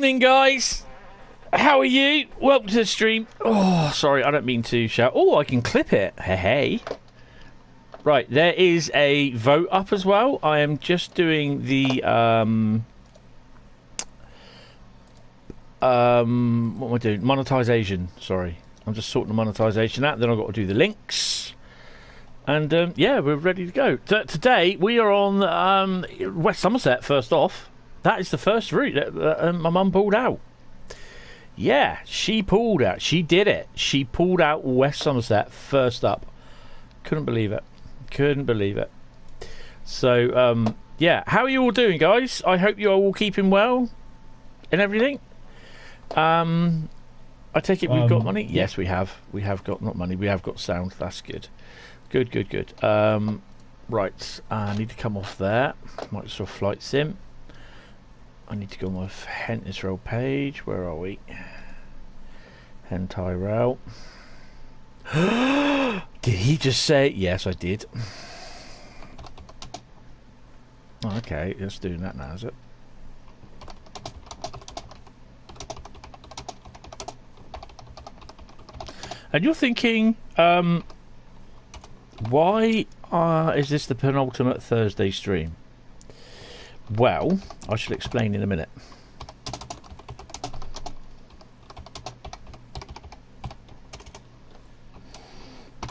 evening, guys. How are you? Welcome to the stream. Oh, sorry, I don't mean to shout. Oh, I can clip it. Hey. Right, there is a vote up as well. I am just doing the what am I doing? Monetization. Sorry, I'm just sorting the monetization out. Then I've got to do the links. And yeah, we're ready to go. Today we are on West Somerset. First off, that is the first route that my mum pulled out. Yeah, she pulled out. She did it. She pulled out West Somerset first up. Couldn't believe it. Couldn't believe it. So yeah, how are you all doing, guys? I hope you are all keeping well and everything. I take it we've got money. Yes, we have. We have got not money. We have got sound. That's good. Good. Right, I need to come off there. Microsoft Flight Sim. I need to go on my Hentis Rail page. Where are we? Hentai Rail. Did he just say? Yes, I did. Oh, okay, it's doing that now, is it? And you're thinking, why is this the penultimate Thursday stream? Well, I shall explain in a minute.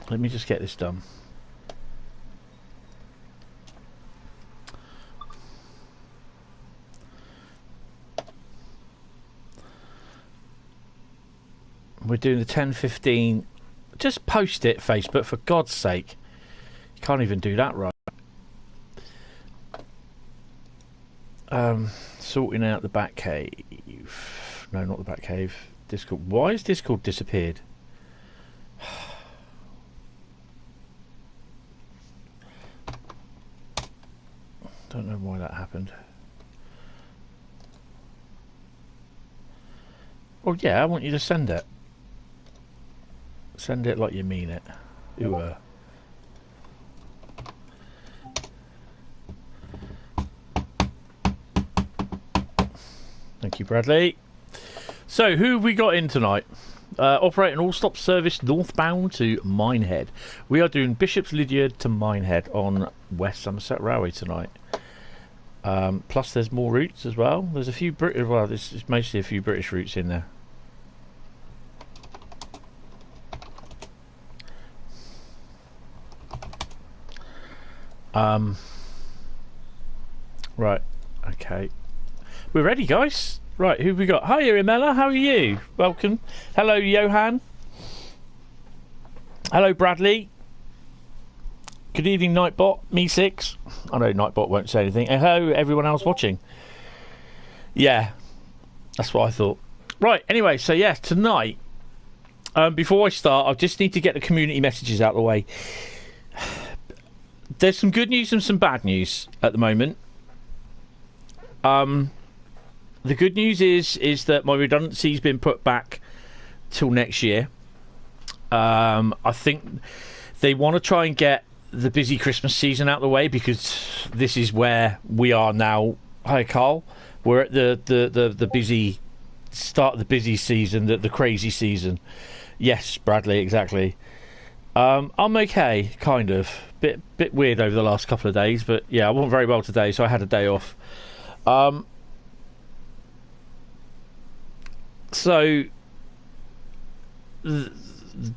Let me just get this done. We're doing the 10:15. Just post it, Facebook, for God's sake. You can't even do that right. Sorting out the back cave. No, not the back cave. Discord. Why has Discord disappeared? Don't know why that happened. Well, yeah, I want you to send it. Send it like you mean it. Ooh. Thank you, Bradley. So, who have we got in tonight? Operating all-stop service northbound to Minehead. We are doing Bishop's Lydiard to Minehead on West Somerset Railway tonight. Plus, there's more routes as well. There's a few British. Well, there's mostly a few British routes in there. Right. Okay. We're ready, guys. Right, who have we got? Hi, Irimella. How are you? Welcome. Hello, Johan. Hello, Bradley. Good evening, Nightbot. Me6. I know Nightbot won't say anything. And hello, everyone else watching. Yeah, that's what I thought. Right, anyway, so yeah, tonight, before I start, I just need to get the community messages out of the way. There's some good news and some bad news at the moment. The good news is that my redundancy's been put back till next year. I think they want to try and get the busy Christmas season out of the way, because this is where we are now. Hi, Carl. We're at the busy start of the busy season, the crazy season. Yes, Bradley, exactly. I'm okay, kind of. Bit weird over the last couple of days, but yeah, I wasn't very well today, so I had a day off. So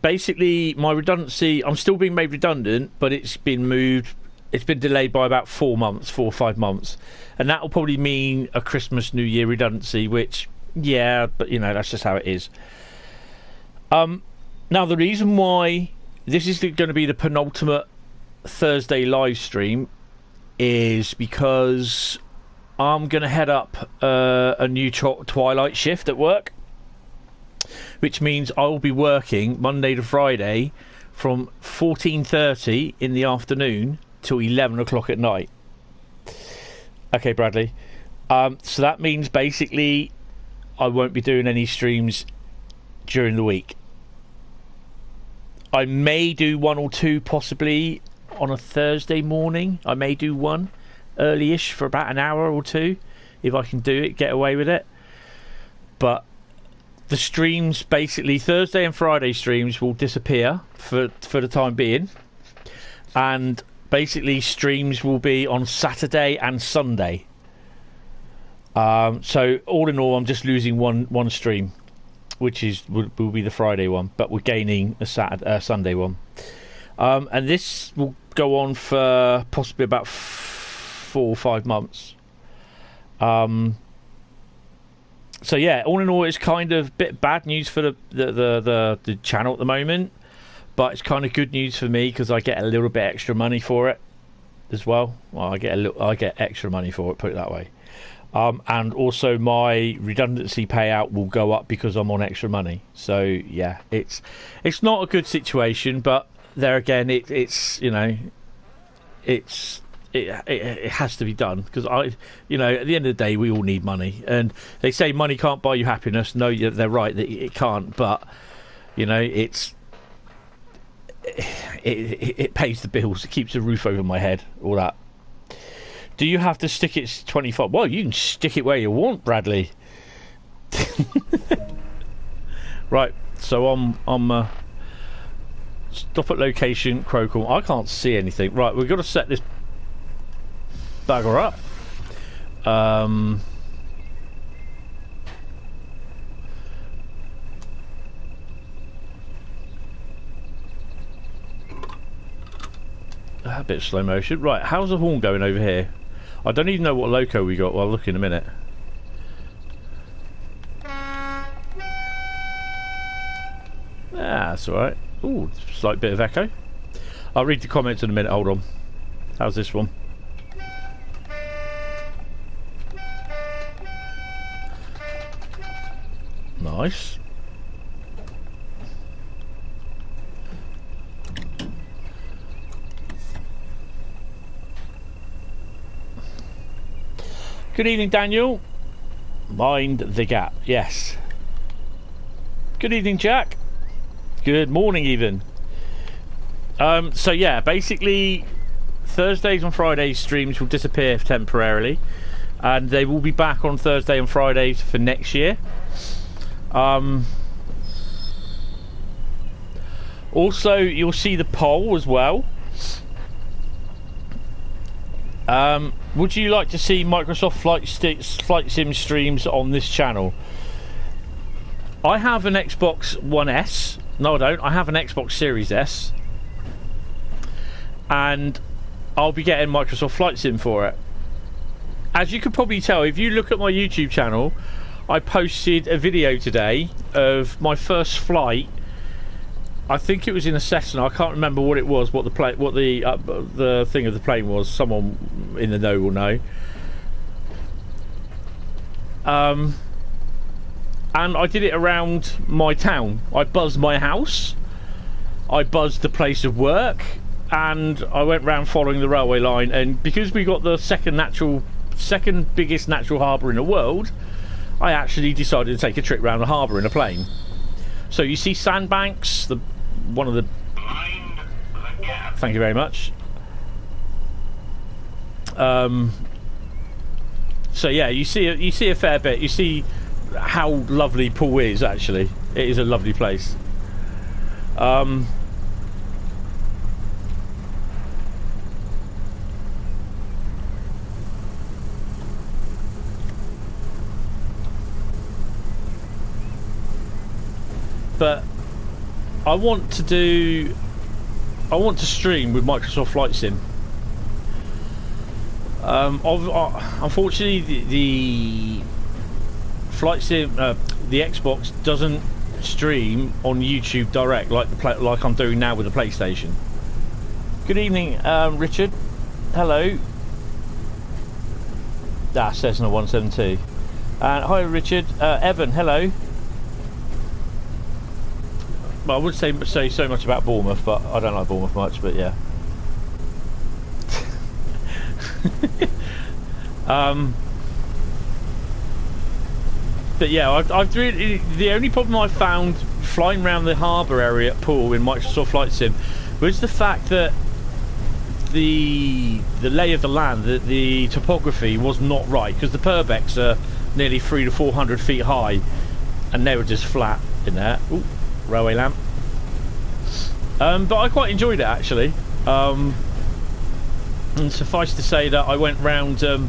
basically, my redundancy, I'm still being made redundant, but it's been moved. It's been delayed by about 4 or 5 months, and that will probably mean a Christmas, New Year redundancy. Which, yeah, but you know, that's just how it is. Now, the reason why this is going to be the penultimate Thursday live stream is because I'm going to head up a new twilight shift at work, which means I will be working Monday to Friday from 14:30 in the afternoon till 11 o'clock at night. Okay, Bradley. So that means basically I won't be doing any streams during the week. I may do one or two possibly on a Thursday morning. I may do one early-ish for about an hour or two, if I can do it, get away with it. but the streams, basically Thursday and Friday streams, will disappear for the time being, and basically streams will be on Saturday and Sunday. So all in all, I'm just losing one stream, which will be the Friday one, but we're gaining a Sunday one. And this will go on for possibly about 4 or 5 months. So yeah, all in all, it's kind of a bit bad news for the channel at the moment, but it's kind of good news for me because I get a little bit extra money for it as well. Well, I get extra money for it, put it that way. And also my redundancy payout will go up because I'm on extra money. So yeah, it's not a good situation, but there again, it's you know, it has to be done because at the end of the day, we all need money, and they say money can't buy you happiness. No, they're right that it can't, but you know, it pays the bills, it keeps a roof over my head, all that. Do you have to stick it 25? Well, you can stick it where you want, Bradley. Right, so I'm stop at location, Crowcombe. I can't see anything. Right, we've got to set this bagger up. A bit of slow motion. Right, how's the horn going over here? I don't even know what loco we got. Well, I'll look in a minute. That's alright. Ooh, slight bit of echo. I'll read the comments in a minute. Hold on. How's this one? Nice. Good evening, Daniel. Mind the gap. Yes. Good evening, Jack. Good morning, even. So yeah, basically Thursdays and Fridays streams will disappear temporarily, and they will be back on Thursday and Fridays for next year. Also, you'll see the poll as well. Would you like to see Microsoft Flight Sim streams on this channel? I have an Xbox One S. No, I don't. I have an Xbox Series S. And I'll be getting Microsoft Flight Sim for it. As you could probably tell, if you look at my YouTube channel, I posted a video today of my first flight. I think it was in a Cessna. I can't remember what it was, what the thing of the plane was. Someone in the know will know. And I did it around my town. I buzzed my house, I buzzed the place of work, and I went round following the railway line. And because we got the second biggest natural harbour in the world, I actually decided to take a trip round the harbour in a plane. So you see sandbanks, one of the... Thank you very much. So yeah, you see a fair bit. You see how lovely Poole is. Actually, it is a lovely place. But I want to stream with Microsoft Flight Sim. Unfortunately, the Flight Sim, the Xbox doesn't stream on YouTube direct like I'm doing now with the PlayStation. Good evening, Richard. Hello. Cessna 172. And hi, Richard. Evan. Hello. Well, I would say so much about Bournemouth, but I don't like Bournemouth much. But yeah. But yeah, I've really, the only problem I found flying around the harbour area at Poole in Microsoft Flight Sim was the fact that the lay of the land, the topography was not right, because the Purbecks are nearly 300 to 400 feet high, and they were just flat in there. Ooh, railway lamp. But I quite enjoyed it actually. And suffice to say that I went round to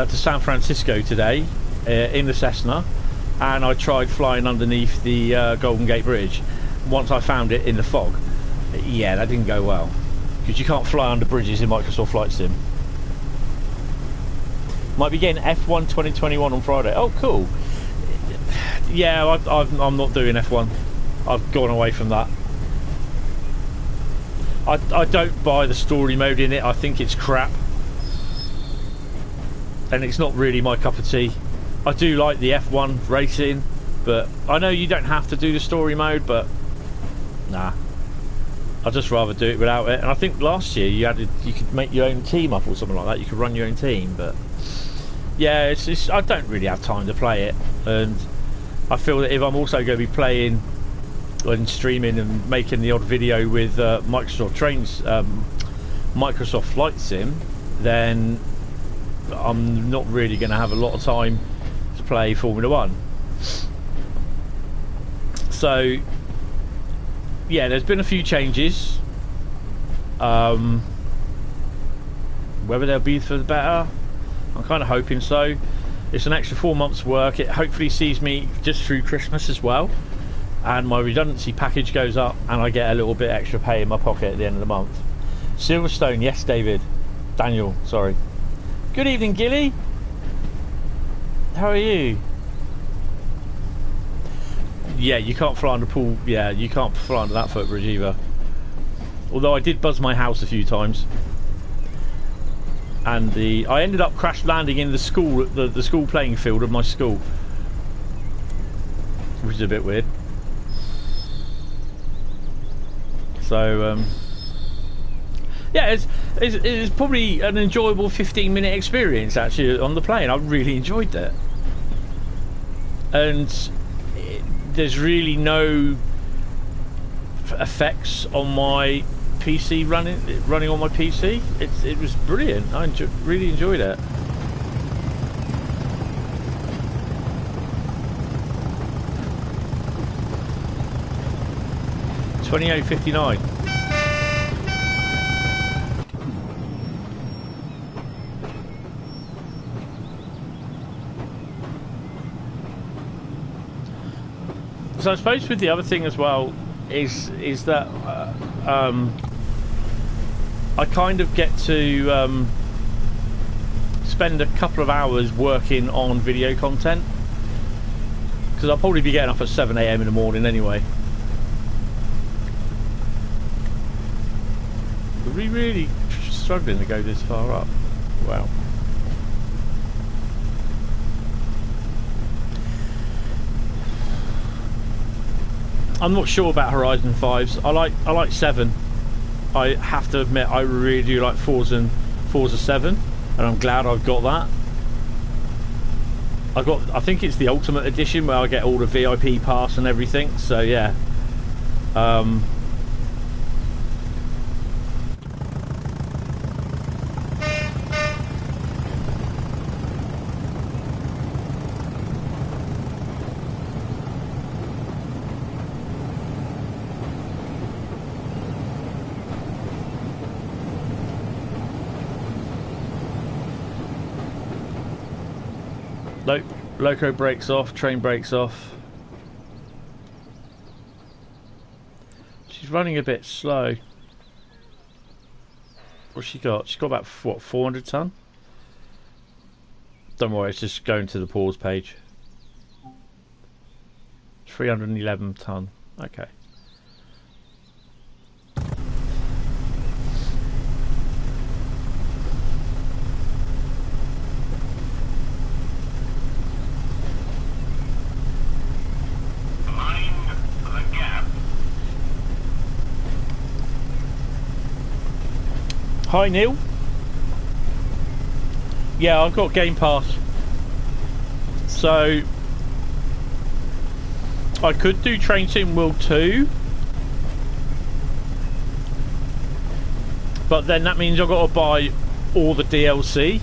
San Francisco today in the Cessna, and I tried flying underneath the Golden Gate Bridge. Once I found it in the fog, yeah, that didn't go well, because you can't fly under bridges in Microsoft Flight Sim. Might be getting F1 2021 on Friday. Oh, cool. Yeah, I'm not doing F1. I've gone away from that. I don't buy the story mode in it. I think it's crap, and it's not really my cup of tea. I do like the F1 racing, but I know you don't have to do the story mode, but nah, I'd just rather do it without it. And I think last year you could make your own team up or something like that. You could run your own team, but yeah, it's I don't really have time to play it, and I feel that if I'm also going to be playing and streaming and making the odd video with Microsoft Flight Sim, then I'm not really going to have a lot of time to play Formula 1. So yeah, there's been a few changes. Whether they'll be for the better, I'm kind of hoping so. It's an extra 4 months work. It hopefully sees me just through Christmas as well, and my redundancy package goes up and I get a little bit extra pay in my pocket at the end of the month. Silverstone, yes David. Daniel, sorry. Good evening, Gilly. How are you? Yeah, you can't fly under pool. Yeah, you can't fly under that footbridge either. Although I did buzz my house a few times, and I ended up crash landing in the school, the school playing field of my school, which is a bit weird. So yeah, it's probably an enjoyable 15-minute experience actually on the plane. I really enjoyed it, and there's really no effects on my PC running on my PC. It was brilliant. I really enjoyed it. $28.59. So I suppose with the other thing as well is that I kind of get to spend a couple of hours working on video content, because I'll probably be getting up at 7 AM in the morning anyway. Are we really struggling to go this far up? Wow. I'm not sure about Horizon 5s. I like 7. I have to admit I really do like Forza 7, and I'm glad I've got that. I think it's the Ultimate Edition where I get all the VIP pass and everything, so yeah. Loco breaks off, train breaks off. She's running a bit slow. What's she got? She's got about, what, 400 ton? Don't worry, it's just going to the pause page. 311 ton. Okay. Hi Neil. Yeah, I've got Game Pass, so I could do Train Sim World 2, but then that means I've got to buy all the DLC,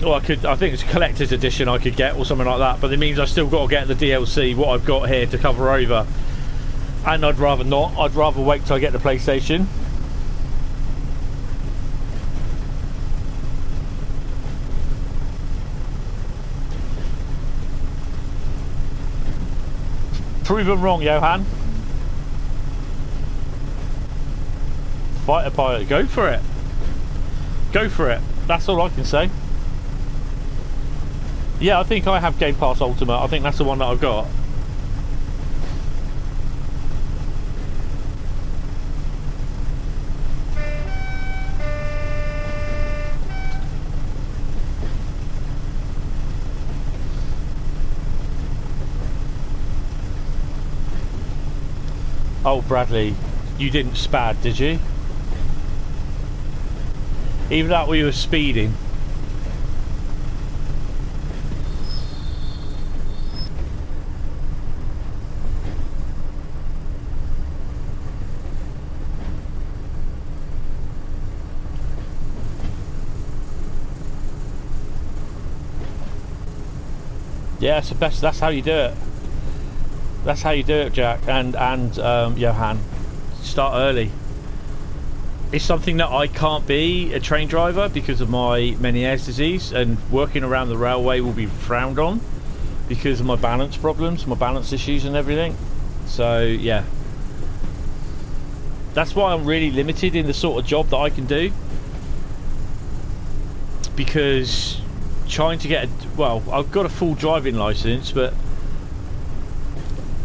Or I think it's a collector's edition I could get or something like that, but it means I still got to get the DLC, what I've got here to cover over. And I'd rather not. I'd rather wait till I get the PlayStation. Prove them wrong, Johan. Fighter pilot, go for it. Go for it. That's all I can say. Yeah, I think I have Game Pass Ultimate. I think that's the one that I've got. Oh, Bradley, you didn't spad, did you? Even that we were speeding. Yeah, it's the best. That's how you do it. That's how you do it, Jack and Johan. Start early. It's something that I can't be a train driver because of my Meniere's disease, and working around the railway will be frowned on because of my balance problems, my balance issues and everything. So yeah, that's why I'm really limited in the sort of job that I can do, because trying to get well, I've got a full driving license, but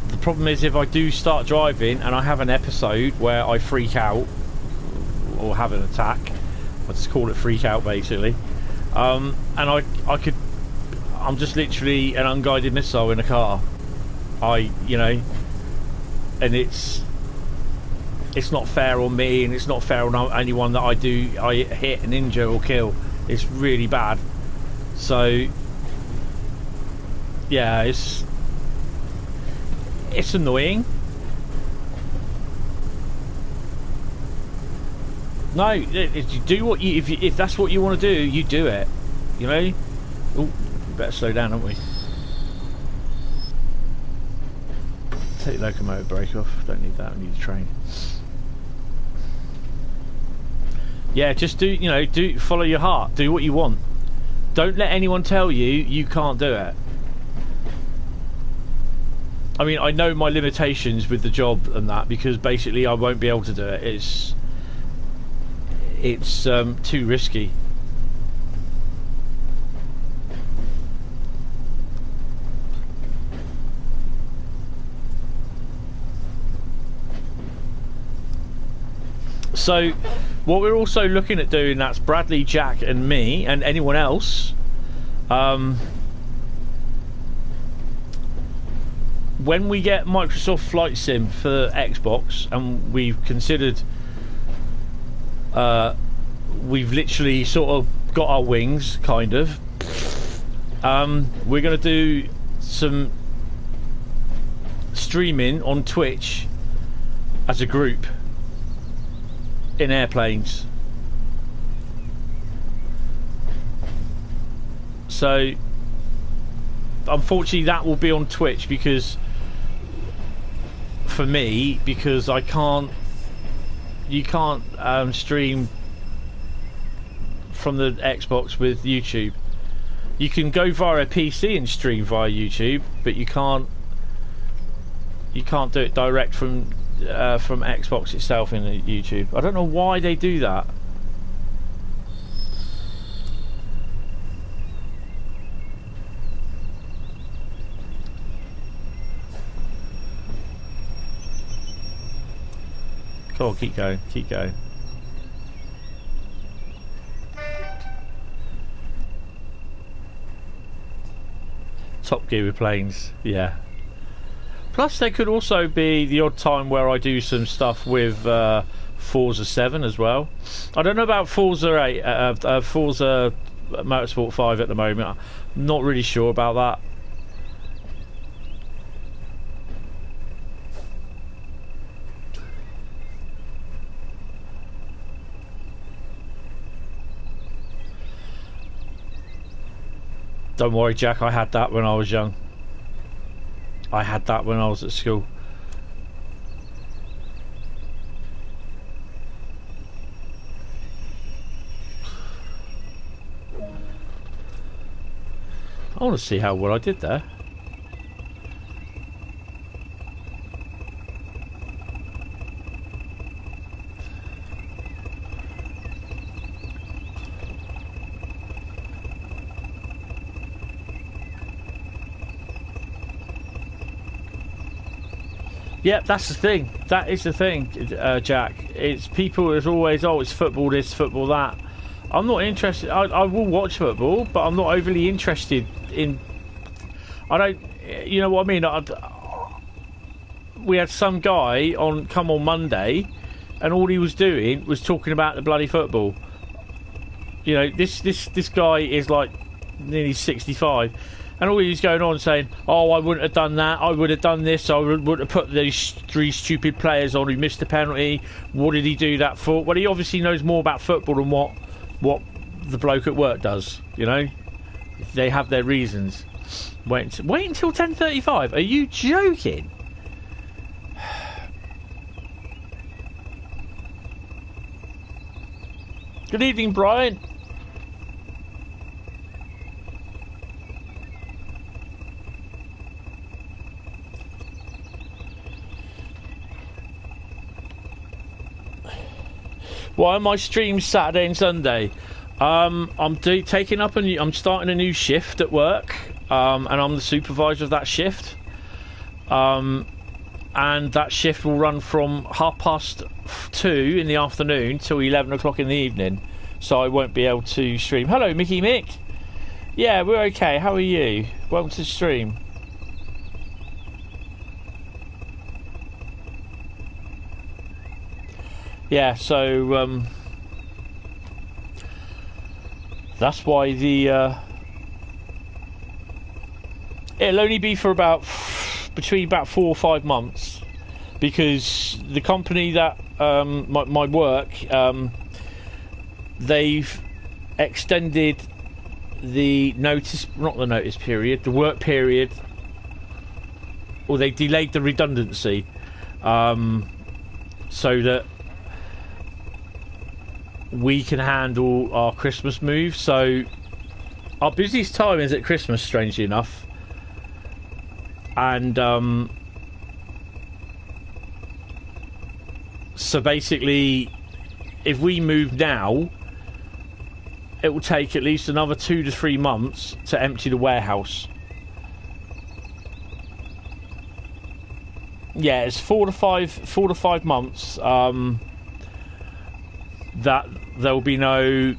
the problem is if I do start driving and I have an episode where I freak out or have an attack, I just call it freak out basically, and I'm just literally an unguided missile in a car. You know, and it's not fair on me, and it's not fair on anyone that I hit and injure or kill. It's really bad. So yeah, it's annoying. No, you do what you if that's what you want to do, you do it. You know. Oh, we better slow down, don't we? Take the locomotive brake off. Don't need that. We need a train. Yeah, just follow your heart. Do what you want. Don't let anyone tell you you can't do it. I mean, I know my limitations with the job and that, because basically I won't be able to do it. It's too risky. So what we're also looking at doing, that's Bradley, Jack and me and anyone else, when we get Microsoft Flight Sim for Xbox, and we've considered, we've literally sort of got our wings, kind of, we're going to do some streaming on Twitch as a group in airplanes. So unfortunately that will be on Twitch, because for me, because you can't stream from the Xbox with YouTube. You can go via a PC and stream via YouTube, but you can't do it direct from Xbox itself in YouTube. I don't know why they do that. Come on, keep going, keep going. Top Gear with planes, yeah. Plus there could also be the odd time where I do some stuff with Forza 7 as well. I don't know about Forza 8, Forza Motorsport 5 at the moment. I'm not really sure about that. Don't worry, Jack, I had that when I was young. I had that when I was at school. I want to see how well I did there. Yep, that's the thing. That is the thing, Jack. It's people. It's always, oh, it's football this, football that. I'm not interested. I will watch football, but I'm not overly interested in. I don't. You know what I mean? We had some guy come on Monday, and all he was doing was talking about the bloody football. You know, this guy is like nearly 65. And all he's going on saying, oh, I wouldn't have done that, I would have done this, I wouldn't have put these 3 stupid players on who missed the penalty. What did he do that for? Well, he obviously knows more about football than what the bloke at work does, you know? They have their reasons. Wait until 10:35? Are you joking? Good evening, Brian. Why are my streams Saturday and Sunday? I'm taking up I'm starting a new shift at work, and I'm the supervisor of that shift. And that shift will run from 2:30 in the afternoon till 11 o'clock in the evening. So I won't be able to stream. Hello, Mickey Mick. Yeah, we're okay. How are you? Welcome to the stream. Yeah, so that's why it'll only be for between about 4 or 5 months, because the company that my work, they've extended the work period, or they delayed the redundancy, so that we can handle our Christmas move. So our busiest time is at Christmas, strangely enough, and so basically if we move now, it will take at least another 2 to 3 months to empty the warehouse. Yeah, it's 4 to 5 months. That there will be no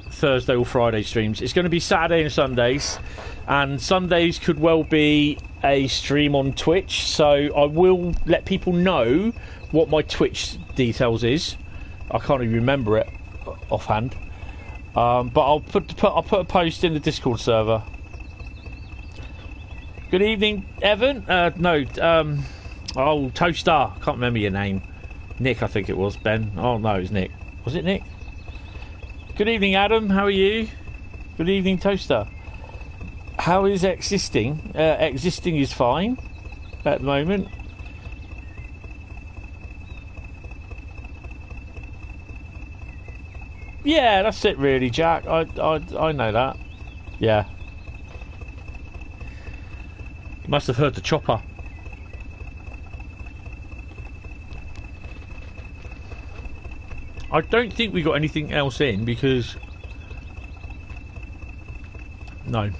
Thursday or Friday streams. It's going to be Saturday and Sundays, and Sundays could well be a stream on Twitch. So I will let people know what my Twitch details is. I can't even remember it offhand, but I'll put a post in the Discord server. Good evening, Evan. Toaster. I can't remember your name. Nick, I think it was. Ben. Oh no, it was Nick. Was it Nick? Good evening, Adam. How are you? Good evening, Toaster. How is existing? Existing is fine at the moment. Yeah, that's it really, Jack. I know that. Yeah. You must have heard the chopper. I don't think we got anything else in because... No.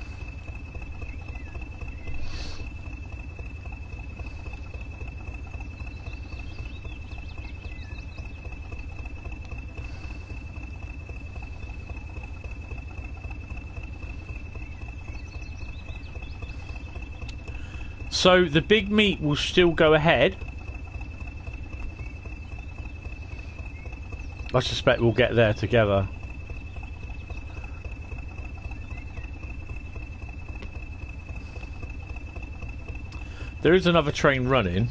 So the big meet will still go ahead. I suspect we'll get there together. There is another train running.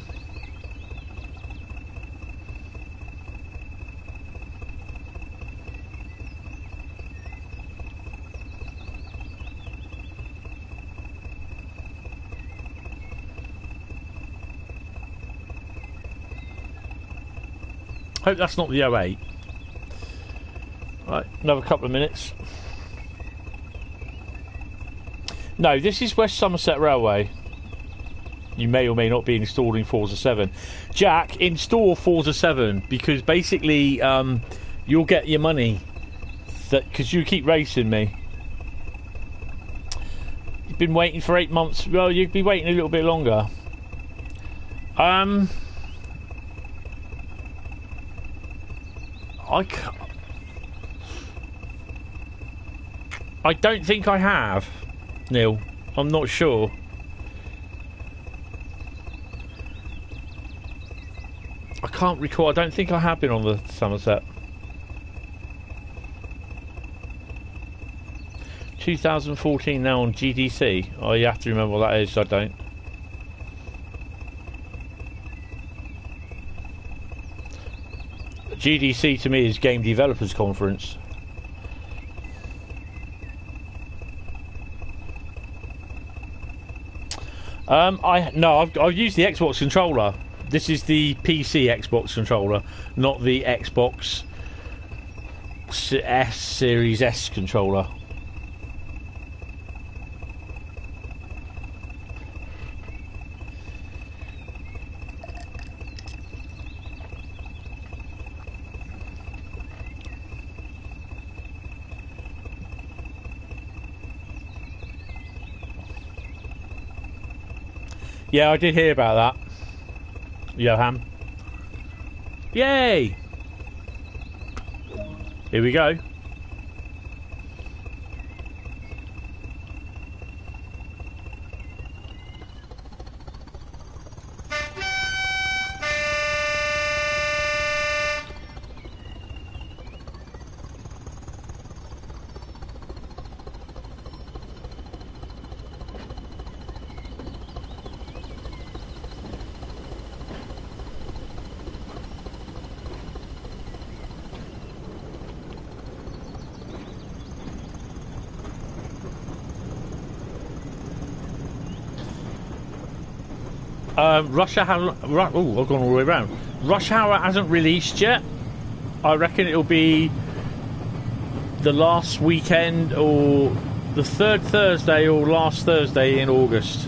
Hope that's not the 08. Right, another couple of minutes. No, this is West Somerset Railway. You may or may not be installing Forza 7. Jack, install Forza 7 because basically you'll get your money because you keep racing me. You've been waiting for 8 months. Well, you'd be waiting a little bit longer. I don't think I have, Neil. I'm not sure. I can't recall. I don't think I have been on the Somerset. 2014 now on GDC. Oh, you have to remember what that is. I don't. GDC to me is Game Developers Conference. I've used the Xbox controller. This is the PC Xbox controller, not the Xbox S Series S controller. Yeah, I did hear about that. Johan. Yay! Here we go. Rush Hour. Oh, I've gone all the way around. Rush Hour hasn't released yet. I reckon it'll be the last weekend or the third Thursday or last Thursday in August.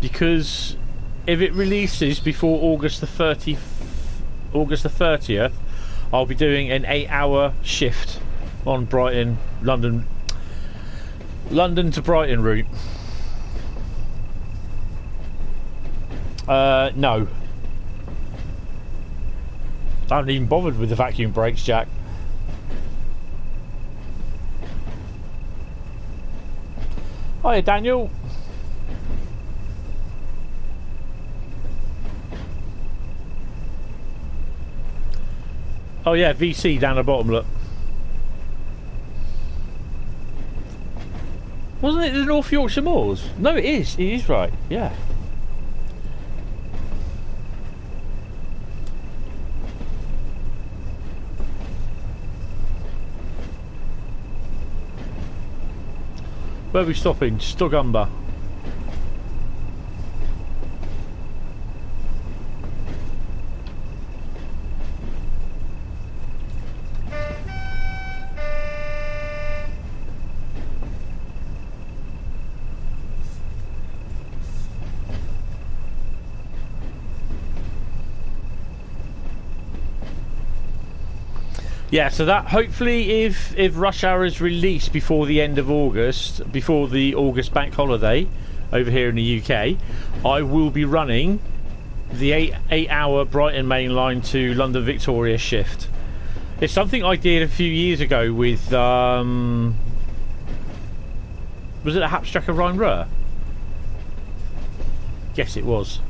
Because if it releases before August the 30th, I'll be doing an 8-hour shift on Brighton, London to Brighton route. No. I haven't even bothered with the vacuum brakes, Jack. Hiya, Daniel. Oh yeah, VC down the bottom, look. Wasn't it the North Yorkshire Moors? No, it is. It is right, yeah. Where are we stopping? Stogumber. Yeah, so that hopefully if Rush Hour is released before the end of August, before the August bank holiday over here in the UK, I will be running the 8-hour Brighton main line to London Victoria shift. It's something I did a few years ago with was it a Hapstracker Rhein Ruhr? Yes, it was.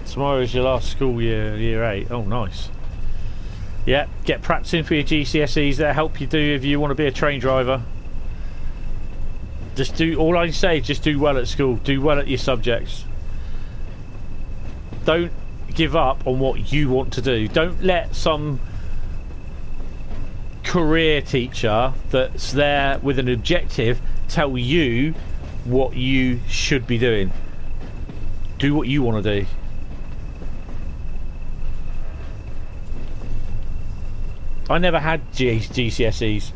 Tomorrow is your last school year, year 8. Oh, nice. Yeah, get practicing for your GCSEs. That'll help you do if you want to be a train driver. Just do, all I say, just do well at school. Do well at your subjects. Don't give up on what you want to do. Don't let some career teacher that's there with an objective tell you what you should be doing. Do what you want to do. I never had GCSEs.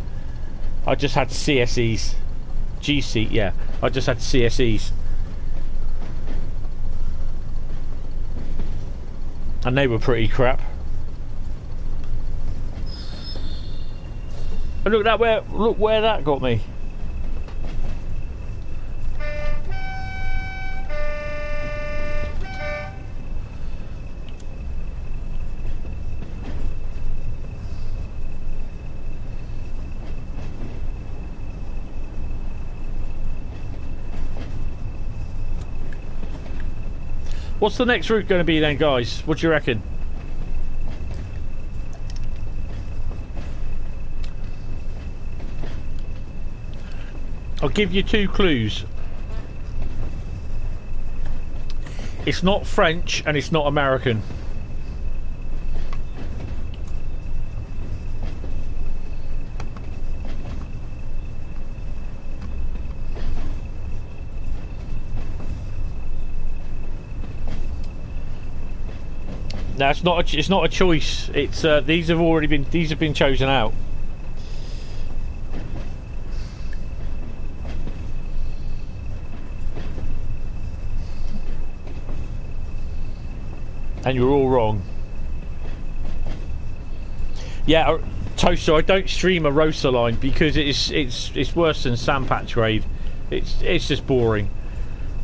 I just had CSEs. GC, yeah. I just had CSEs. And they were pretty crap. And look where that got me. What's the next route going to be then, guys? What do you reckon? I'll give you 2 clues. It's not French and it's not American. No, it's not a choice. It's these have been chosen out. And you're all wrong. Yeah, Toaster, I don't stream a roster line because it's worse than Sandpatch Grade. It's just boring.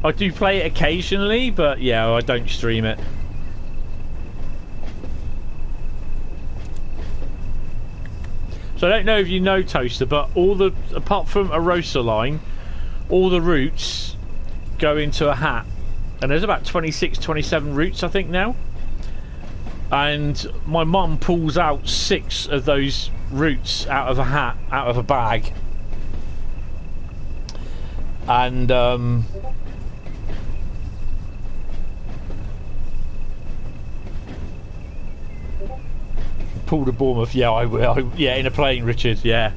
I do play it occasionally, but yeah, I don't stream it. So I don't know if you know, Toaster, but apart from a roster line, all the routes go into a hat. And there's about 26, 27 routes, I think, now. And my mum pulls out 6 of those routes out of a hat, out of a bag. And pull to Bournemouth, yeah, I will. Yeah, in a plane, Richard, yeah.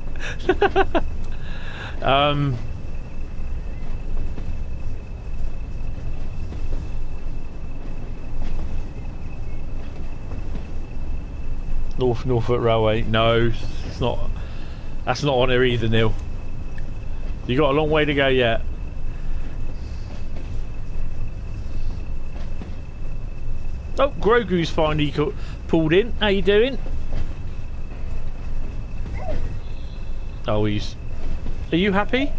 Norfolk Railway, no, it's not. That's not on there either, Neil. You got a long way to go yet. Oh, Grogu's finally pulled in. How you doing? Oh, are you happy?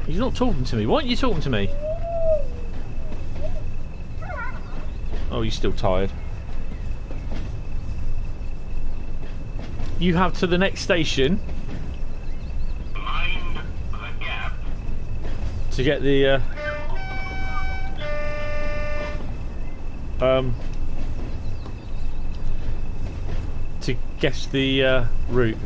He's not talking to me. Why aren't you talking to me? Oh, he's still tired. You have to the next station. Mind the gap. To get the to guess the route.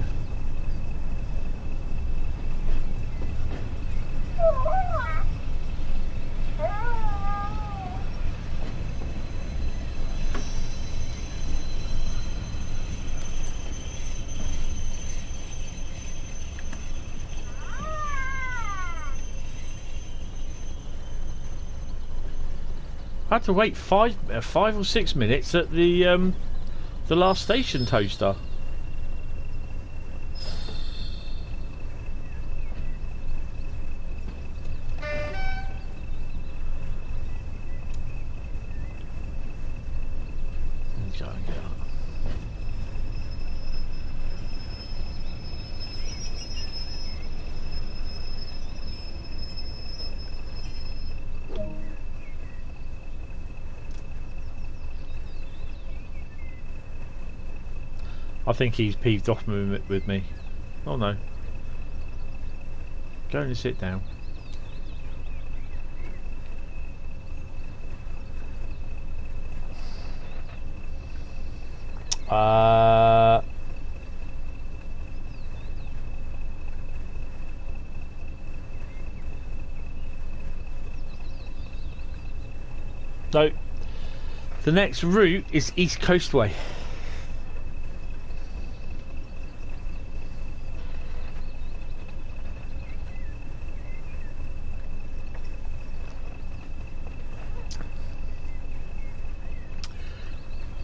I had to wait 5 or 6 minutes at the last station, Toaster. Go and get up. I think he's peeved off with me. Oh no. Go and sit down. No. The next route is East Coastway.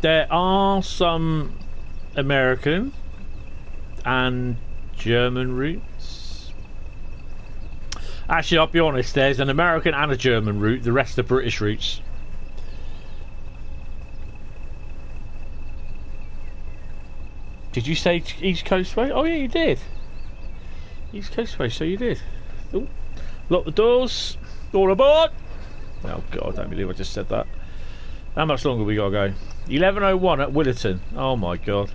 There are some American and German routes. Actually, I'll be honest, there's an American and a German route, the rest are British routes. Did you say East Coastway? Oh yeah, you did. East Coastway, so you did. Ooh. Lock the doors. All aboard. Oh god, I don't believe I just said that. How much longer we gotta go? 11:01 at Willerton. Oh my god.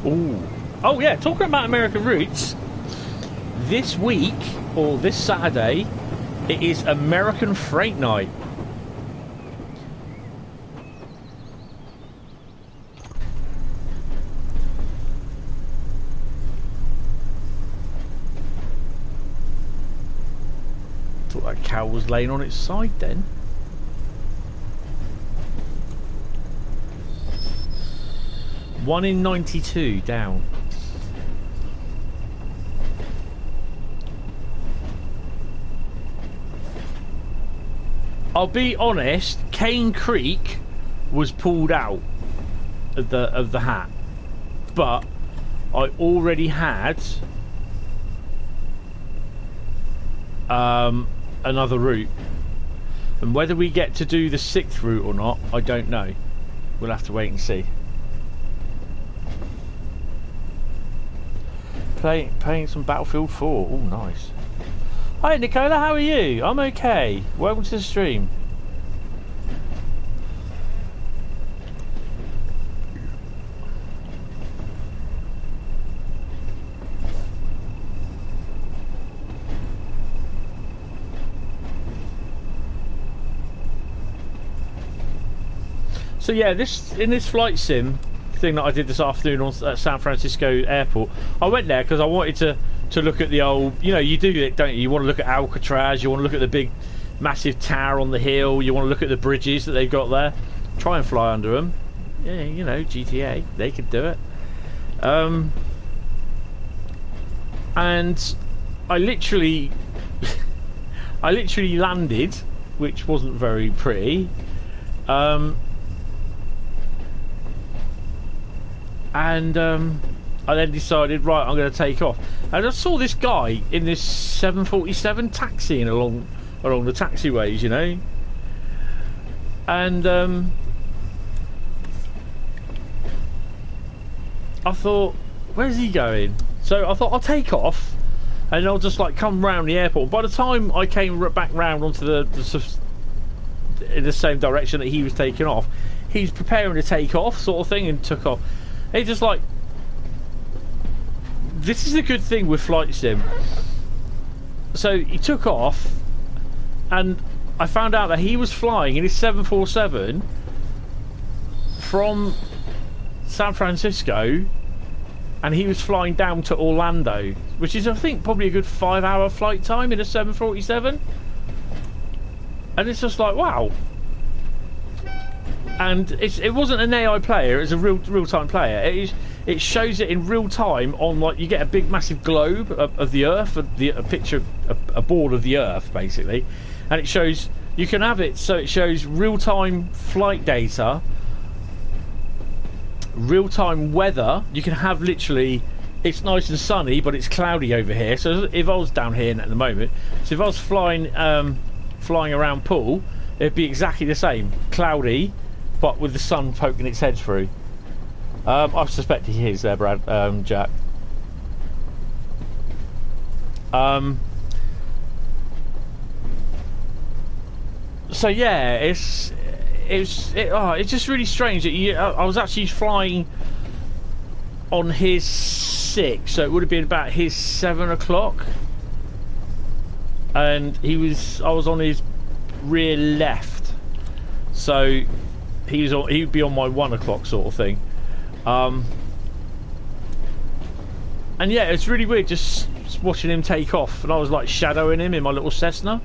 Ooh. Oh yeah, talking about American routes, this week, or this Saturday, it is American Freight Night. Thought that cow was laying on its side then. One in 92 down. I'll be honest, Cane Creek was pulled out of the hat, but I already had another route, and whether we get to do the 6th route or not, I don't know. We'll have to wait and see. Playing some Battlefield 4. Oh, nice. Hi, Nicola. How are you? I'm okay. Welcome to the stream. So yeah, in this flight sim thing that I did this afternoon on San Francisco Airport, I went there because I wanted to look at the old, you know, you do it, don't you? You want to look at Alcatraz, you want to look at the big massive tower on the hill, you want to look at the bridges that they've got there, try and fly under them. Yeah, you know, GTA, they could do it. And I literally landed, which wasn't very pretty, and I then decided, right, I'm going to take off. And I saw this guy in this 747 taxiing along the taxiways, you know. And I thought, where's he going? So I thought, I'll take off, and I'll just like come round the airport. By the time I came back round onto in the same direction that he was taking off, he's preparing to take off, sort of thing, and took off. It's just like, this is a good thing with flight sim. So he took off, and I found out that he was flying in his 747 from San Francisco, and he was flying down to Orlando, which is, I think, probably a good 5-hour flight time in a 747. And it's just like, wow. And it wasn't an AI player; it was a real-time player. It shows it in real time on, like, you get a big massive globe of the Earth, a picture, a board of the Earth basically, and it shows, you can have it so it shows real-time flight data, real-time weather. You can have literally, it's nice and sunny, but it's cloudy over here. So if I was down here at the moment, so if I was flying around Poole, it'd be exactly the same, cloudy, but with the sun poking its head through. I suspect he is there, Brad. Jack. So yeah, it's just really strange that I was actually flying on his 6, so it would have been about his 7 o'clock, and I was on his rear left, so he'd be on my 1 o'clock sort of thing. And yeah, it's really weird just watching him take off, and I was like shadowing him in my little Cessna.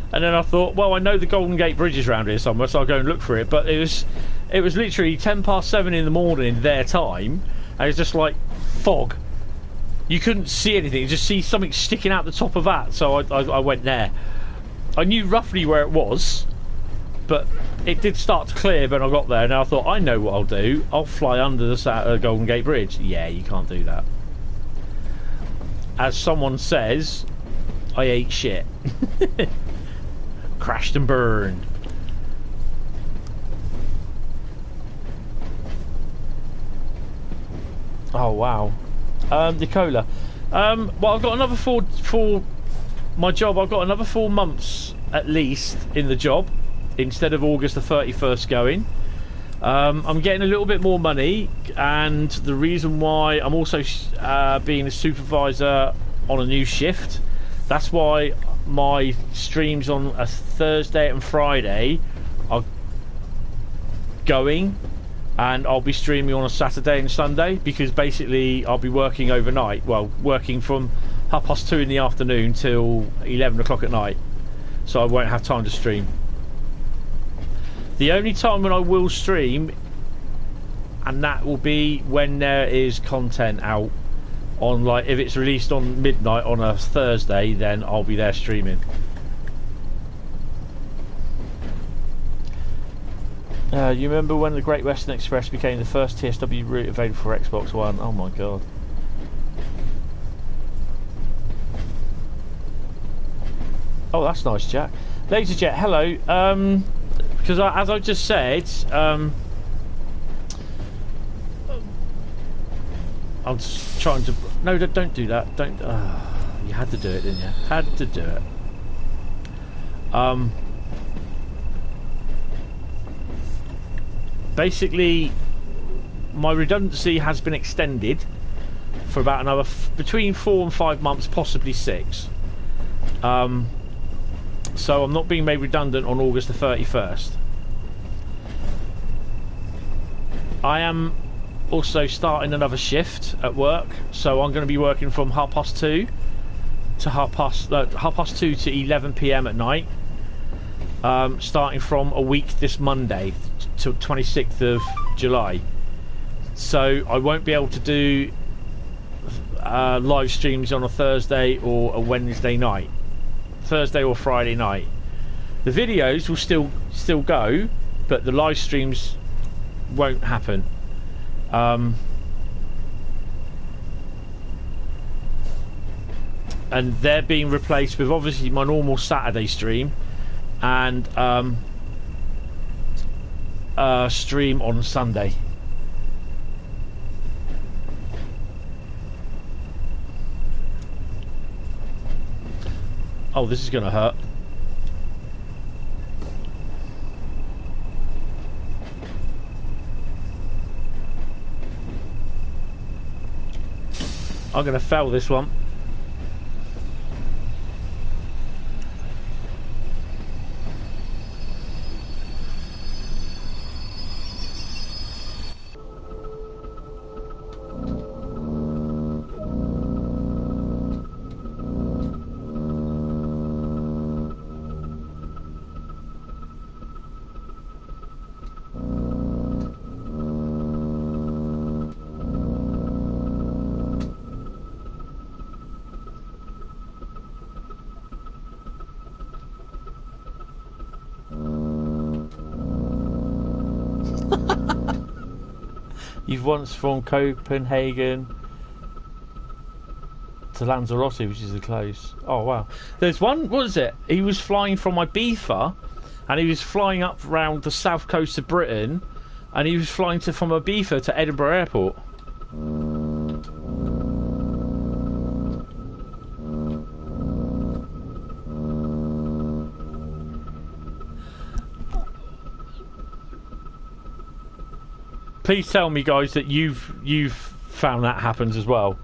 And then I thought, well, I know the Golden Gate Bridge is around here somewhere, so I'll go and look for it. But it was literally 7:10 in the morning their time, and it was just like fog. You couldn't see anything, you just see something sticking out the top of that. So I went there. I knew roughly where it was, but it did start to clear when I got there, and I thought, I know what I'll do. I'll fly under the Golden Gate Bridge. Yeah, you can't do that. As someone says, I ate shit. Crashed and burned. Oh wow. Nicola. Well, I've got another for my job. I've got another 4 months at least in the job instead of August the 31st going. I'm getting a little bit more money, and the reason why I'm also being a supervisor on a new shift. That's why my streams on a Thursday and Friday are going, and I'll be streaming on a Saturday and Sunday, because basically I'll be working overnight. Well, working from 2:30 in the afternoon till 11 o'clock at night, so I won't have time to stream. The only time when I will stream, and that will be when there is content out on, like, if it's released on midnight on a Thursday, then I'll be there streaming. You remember when the Great Western Express became the first TSW route available for Xbox One? Oh my god. Oh, that's nice, Jack. LaserJet, hello. Because as I just said, I'm just trying to... No, don't do that. Don't... you had to do it, didn't you? Had to do it. Basically, my redundancy has been extended for about another... between 4 and 5 months, possibly 6. So I'm not being made redundant on August the 31st. I am also starting another shift at work, so I'm going to be working from 2:30 to 2:30 to 11 PM at night, starting from a week this Monday till 26th of July. So I won't be able to do live streams on a Thursday or a Wednesday night, Thursday or Friday night. The videos will still go, but the live streams won't happen. And they're being replaced with obviously my normal Saturday stream and stream on Sunday. Oh, this is gonna hurt. I'm gonna fail this one. You've once from Copenhagen to Lanzarote, which is the close. Oh wow. There's one, what is it? He was flying from Ibiza and he was flying up around the south coast of Britain and he was flying from Ibiza to Edinburgh Airport. Please tell me, guys, that you've found that happens as well.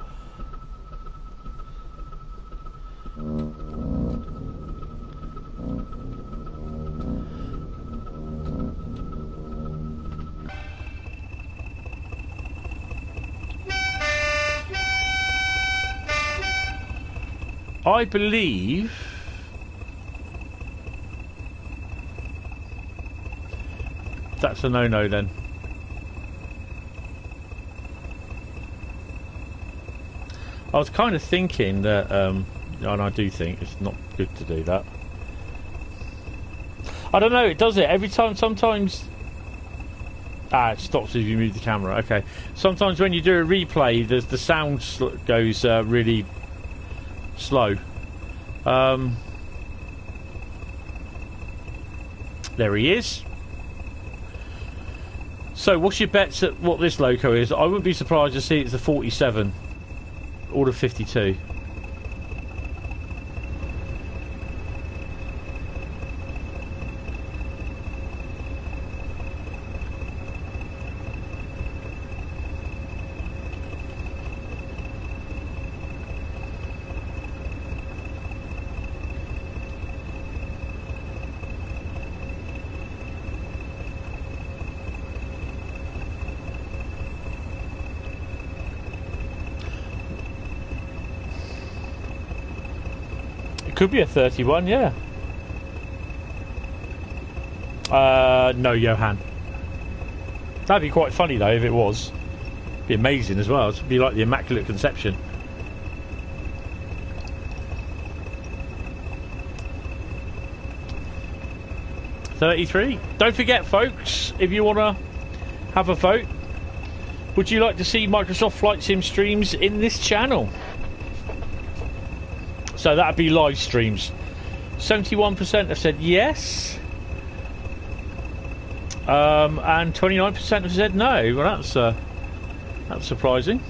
I believe that's a no-no then. I was kind of thinking that, and I do think it's not good to do that. I don't know, it does it every time. Sometimes it stops if you move the camera. Okay, sometimes when you do a replay, the sound goes really slow. There he is. So what's your bets at what this loco is? I wouldn't be surprised to see it's the 47 or the 52. Could be a 31, yeah. No, Johan. That'd be quite funny though if it was. Be amazing as well. It'd be like the Immaculate Conception. $33. Don't forget, folks, if you want to have a vote, would you like to see Microsoft Flight Sim streams in this channel? So that'd be live streams. 71% have said yes, and 29% have said no. Well, that's surprising.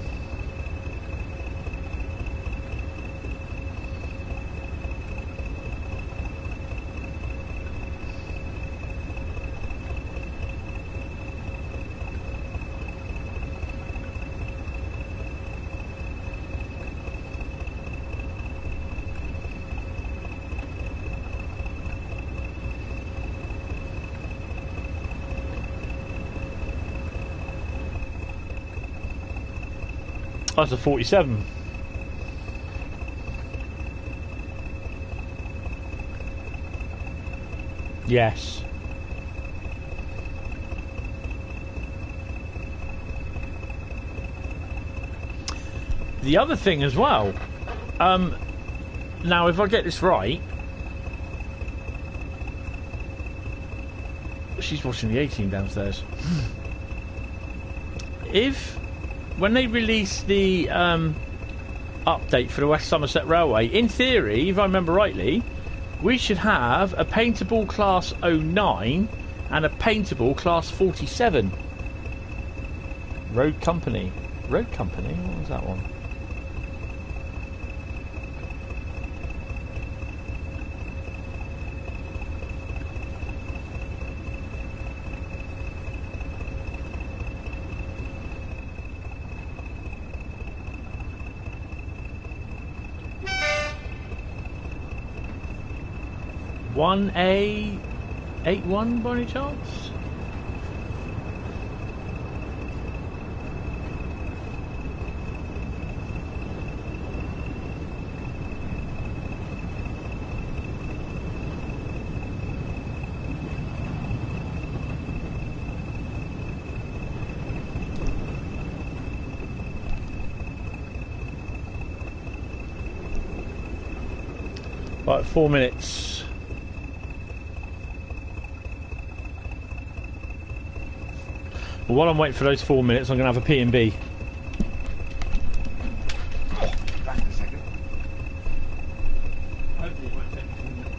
That's a 47. Yes. The other thing as well, now if I get this right, she's watching the 18 downstairs. When they release the update for the West Somerset Railway, in theory, if I remember rightly, we should have a paintable class 09 and a paintable class 47. Road Company. Road Company? What was that one? One A81 by any chance? Right, 4 minutes. Well, while I'm waiting for those 4 minutes, I'm going to have a P&B. Back in a second. Hopefully it won't take 4 minutes.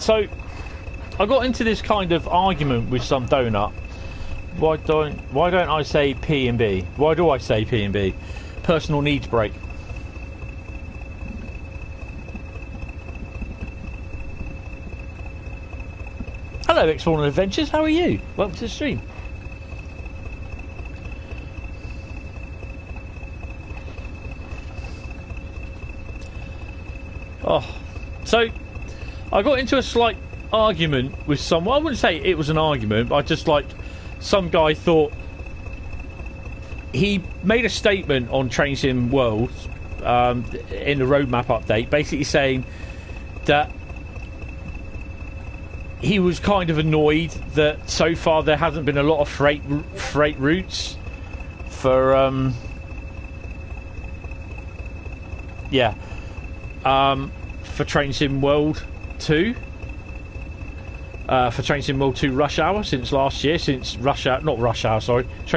So I got into this kind of argument with some donut. Why don't I say P and B? Why do I say P and B? Personal needs break. Hello, X1 Adventures. How are you? Welcome to the stream. Oh, so I got into a slight argument with someone. I wouldn't say it was an argument, but I just like some guy thought he made a statement on Train Sim World in the roadmap update, basically saying that he was kind of annoyed that so far there hasn't been a lot of freight routes for for Train Sim World 2. For Train Sim World 2 Rush Hour since last year, Train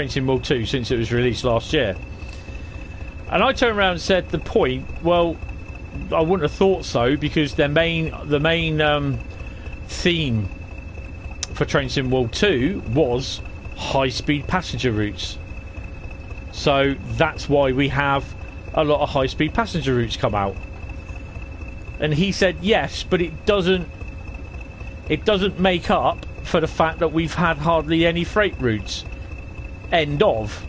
Sim World 2 since it was released last year. And I turned around and said the point, well, I wouldn't have thought so, because the main theme for Train Sim World 2 was high-speed passenger routes. So that's why we have a lot of high-speed passenger routes come out. And he said yes, but it doesn't make up for the fact that we've had hardly any freight routes. End of.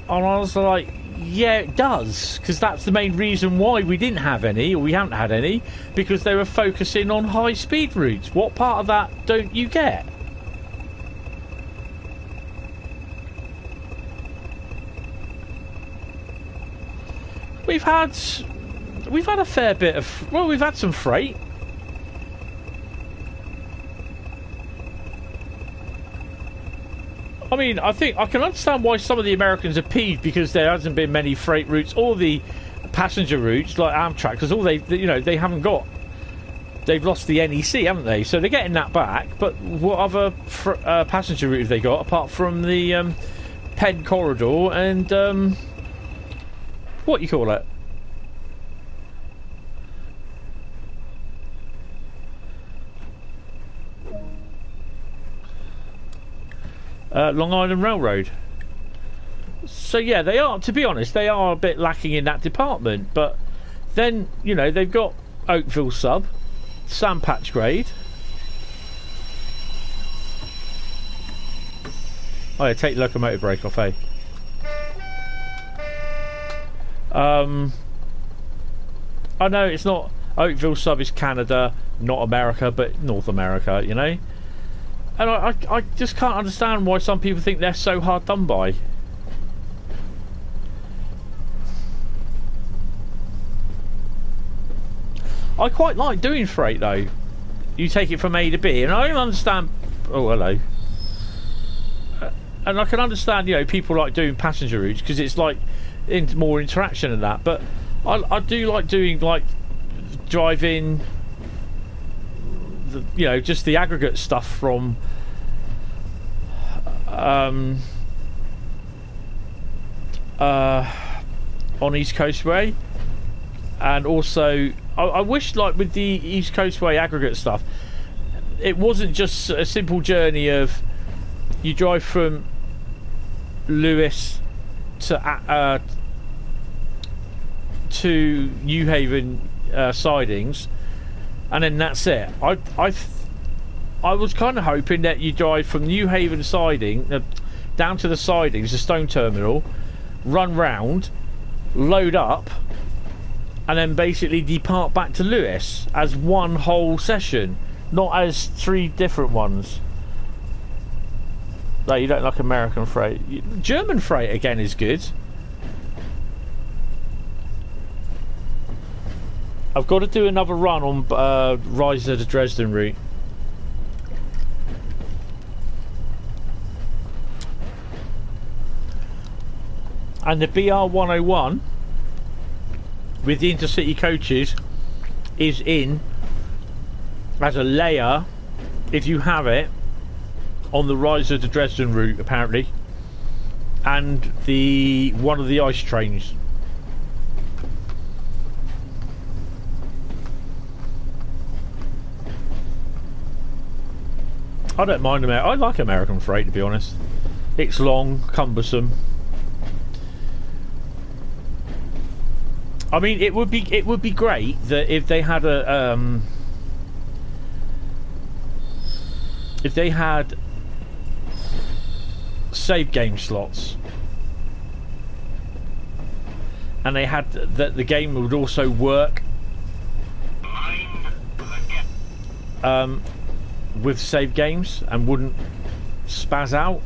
And I was like, yeah, it does, because that's the main reason why we didn't have any, or we haven't had any, because they were focusing on high-speed routes. What part of that don't you get? We've had a fair bit of... Well, we've had some freight. I mean, I think I can understand why some of the Americans are peeved, because there hasn't been many freight routes or the passenger routes like Amtrak, because all they haven't got. They've lost the NEC, haven't they? So they're getting that back. But what other passenger route have they got apart from the Penn corridor and what you call it? Long Island Railroad. So yeah, they are, to be honest, they are a bit lacking in that department. But then, you know, they've got Oakville Sub, Sandpatch Grade. Oh yeah, take the locomotive brake off, eh? I know it's not... Oakville Sub is Canada, not America, but North America, you know? And I just can't understand why some people think they're so hard done by. I quite like doing freight though. You take it from A to B, and I don't understand... Oh, hello. And I can understand, you know, people like doing passenger routes because it's like more interaction and that. But I do like doing, like, driving... you know, just the aggregate stuff from on East Coastway, and also I wish, like, with the East Coastway aggregate stuff, it wasn't just a simple journey of you drive from Lewis to New Haven sidings, and then that's it. I was kind of hoping that you drive from New Haven siding down to the sidings, the Stone Terminal, run round, load up, and then basically depart back to Lewis as one whole session, not as 3 different ones. No, you don't like American freight. German freight again is good. I've got to do another run on Rise of the Dresden route. And the BR101 with the intercity coaches is in as a layer, if you have it, on the Rise of the Dresden route apparently, and the one of the ice trains. I don't mind I like American freight, to be honest. It's long, cumbersome. I mean, it would be great that if they had save game slots, and they had that the game would also work with save games and wouldn't spaz out.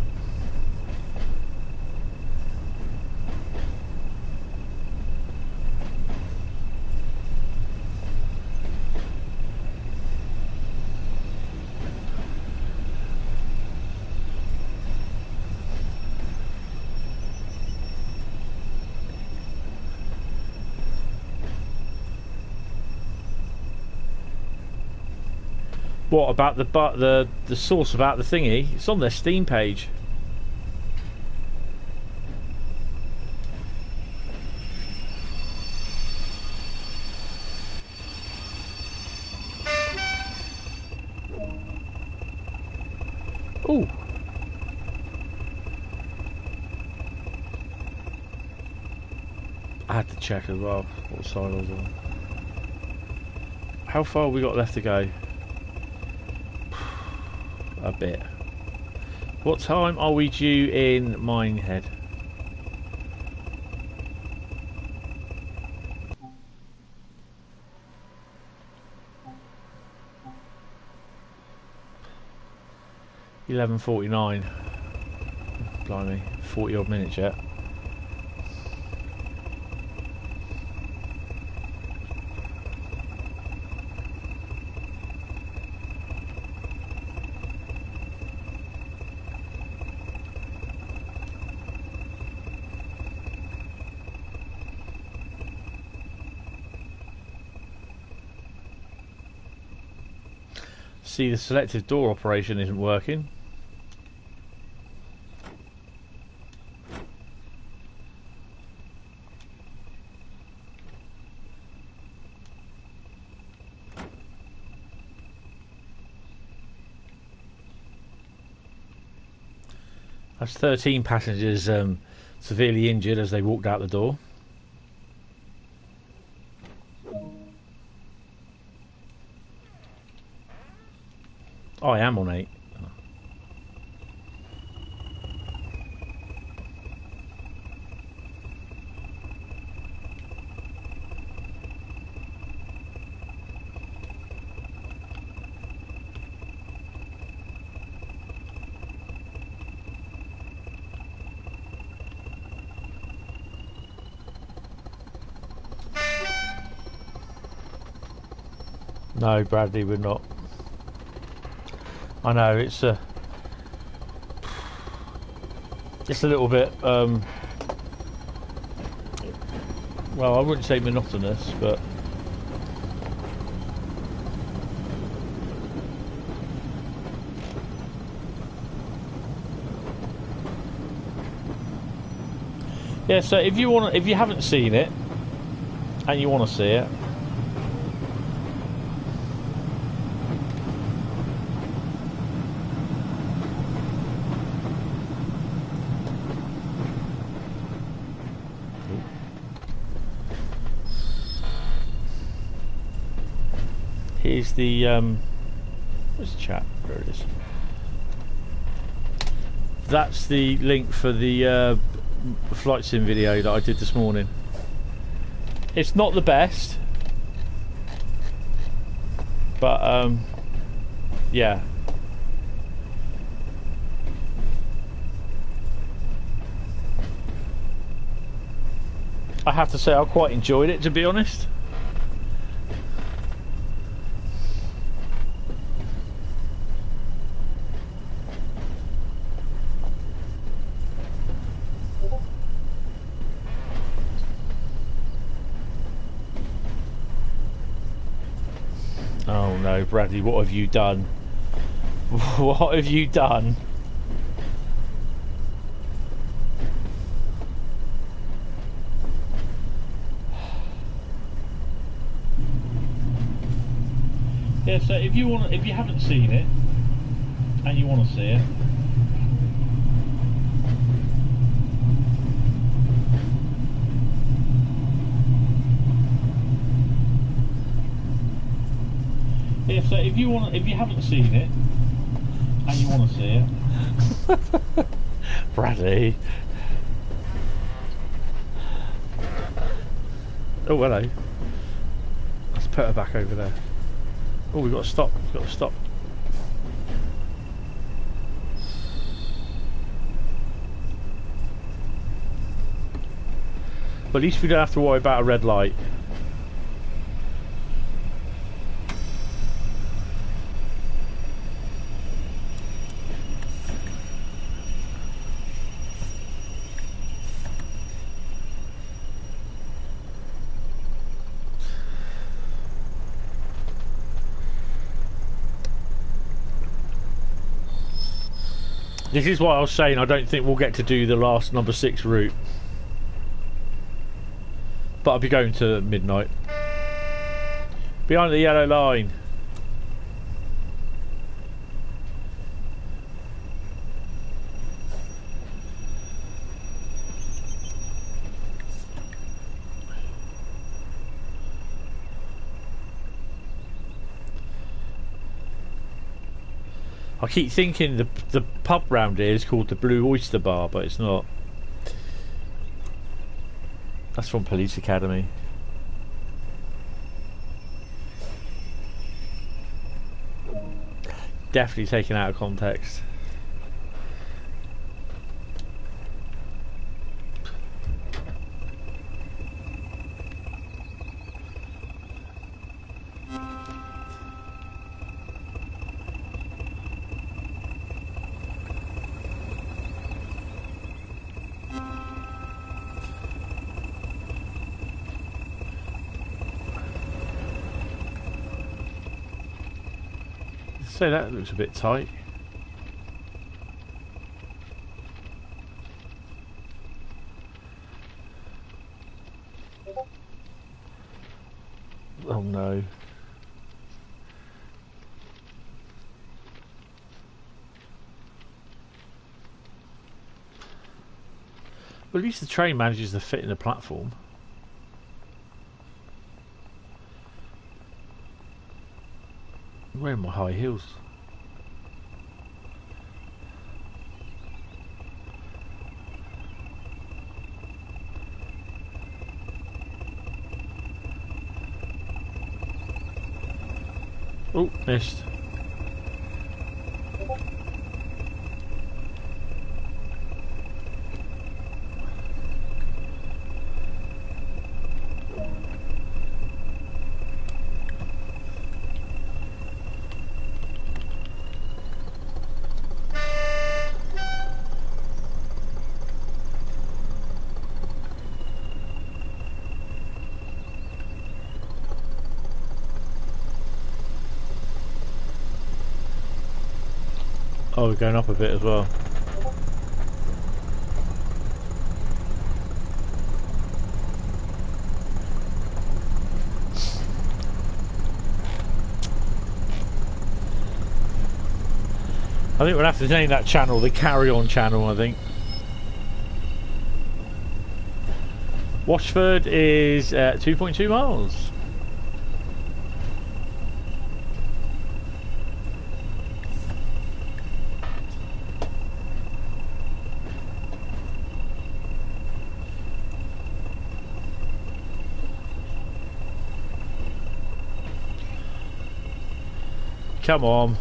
What about the source about the thingy? It's on their Steam page. Ooh. I had to check as well what side I was on. How far have we got left to go? A bit. What time are we due in Minehead? $11:49. Blimey, 40 odd minutes yet. See, the selective door operation isn't working. That's 13 passengers severely injured as they walked out the door. Oh, I am on 8. No, Bradley, we're not. I know it's a little bit well, I wouldn't say monotonous, but yeah. So if you haven't seen it and you want to see it, here's the where's the chat? There it is. That's the link for the flight sim video that I did this morning. It's not the best, but yeah. I have to say I quite enjoyed it, to be honest. Oh no, Bradley, what have you done? What have you done? Yeah, so if you haven't seen it and you want to see it. Yeah, so if you haven't seen it and you want to see it, Bradley. Oh, hello. Let's put her back over there. Oh, we've got to stop. We've got to stop. But at least we don't have to worry about a red light. This is why I was saying I don't think we'll get to do the last number 6 route. But I'll be going to midnight. Behind the yellow line. I keep thinking the pub round here is called the Blue Oyster Bar, but it's not. That's from Police Academy. Definitely taken out of context. So that looks a bit tight. Oh no. Well, at least the train manages to fit in the platform. I'm wearing my high heels. Oh, missed. Oh, we're going up a bit as well. I think we'll have to name that channel the Carry On channel, I think. Washford is 2.2 miles. Come on.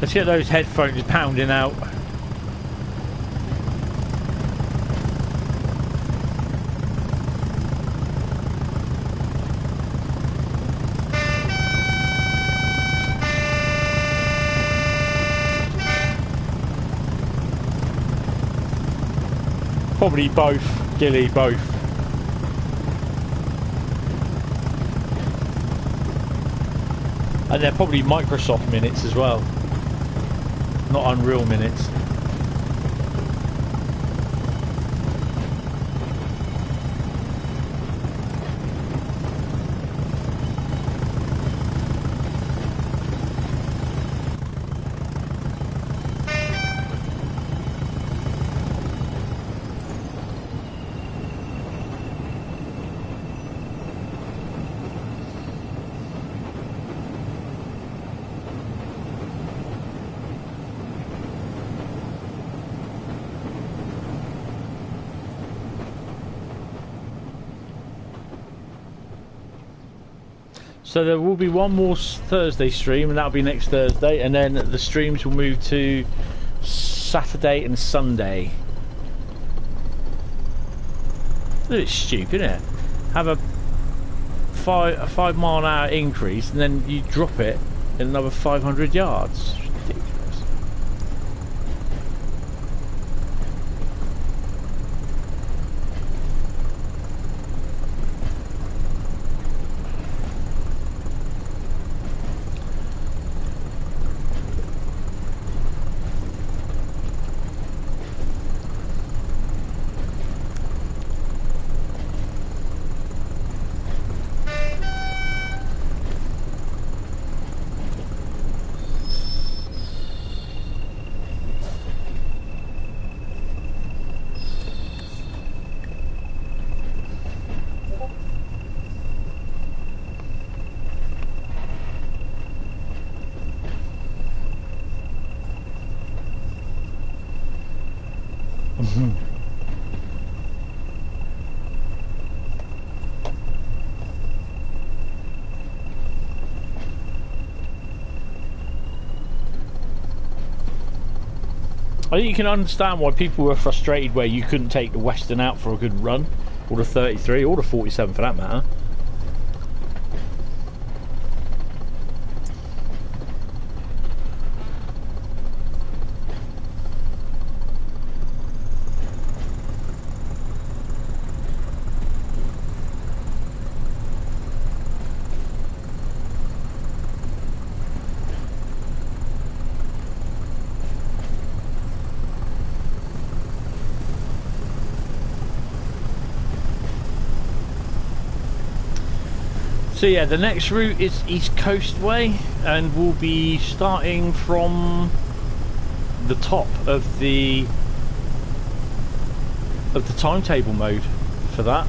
Let's get those headphones pounding out. probably both, Gilly, both. And they're probably Microsoft minutes as well, not Unreal minutes. So there will be one more Thursday stream, and that'll be next Thursday, and then the streams will move to Saturday and Sunday. It's stupid, isn't it? Have a 5 mile an hour increase, and then you drop it in another 500 yards. It's ridiculous. I think you can understand why people were frustrated where you couldn't take the Western out for a good run, or the 33, or the 47 for that matter. So yeah, the next route is East Coastway, and we'll be starting from the top of the timetable mode for that.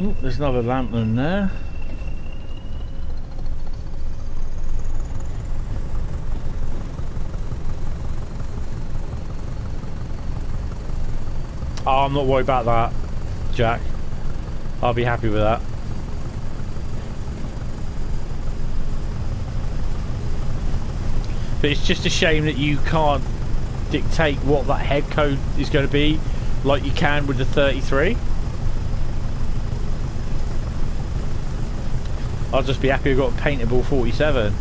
Ooh, there's another lantern there. Oh, I'm not worried about that, Jack. I'll be happy with that. But it's just a shame that you can't dictate what that head code is going to be like you can with the 33. I'll just be happy I've got a paintable 47.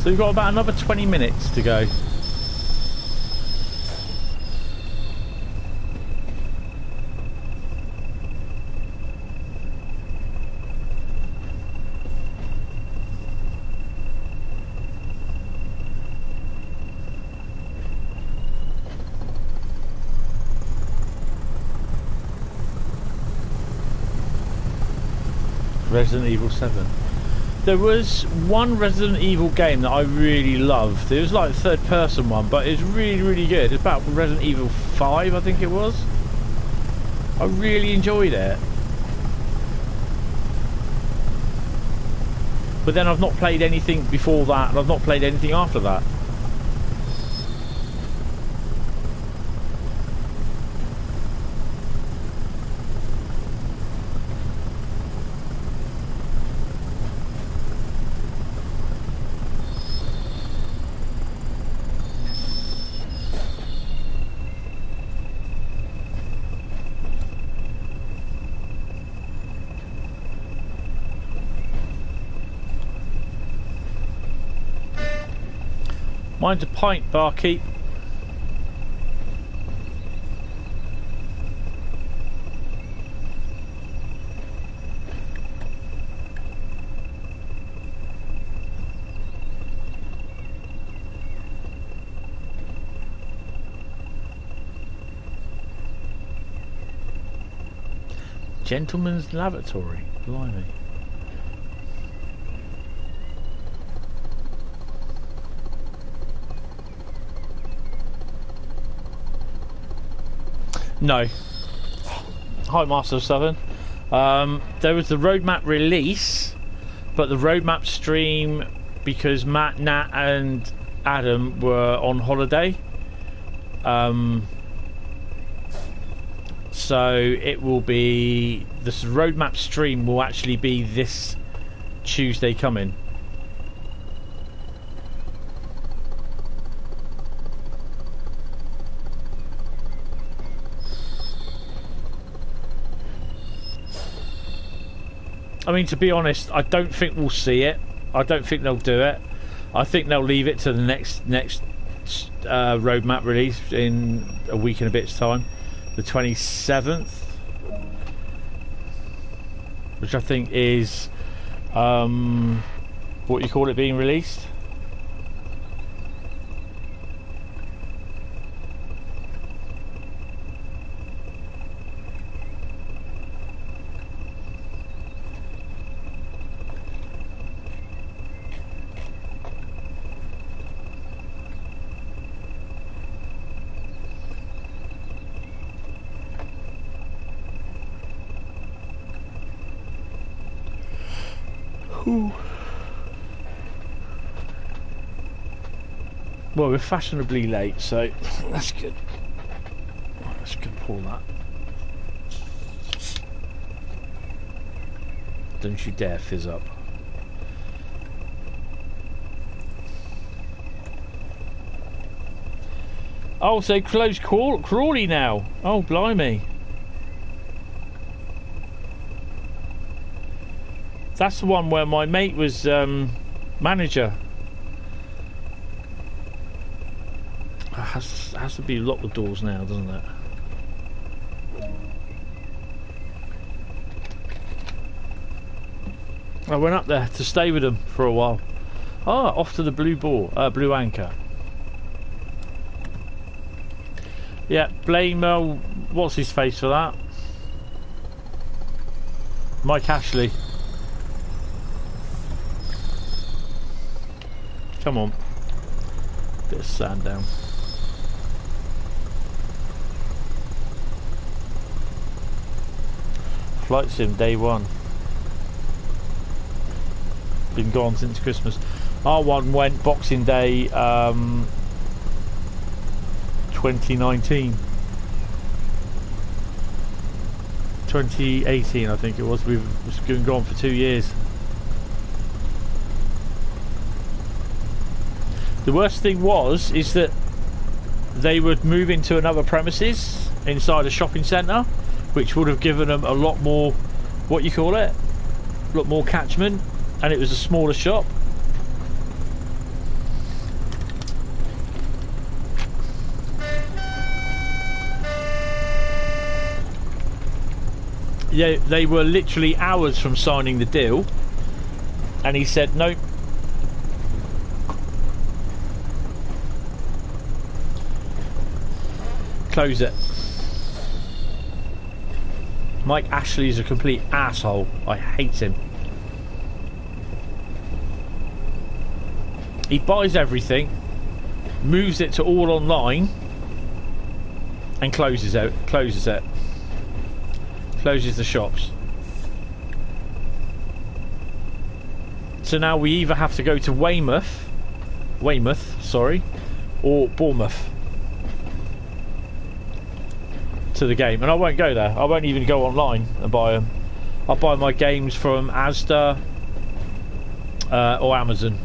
So we've got about another 20 minutes to go. Resident Evil 7. There was one Resident Evil game that I really loved. It was like a third person one, but it was really, really good. It's about Resident Evil 5, I think it was. I really enjoyed it. But then I've not played anything before that, and I've not played anything after that. Mine's a pint, barkeep. Gentleman's lavatory, blimey. No. Hi, Master of Southern. There was the roadmap release, but the roadmap stream, because Matt, Nat and Adam were on holiday. So it will be... This roadmap stream will actually be this Tuesday coming. I mean, to be honest, I don't think we'll see it. I don't think they'll do it. I think they'll leave it to the next roadmap release in a week and a bit's time, the 27th, which I think is what you call it being released. Well, we're fashionably late, so that's good. Let's go pull that. Don't you dare fizz up. Oh, so close Crawley now. Oh, blimey. That's the one where my mate was manager. Has to be locked the doors now, doesn't it? I went up there to stay with them for a while. Ah, off to the Blue Anchor. Yeah, blame what's his face for that? Mike Ashley. Come on. Bit of sand down. Flight sim day one. Been gone since Christmas. R1 went Boxing Day 2019. 2018 I think it was. We've been gone for 2 years. The worst thing is that they would move into another premises inside a shopping centre, which would have given them a lot more, what you call it, a lot more catchment, and it was a smaller shop. Yeah, they were literally hours from signing the deal, and he said nope. Close it. Mike Ashley is a complete asshole. I hate him. He buys everything, moves it to all online, and closes it. Closes the shops. So now we either have to go to Weymouth, sorry, or Bournemouth to the game. And I won't go there. I won't even go online and buy them. I'll buy my games from Asda or Amazon.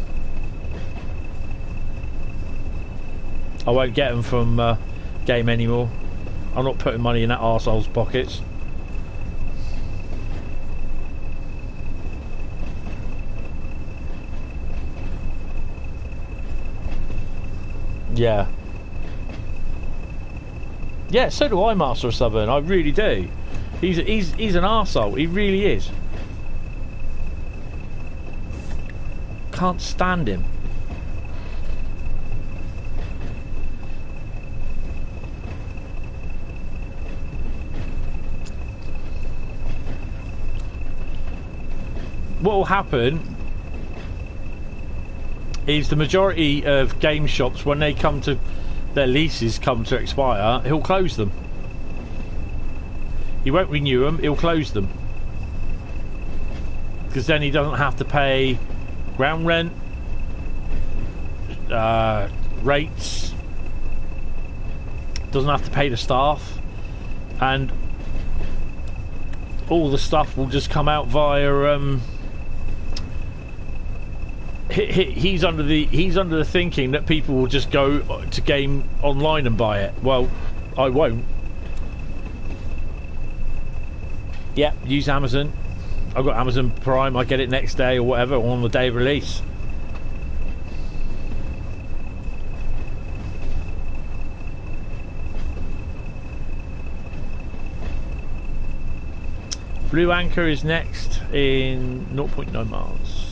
I won't get them from Game anymore. I'm not putting money in that arsehole's pockets. Yeah. Yeah, so do I, Master of Southern. I really do. He's an arsehole. He really is. Can't stand him. What will happen is the majority of game shops, when they come to their leases come to expire, he'll close them. He won't renew them, he'll close them. Because then he doesn't have to pay ground rent, rates, doesn't have to pay the staff, and all the stuff will just come out via he's under the thinking that people will just go to game online and buy it. Well, I won't. Yeah, use Amazon. I've got Amazon Prime. I get it next day or whatever, or on the day of release. Blue Anchor is next in 0.9 miles.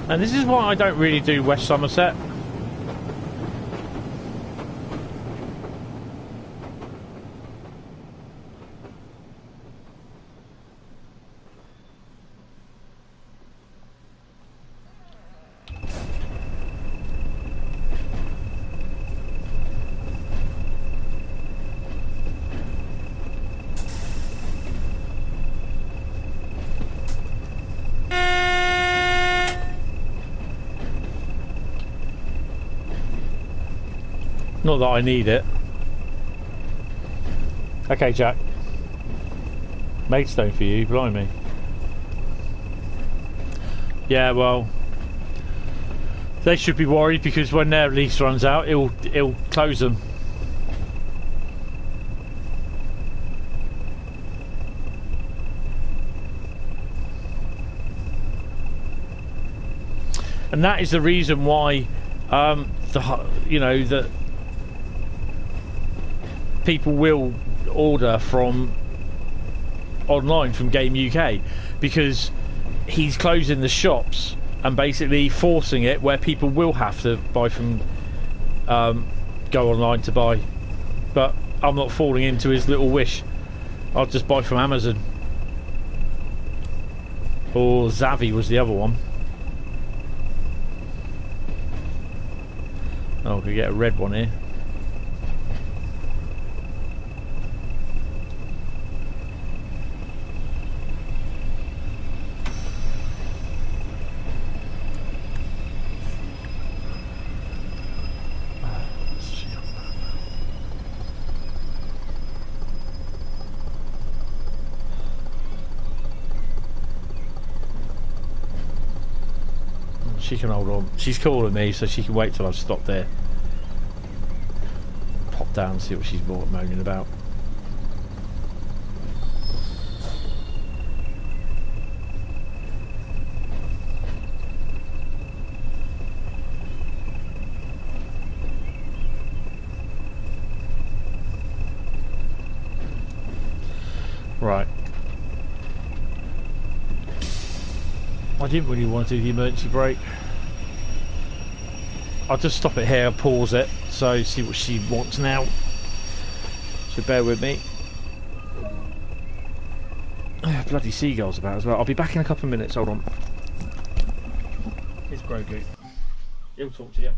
And this is why I don't really do West Somerset. Not that I need it. Okay, Jack. Maidstone for you, blimey. Yeah, well, they should be worried because when their lease runs out, it'll close them. And that is the reason why, that people will order from online from Game UK, because he's closing the shops and basically forcing it where people will have to buy from go online to buy. But I'm not falling into his little wish. I'll just buy from Amazon, or Zavi was the other one. Oh, we could get a red one here. She can hold on. She's calling me, so she can wait till I've stopped there. Pop down and see what she's moaning about. Right. I didn't really want to do the emergency brake. I'll just stop it here, pause it, so see what she wants now. So bear with me. Bloody seagulls about as well. I'll be back in a couple of minutes, hold on. Here's Grogu. He'll talk to you.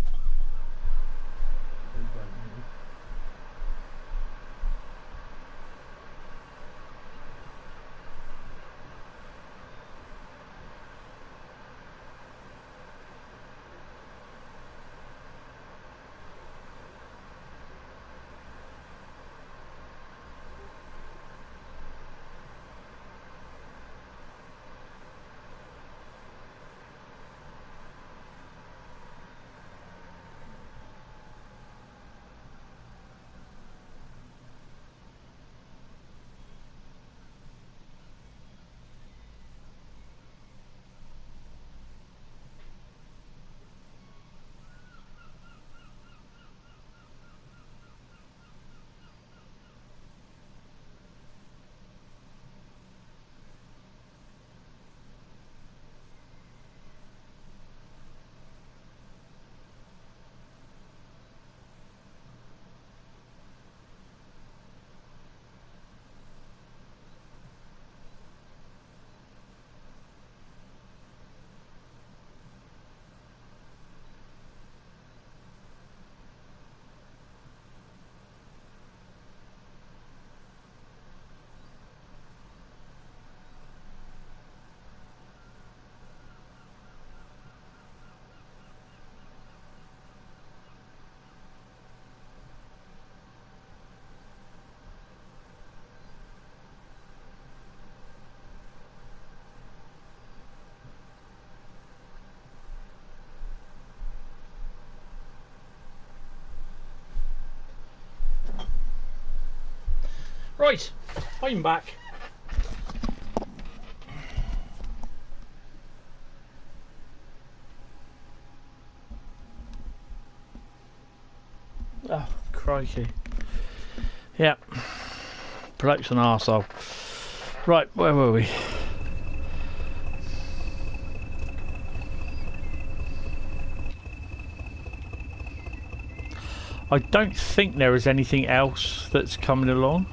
Right, I'm back. Oh, crikey. Yeah. Bloke's an arsehole. Right, where were we? I don't think there is anything else that's coming along.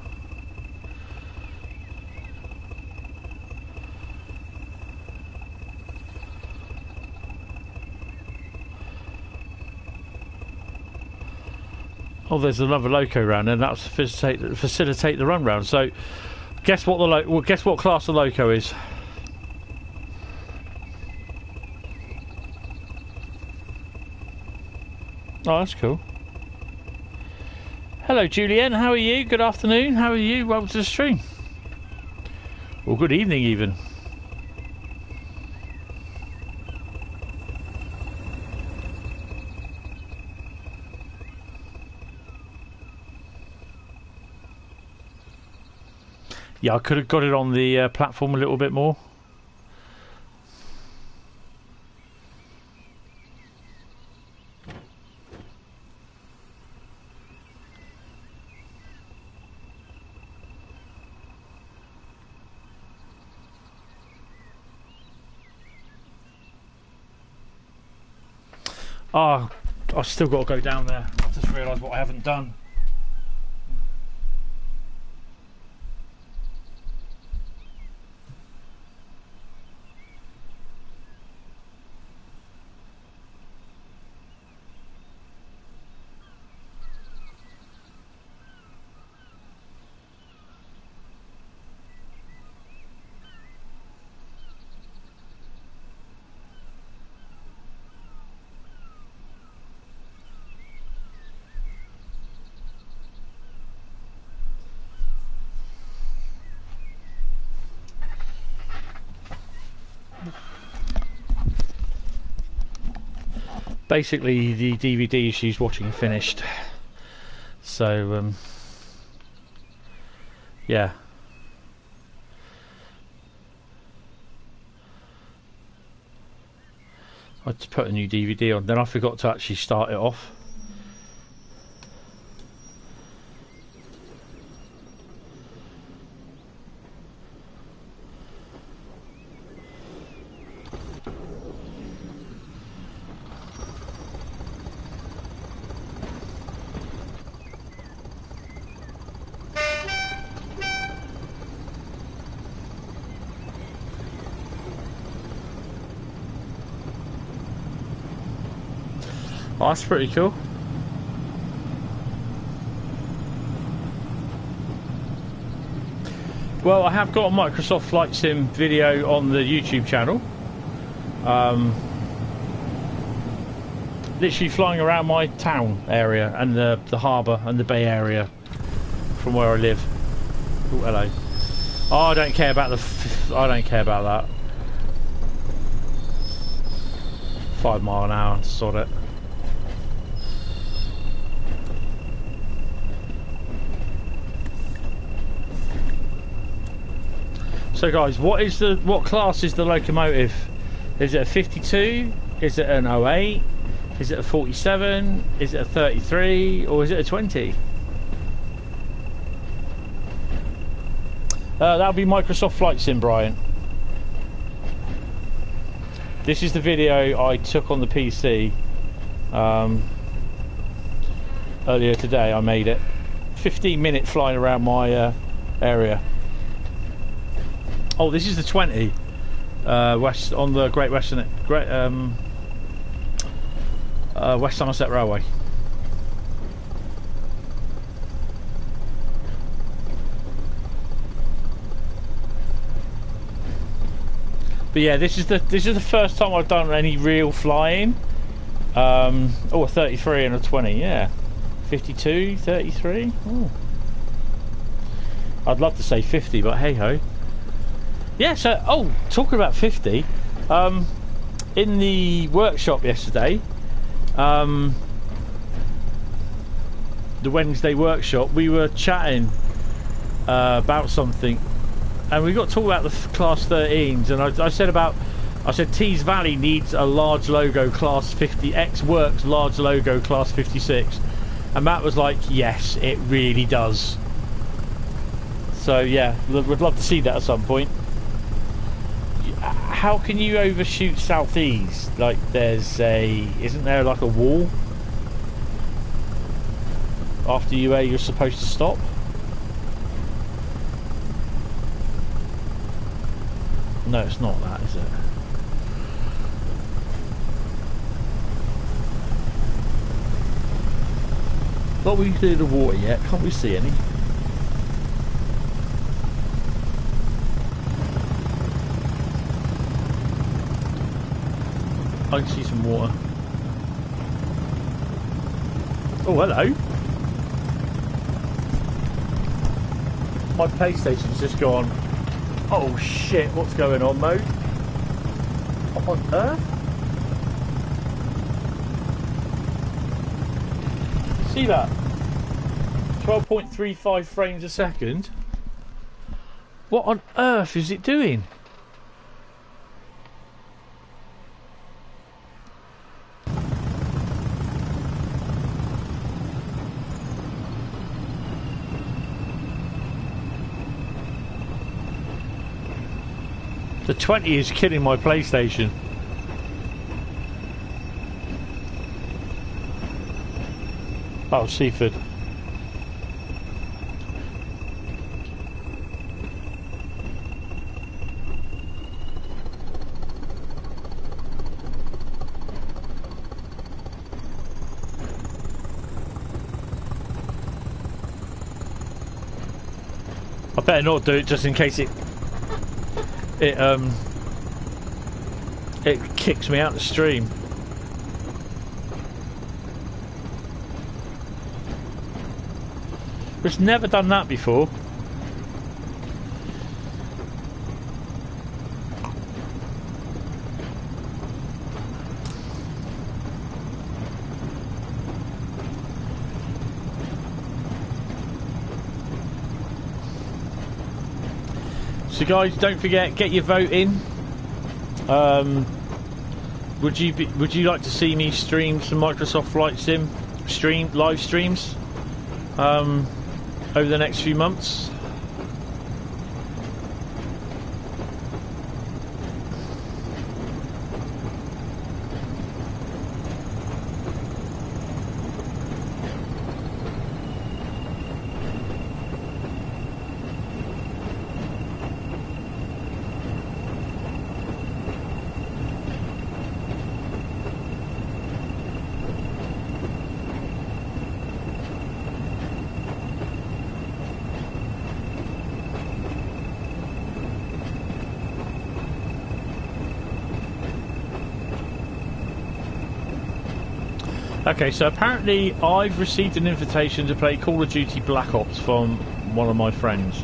Oh, there's another loco round, and that's facilitate the run round. So, guess what guess what class the loco is? Oh, that's cool. Hello, Julienne. How are you? Good afternoon. How are you? Welcome to the stream. Well, good evening, even. Yeah, I could have got it on the platform a little bit more. Oh, I've still got to go down there. I've just realised what I haven't done. Basically, the DVD she's watching finished, so yeah. I had to put a new DVD on, then I forgot to actually start it off. Oh, that's pretty cool. Well, I have got a Microsoft Flight Sim video on the YouTube channel. Literally flying around my town area and the harbour and the bay area from where I live. Oh, hello. Oh, I don't care about I don't care about that. 5 mile an hour, sod it. So guys, what class is the locomotive? Is it a 52? Is it an 08? Is it a 47? Is it a 33? Or is it a 20? That'll be Microsoft Flight Sim, Brian. This is the video I took on the PC earlier today. I made it 15-minute flying around my area. Oh, this is the 20 west on the Great Western West Somerset Railway. But yeah, this is the first time I've done any real flying. Oh, a 33 and a 20, yeah. 52, 33. Ooh. I'd love to say 50, but hey ho. Yeah, so, oh, talking about 50, in the workshop yesterday, the Wednesday workshop, we were chatting about something, and we got to talk about the class 13s, and I said Tees Valley needs a large logo class 50, X Works large logo class 56, and Matt was like, yes, it really does. So yeah, we'd love to see that at some point. How can you overshoot southeast? Like isn't there like a wall after you're supposed to stop? No, it's not that, is it? Not we cleared the water yet, can't we see any? I can see some water. Oh, hello. My PlayStation's just gone. Oh shit, what's going on, mode? What on earth? See that? 12.35 frames a second? What on earth is it doing? The 20 is killing my PlayStation. Oh, Seaford. I better not do it just in case it kicks me out the stream. It's never done that before. So guys, don't forget, get your vote in. Would you like to see me stream some Microsoft Flight Sim live streams over the next few months? Okay, so apparently I've received an invitation to play Call of Duty Black Ops from one of my friends.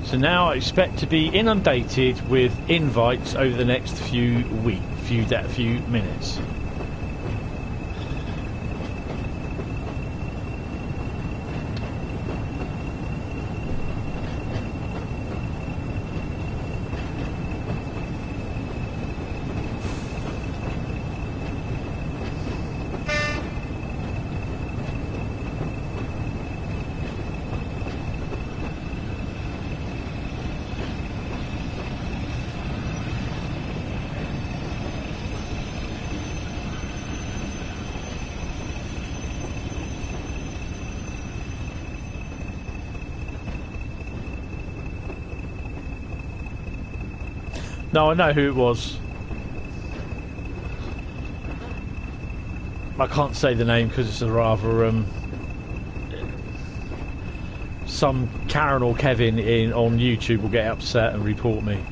So now I expect to be inundated with invites over the next few minutes. No, I know who it was. I can't say the name because it's a rather some Karen or Kevin on YouTube will get upset and report me.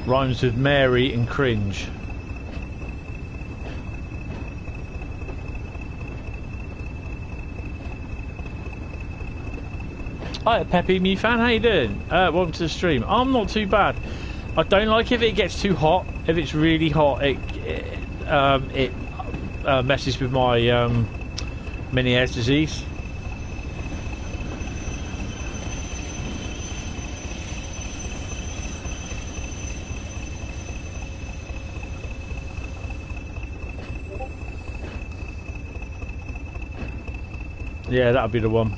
Rhymes with Mary and cringe. Hi Peppy, me fan, how you doing? Welcome to the stream. I'm not too bad. I don't like if it gets too hot. If it's really hot, it messes with my Meniere's disease. Yeah, that'll be the one.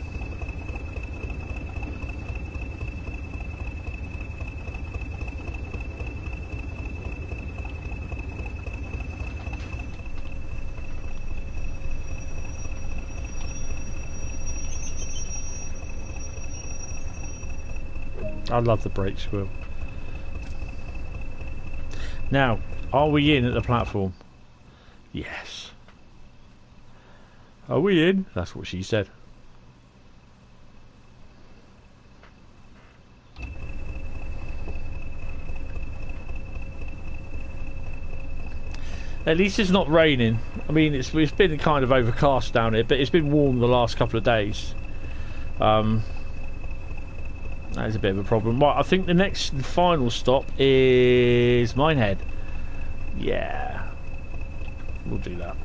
I love the brake squirrel. Now, are we in at the platform? Yes. Are we in? That's what she said. At least it's not raining. I mean, it's been kind of overcast down here, but it's been warm the last couple of days. That is a bit of a problem. Right, I think the next final stop is Minehead. Yeah, we'll do that.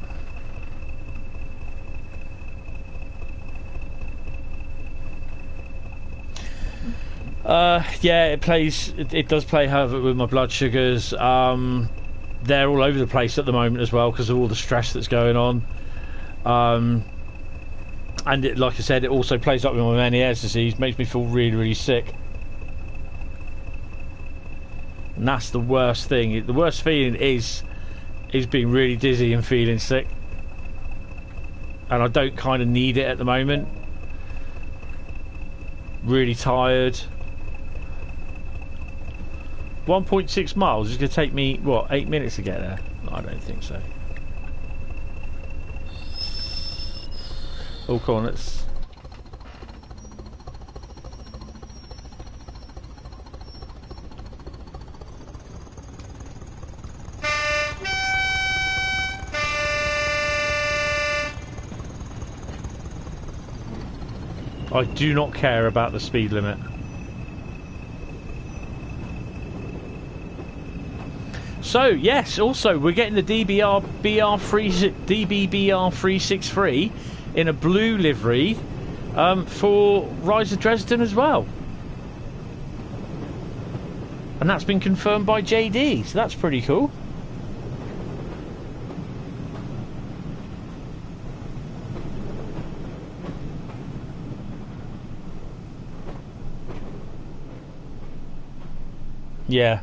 Yeah, it does play havoc with my blood sugars. They're all over the place at the moment as well because of all the stress that's going on. And it, like I said, it also plays up with my Meniere's disease, makes me feel really, really sick. And that's the worst thing. The worst feeling is being really dizzy and feeling sick. And I don't kind of need it at the moment. Really tired. 1.6 miles is going to take me, what, 8 minutes to get there? I don't think so. Oh, come on, let's... I do not care about the speed limit. So yes, also we're getting the DBBR363 in a blue livery for Rise of Dresden as well, and that's been confirmed by JD, so that's pretty cool. Yeah.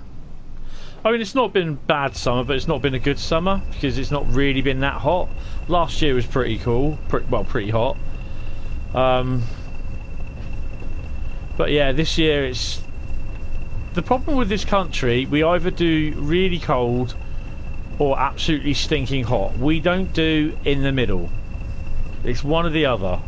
I mean, it's not been bad summer, but it's not been a good summer because it's not really been that hot. Last year was pretty cool, pretty hot. But yeah, this year it's... The problem with this country, we either do really cold or absolutely stinking hot. We don't do in the middle. It's one or the other.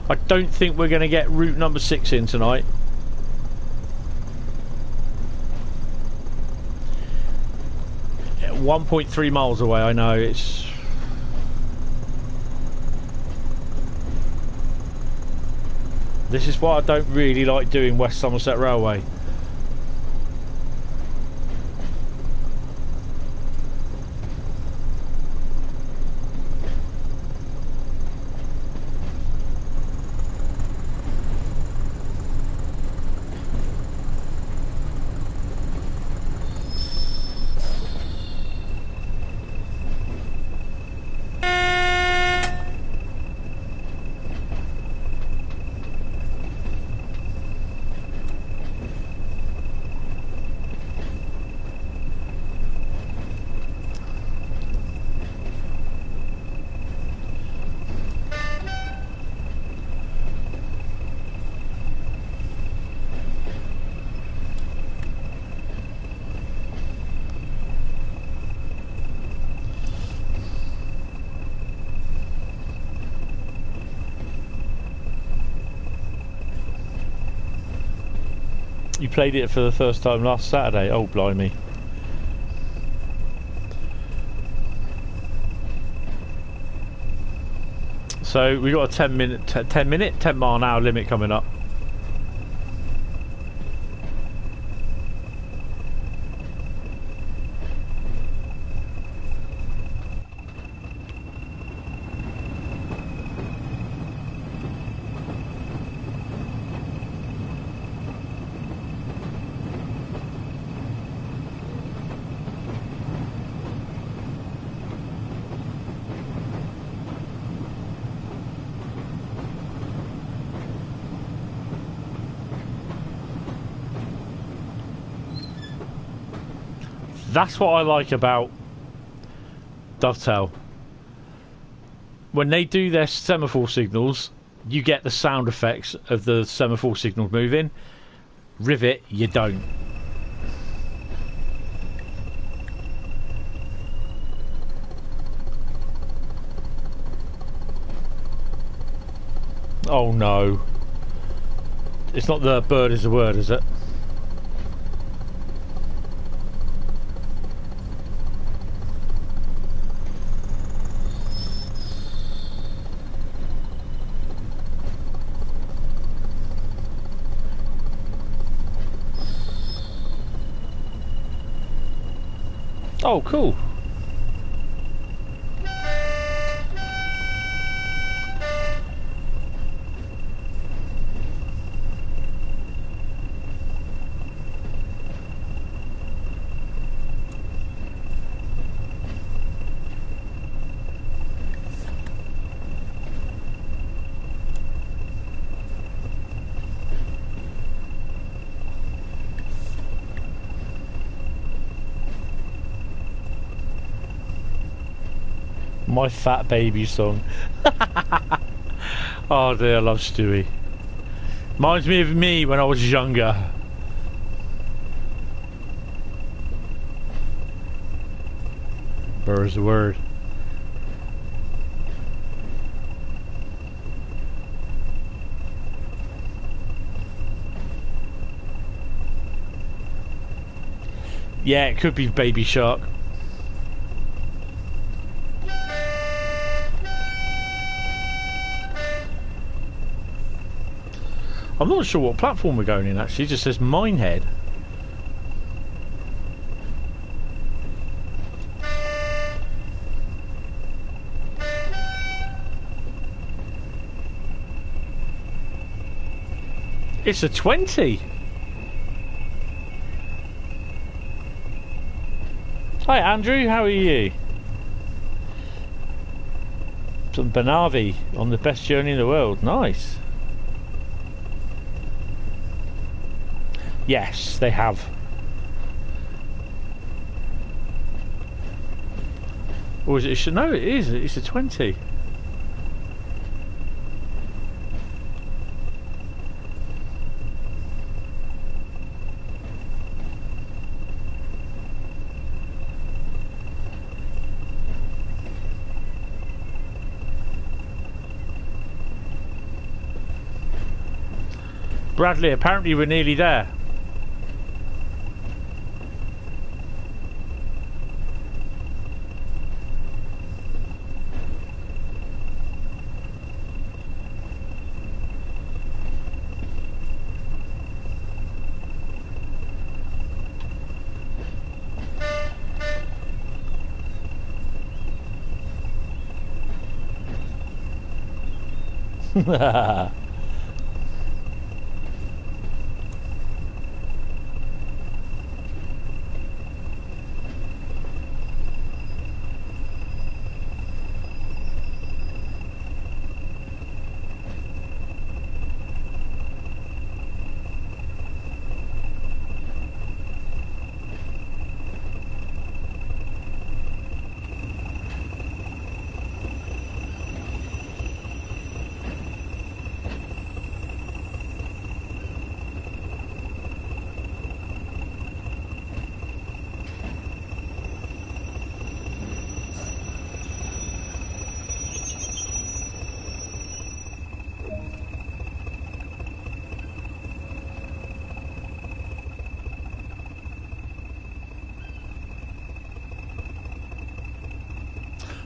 I don't think we're going to get route number 6 in tonight. At 1.3 miles away, I know it's... This is why I don't really like doing West Somerset Railway. You played it for the first time last Saturday. Oh, blimey. So we got a 10 mile an hour limit coming up. That's what I like about Dovetail. When they do their semaphore signals, you get the sound effects of the semaphore signals moving. Rivet, you don't. Oh no. It's not the bird is a word, is it? Oh, cool. My fat baby song. Oh dear, I love Stewie. Reminds me of me when I was younger. Where's the word? Yeah, it could be Baby Shark. I'm not sure what platform we're going in actually, it just says Minehead. It's a 20. Hi Andrew, how are you? Some Banavi on the best journey in the world, nice. Yes, they have. Or is it? No, it is. It's a 20. Bradley, apparently we're nearly there.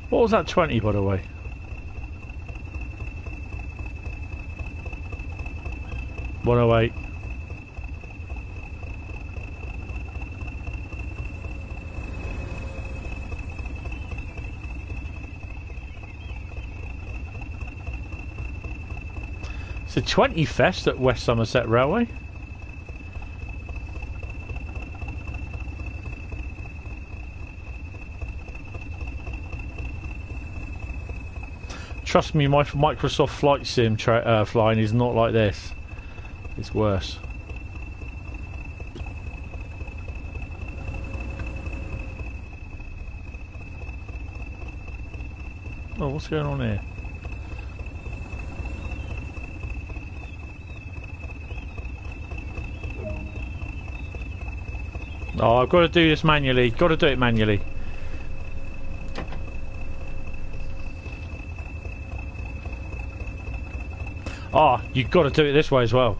What was that 20, by the way? $108. It's a 20 fest at West Somerset Railway. Trust me, my Microsoft Flight Sim flying is not like this. It's worse. Oh, what's going on here? Oh, I've got to do this manually. Got to do it manually. Oh, you've got to do it this way as well.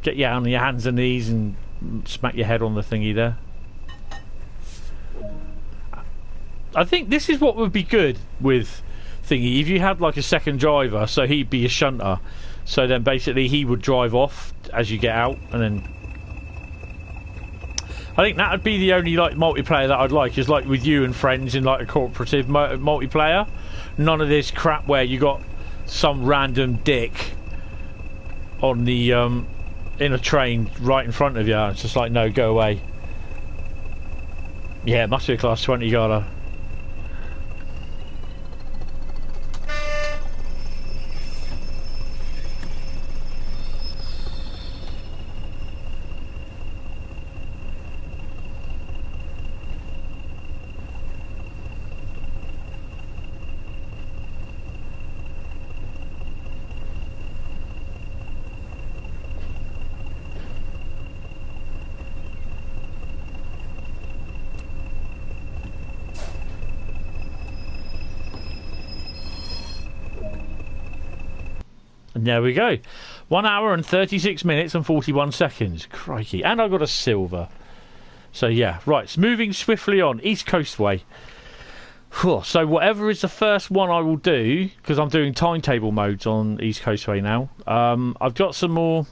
Get you on your hands and knees and smack your head on the thingy there. I think this is what would be good with thingy. If you had like a second driver, so he'd be a shunter. So then basically he would drive off as you get out, and then I think that would be the only like multiplayer that I'd like, is like with you and friends in like a cooperative multiplayer. None of this crap where you got some random dick on the in a train right in front of you. It's just like, no, go away. Yeah, it must be a class 20 Gala. There we go. 1 hour and 36 minutes and 41 seconds. Crikey. And I got a silver. So yeah, right. So moving swiftly on. East Coastway. So whatever is the first one I will do, because I'm doing timetable modes on East Coastway now. I've got some more.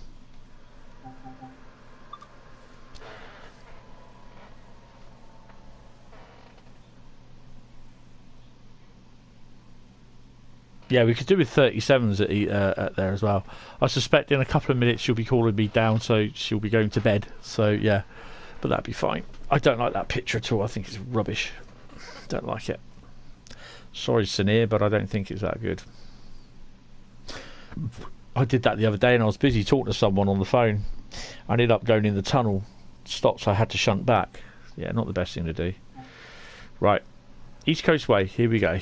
Yeah, we could do with 37s at there as well. I suspect in a couple of minutes she'll be calling me down, so she'll be going to bed. So yeah, but that'd be fine. I don't like that picture at all. I think it's rubbish. Don't like it. Sorry, Sinead, but I don't think it's that good. I did that the other day and I was busy talking to someone on the phone. I ended up going in the tunnel, stopped, so I had to shunt back. Yeah, not the best thing to do. Right, East Coastway, here we go.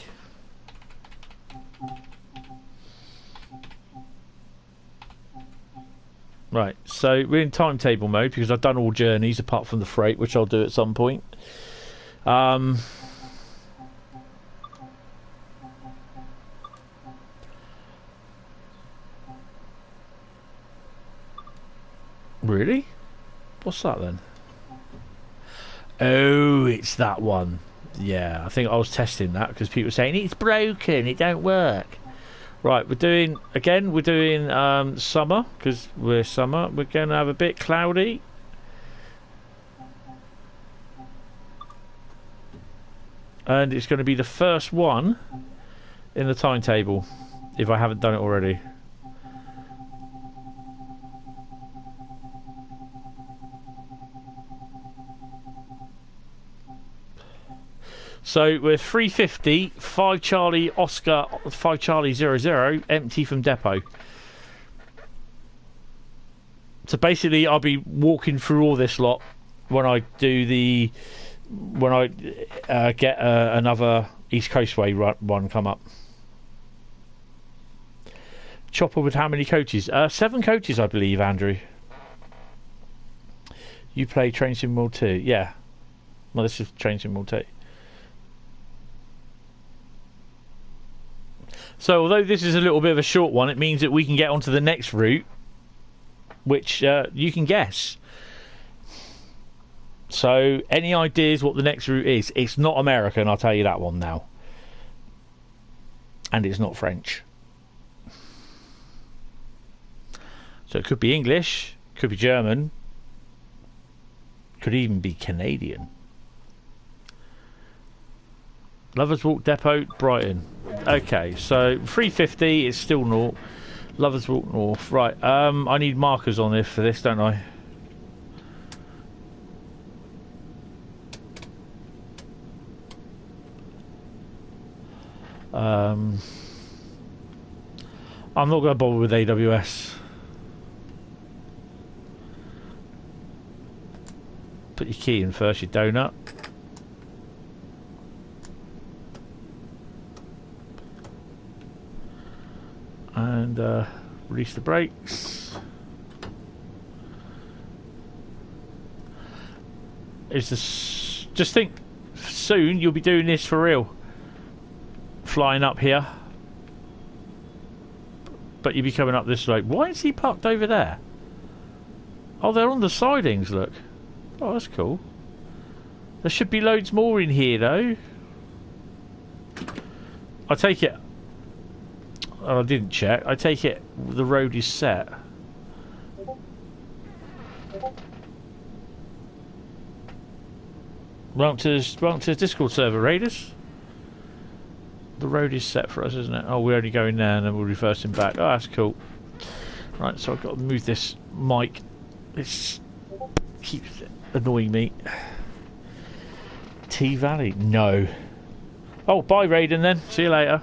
Right, so we're in timetable mode because I've done all journeys apart from the freight, which I'll do at some point. Really? What's that then? Oh, it's that one. Yeah, I think I was testing that because people were saying it's broken, it don't work. Right, we're doing summer because we're summer. We're going to have a bit cloudy. And it's going to be the first one in the timetable if I haven't done it already. So we're 350, 5 Charlie Oscar, 5 Charlie 00, empty from depot. So basically, I'll be walking through all this lot when I do the get another East Coastway one come up. Chopper with how many coaches? 7 coaches, I believe, Andrew. You play Train Sim World 2, yeah. Well, this is Train Sim World 2. So although this is a little bit of a short one, it means that we can get onto the next route, which you can guess. So any ideas what the next route is? It's not American, I'll tell you that one now. And it's not French. So it could be English, could be German, could even be Canadian. Lovers Walk Depot, Brighton. Okay, so 350 is still north. Lovers Walk North. Right, I need markers on this for this, don't I? I'm not going to bother with AWS. Put your key in first, your donut. And release the brakes. Is this? Just think, soon you'll be doing this for real. Flying up here, but you'll be coming up this way. Why is he parked over there? Oh, they're on the sidings. Look. Oh, that's cool. There should be loads more in here, though. I take it. Oh, I didn't check. I take it the road is set. Welcome to Discord server, Raiders. The road is set for us, isn't it? Oh, we're only going there and then we're reversing back. Oh, that's cool. Right, so I've got to move this mic. It keeps annoying me. T-Valley? No. Oh, bye, Raiden, then. See you later.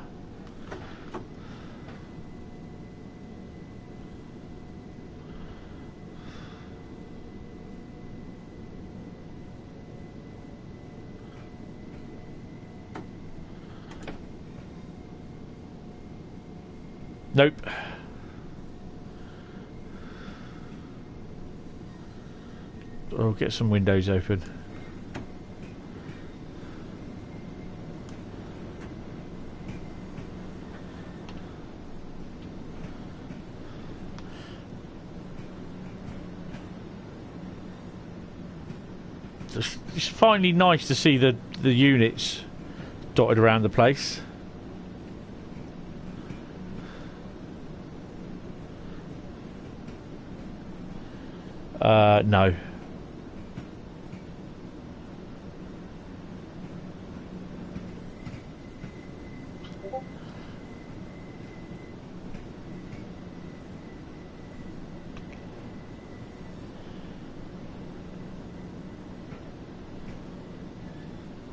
Nope. I'll get some windows open. It's finally nice to see the units dotted around the place. No.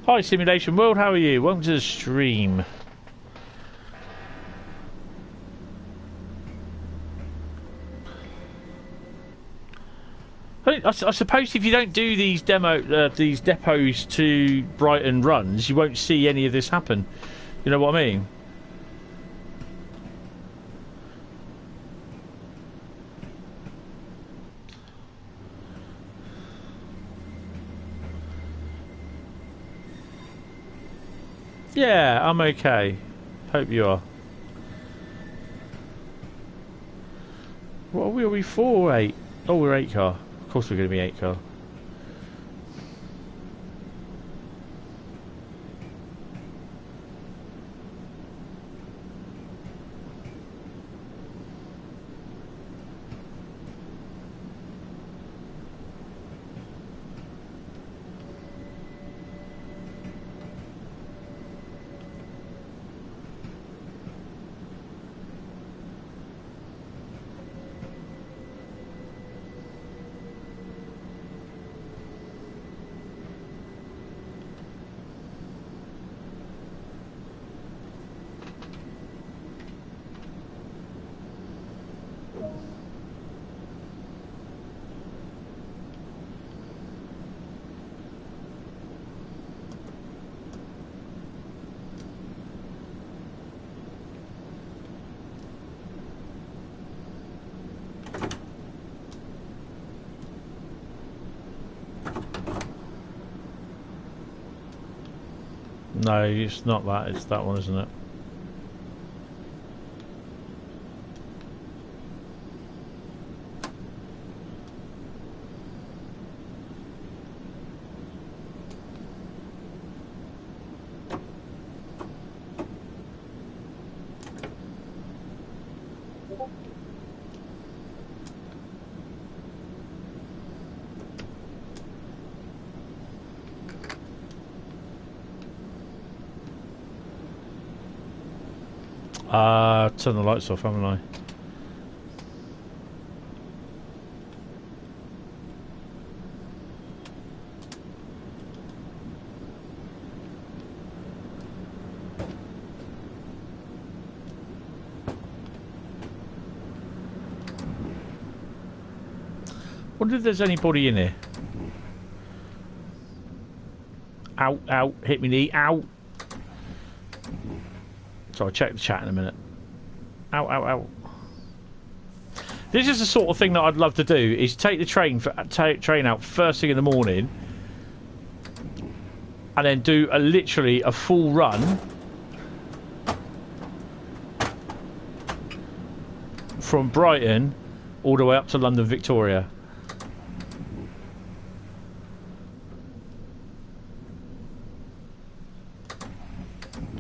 Hi Simulation World, how are you? Welcome to the stream. I suppose if you don't do these these depots to Brighton runs, you won't see any of this happen. You know what I mean? Yeah, I'm okay. Hope you are. What are we? Are we 4 or 8? Oh, we're 8 car. Of course we're going to be 8 car. No, it's not that. It's that one, isn't it? Turn the lights off, haven't I? Wonder if there's anybody in here. Ow, ow, hit me knee, ow. So I'll check the chat in a minute. Ow, ow, ow. This is the sort of thing that I'd love to do, is take the train out first thing in the morning and then do literally a full run from Brighton all the way up to London Victoria.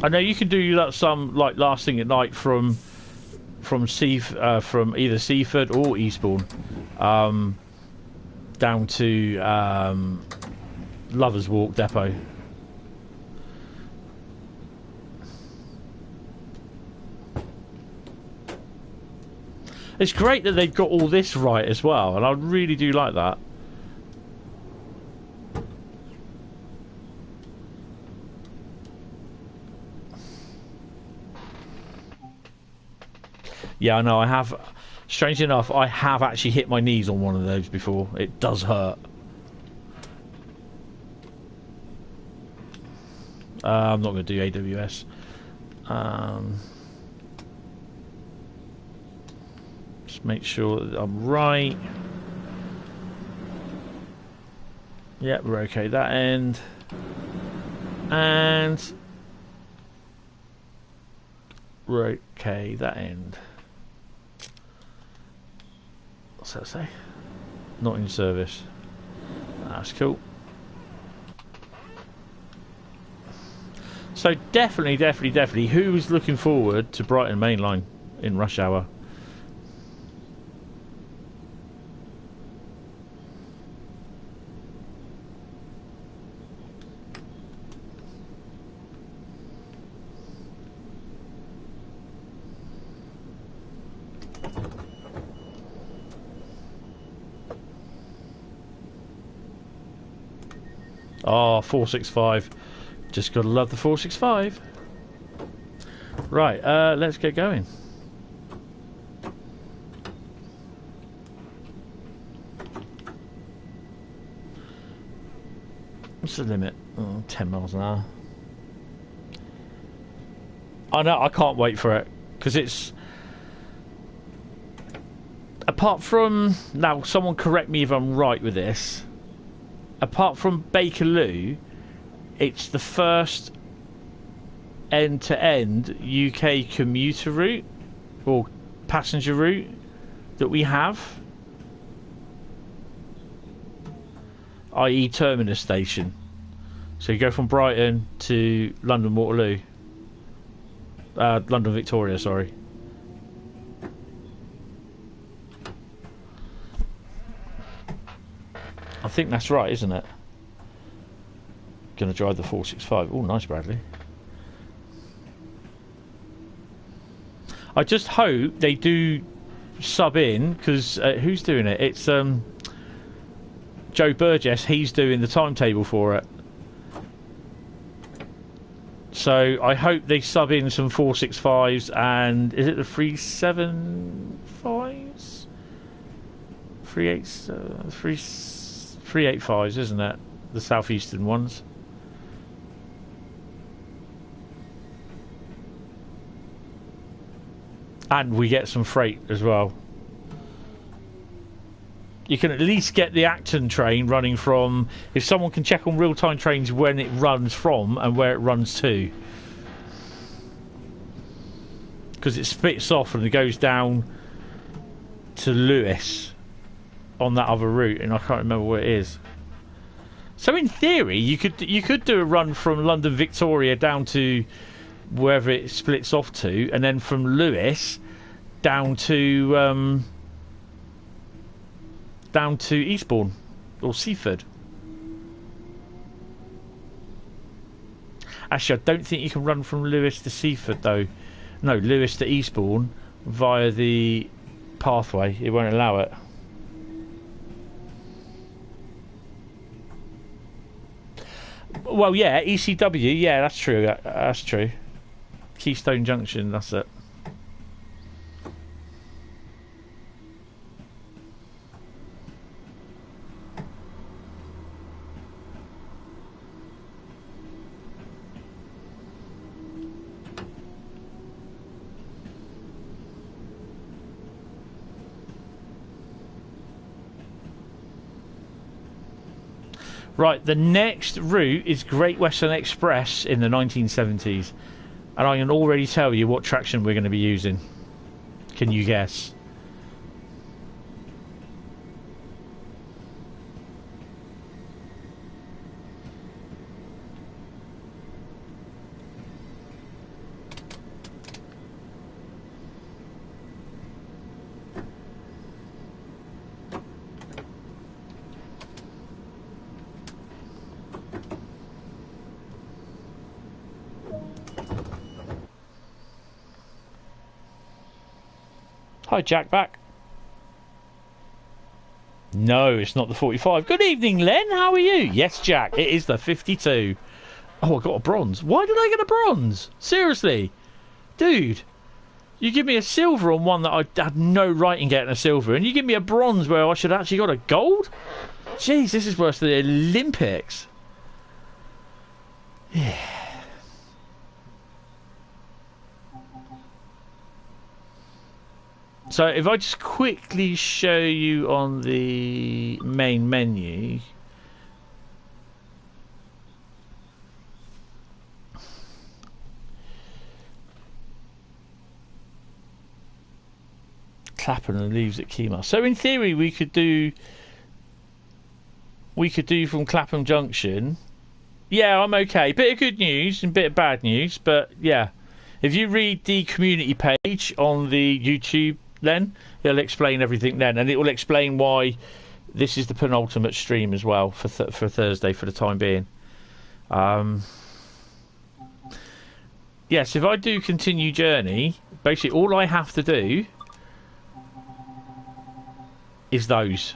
I know you can do that some like last thing at night from either Seaford or Eastbourne down to Lovers Walk Depot. It's great that they've got all this right as well, and I really do like that. Yeah, I know, I have. Strangely enough, I have actually hit my knees on one of those before. It does hurt. I'm not going to do AWS. Just make sure that I'm right. Yeah, we're okay that end. And we're okay that end. What's that say? Not in service. That's cool. So definitely, who is looking forward to Brighton Main Line in rush hour? Oh, 465. Just gotta love the 465. Right, let's get going. What's the limit? Oh, 10 miles an hour. I know, I can't wait for it. Because it's... Apart from... Now, someone correct me if I'm right with this. Apart from Bakerloo, it's the first end-to-end UK commuter route, or passenger route, that we have. I.e. terminus station. So you go from Brighton to London Waterloo. London Victoria, sorry. I think that's right, isn't it? Gonna drive the 465. Oh, nice, Bradley. I just hope they do sub in, because who's doing it? It's Joe Burgess. He's doing the timetable for it. So I hope they sub in some 465s, and is it the 375s? 385s, isn't it? The southeastern ones. And we get some freight as well. You can at least get the Acton train running from... If someone can check on real-time trains when it runs from and where it runs to. Because it splits off and it goes down to Lewis on that other route, and I can't remember where it is. So in theory, you could do a run from London Victoria down to wherever it splits off to, and then from Lewis down to Eastbourne or Seaford. Actually, I don't think you can run from Lewis to Seaford though. No, Lewis to Eastbourne via the pathway. It won't allow it. Well, yeah, ECW. Yeah, that's true. That's true. Keystone Junction. That's it. Right, the next route is Great Western Express in the 1970s. And I can already tell you what traction we're going to be using. Can you guess? Hi, Jack back. No, it's not the 45. Good evening, Len. How are you? Yes, Jack, it is the 52. Oh, I got a bronze. Why did I get a bronze? Seriously? Dude, you give me a silver on one that I had no right in getting a silver, and you give me a bronze where I should actually got a gold? Jeez, this is worse than the Olympics. Yeah. So if I just quickly show you on the main menu, Clapham and leaves at Keymar. So in theory we could do from Clapham Junction. Yeah, I'm okay. Bit of good news and bit of bad news, but yeah. If you read the community page on the YouTube, then it'll explain everything then, and it will explain why this is the penultimate stream as well for Thursday for the time being. Yes, if I do continue journey, basically all I have to do is those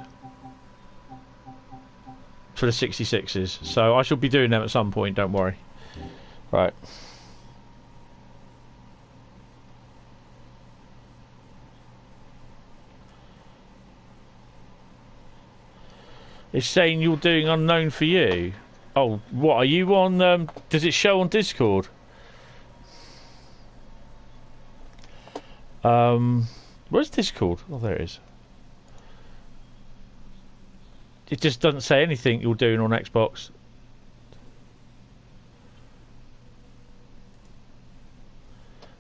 for the 66s, so I shall be doing them at some point, don't worry. Right. It's saying you're doing unknown for you. Oh, what are you on? Does it show on Discord? Where's Discord? Oh, there it is. It just doesn't say anything you're doing on Xbox.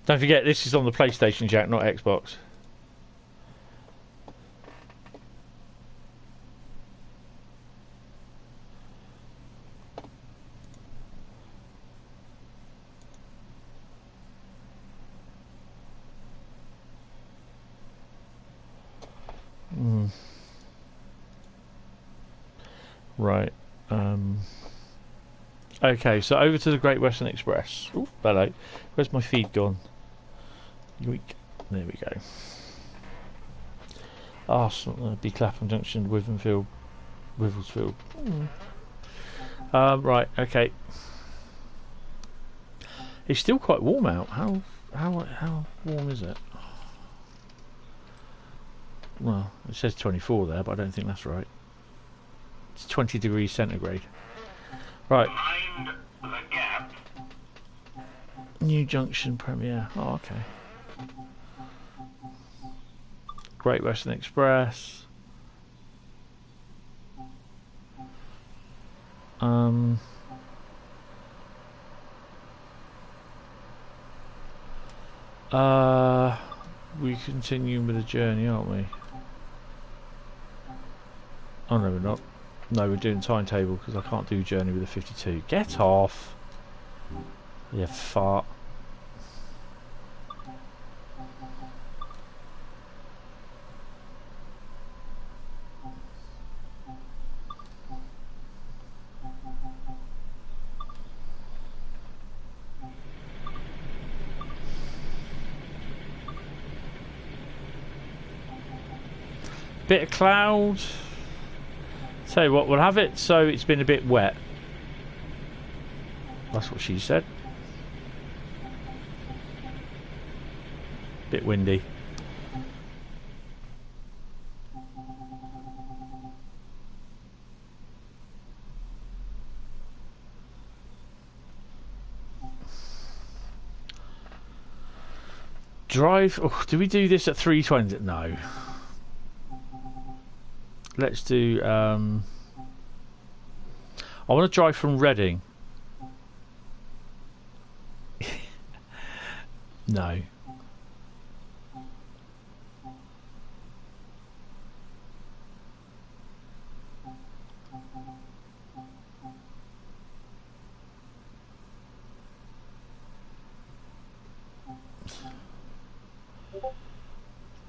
Don't forget, this is on the PlayStation, Jack, not Xbox. Right. Okay, so over to the Great Western Express. Ooh, hello. Where's my feed gone? Yoink. There we go. Be Clapham Junction, Wivelsfield. Right, okay. It's still quite warm out. How warm is it? Well, it says 24 there, but I don't think that's right. It's 20 degrees centigrade. Right. Mind the gap. New Junction Premier. Oh, okay. Great Western Express. We continue with the journey, aren't we? Oh no, we're not. No, we're doing timetable because I can't do journey with a 52. Get off! You fart. Bit of cloud. Tell you what, we'll have it so it's been a bit wet. That's what she said. Bit windy. Drive. Oh, do we do this at 3:20? No. Let's do. I want to drive from Reading. No.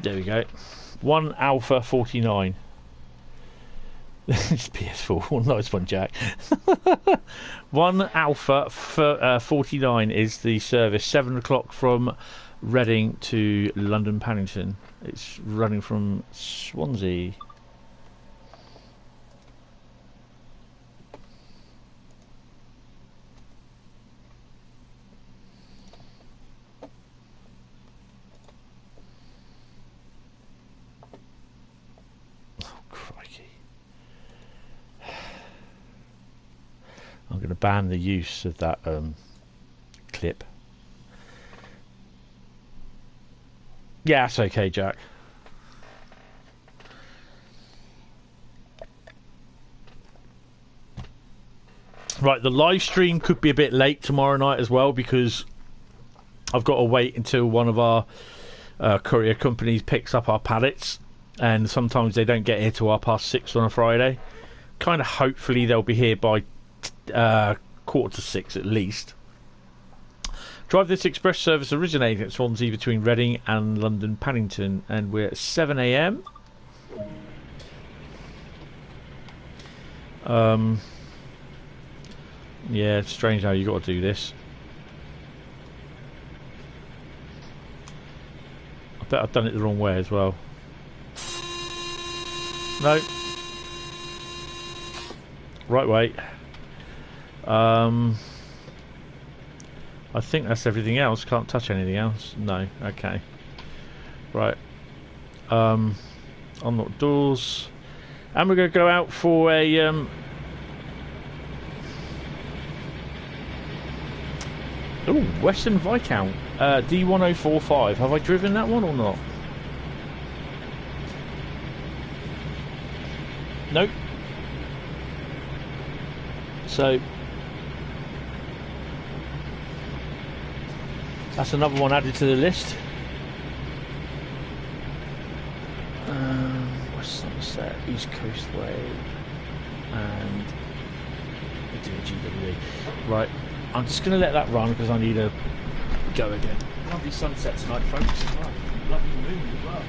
There we go. 1 Alpha 49. It's PS4. Nice one, Jack. 1 Alpha 49 is the service. 7 o'clock from Reading to London Paddington. It's running from Swansea. I'm going to ban the use of that clip. Yeah, that's okay, Jack. Right, the live stream could be a bit late tomorrow night as well because I've got to wait until one of our courier companies picks up our pallets, and sometimes they don't get here till 6:30 on a Friday. Kind of hopefully they'll be here by 5:45 at least. Drive this express service originating at Swansea between Reading and London Paddington, and we're at 7 AM. Yeah, it's strange how you got to do this. I bet I've done it the wrong way as well. No. Right way. I think that's everything else. Can't touch anything else. No. Okay. Right. Unlock doors. And we're going to go out for a Oh, Western Viscount. D1045. Have I driven that one or not? Nope. So that's another one added to the list. West Somerset, East Coastway, and we're doing GWE. Right, I'm just going to let that run because I need to go again. Lovely sunset tonight, folks. Wow. Lovely moon as well.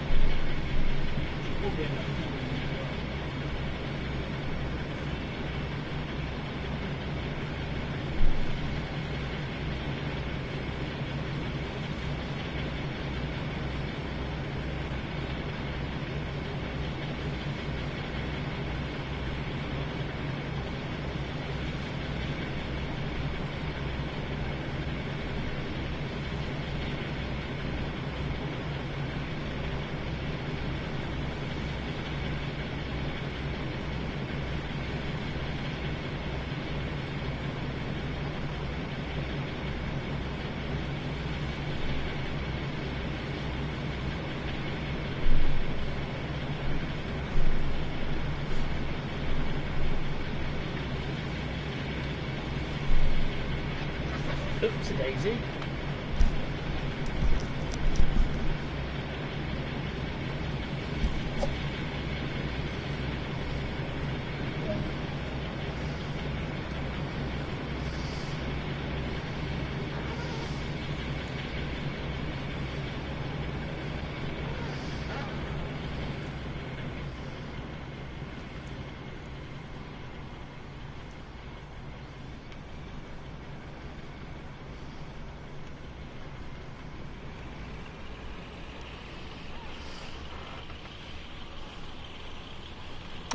Oops, a daisy.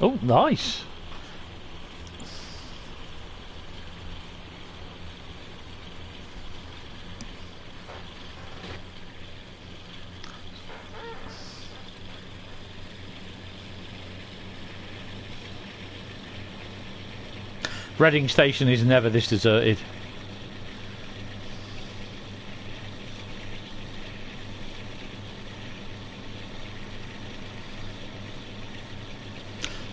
Oh, nice. Reading Station is never this deserted.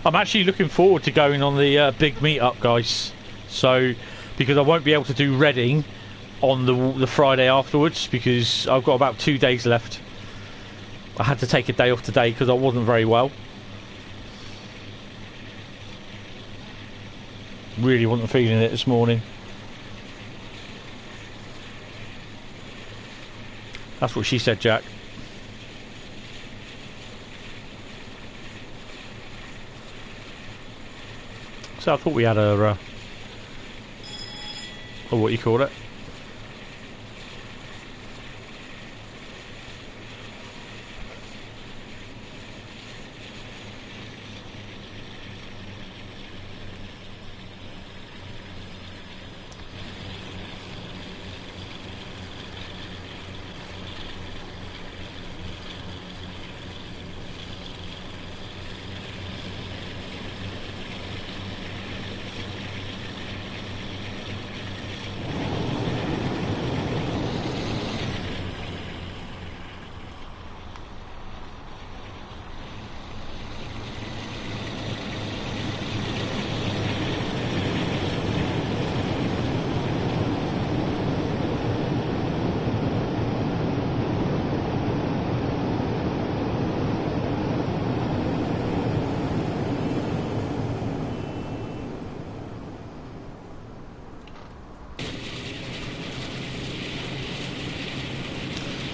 I'm actually looking forward to going on the big meet-up, guys. So, because I won't be able to do Reading on the Friday afterwards, because I've got about 2 days left. I had to take a day off today because I wasn't very well. Really wasn't feeling it this morning. That's what she said, Jack. So I thought we had a, or what you call it.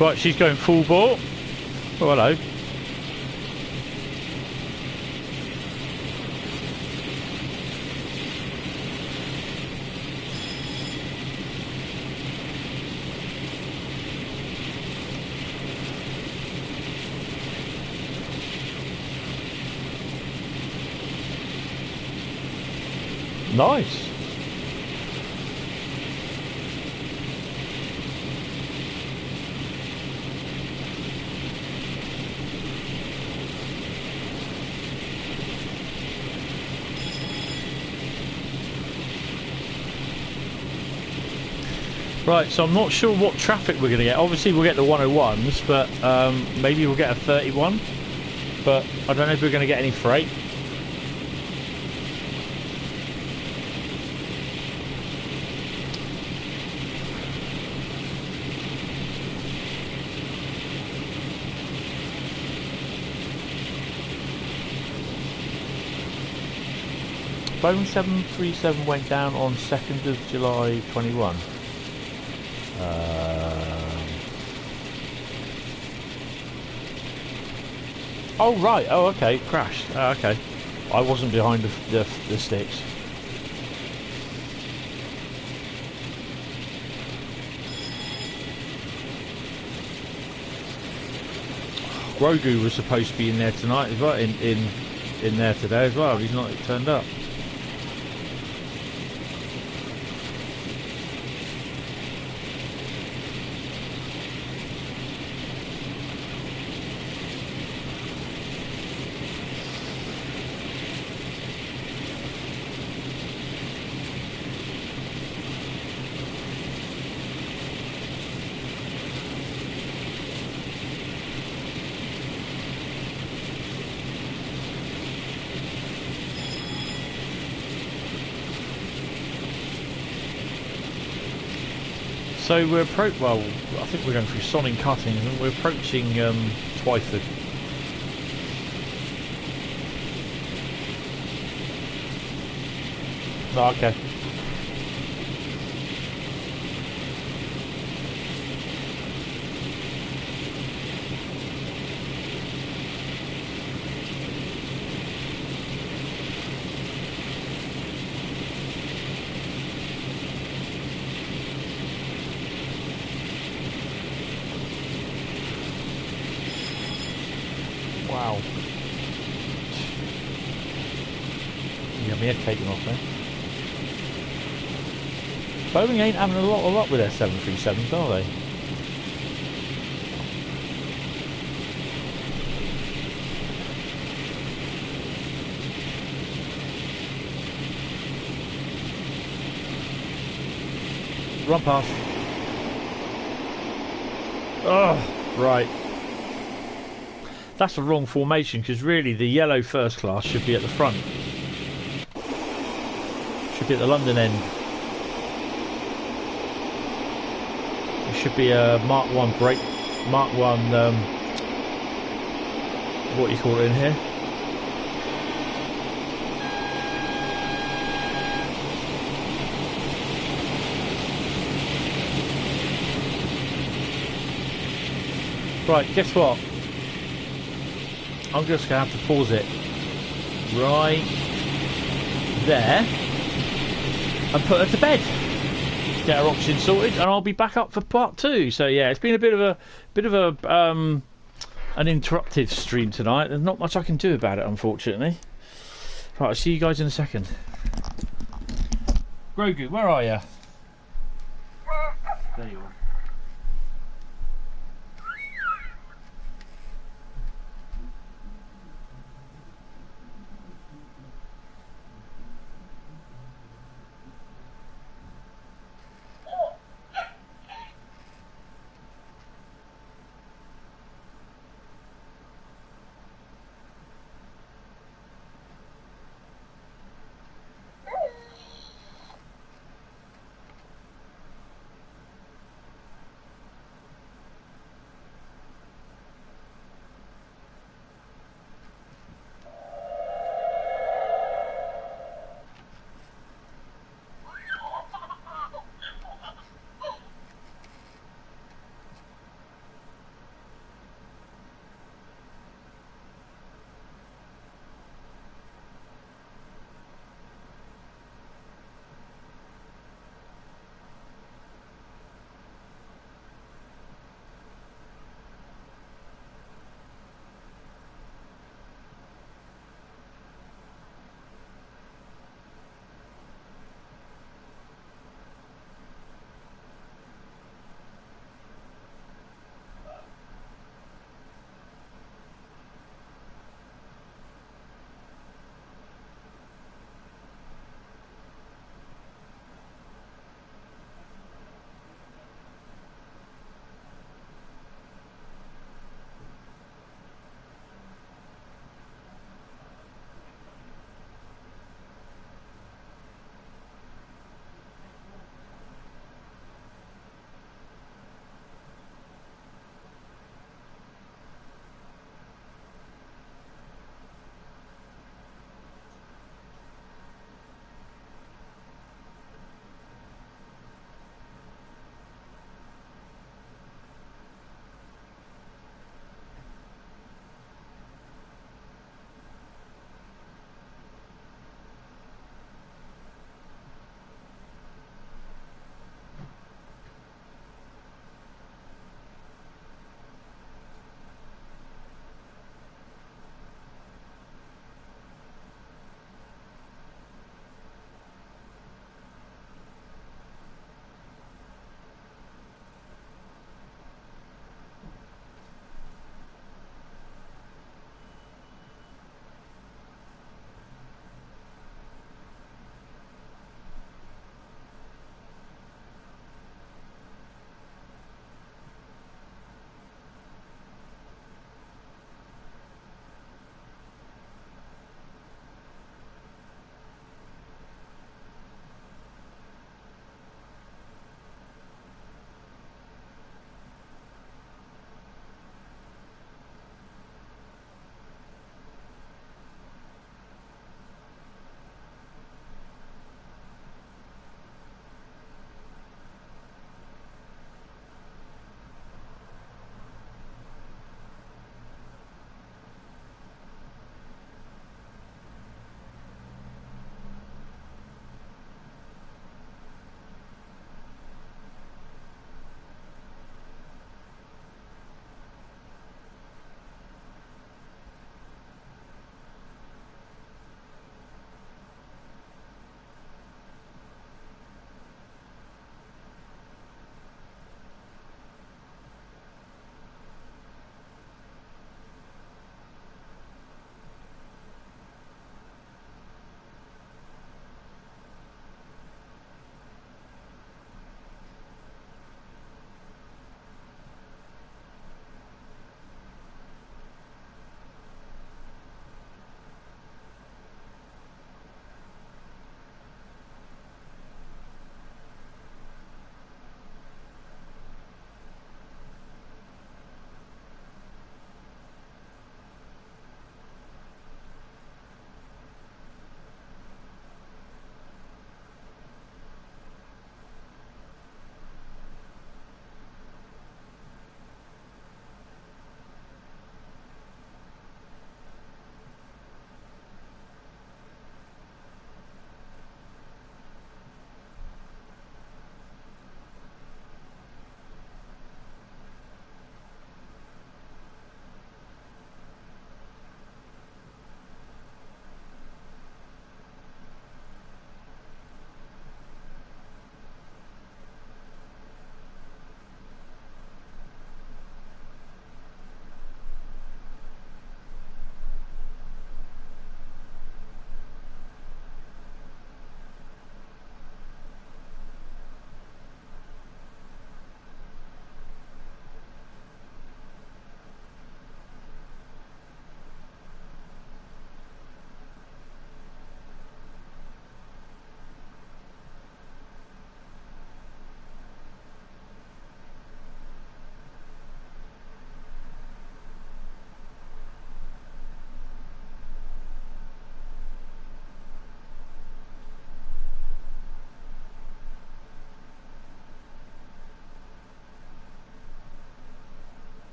Right, she's going full bore. Oh, hello. Nice. Right, so I'm not sure what traffic we're going to get. Obviously we'll get the 101s, but maybe we'll get a 31. But I don't know if we're going to get any freight. Boeing 737 went down on 2nd of July 21. Oh right, oh okay, crashed. Okay, I wasn't behind the sticks. Grogu was supposed to be in there tonight as well, in there today as well. He's not turned up. So we're well, I think we're going through Sonning Cutting and we're approaching Twyford. Oh, okay. Wow. You got my head taken off there. Boeing ain't having a lot of luck with their 737s, are they? Run past. Oh, right. That's the wrong formation because really the yellow first class should be at the front. Should be at the London end. It should be a Mark 1 brake, Mark 1, what do you call it in here? Right, guess what? I'm just going to have to pause it right there and put her to bed. Get her oxygen sorted, and I'll be back up for part 2. So yeah, it's been a bit of an interrupted stream tonight. There's not much I can do about it, unfortunately. Right, I'll see you guys in a second. Grogu, where are you? There you are.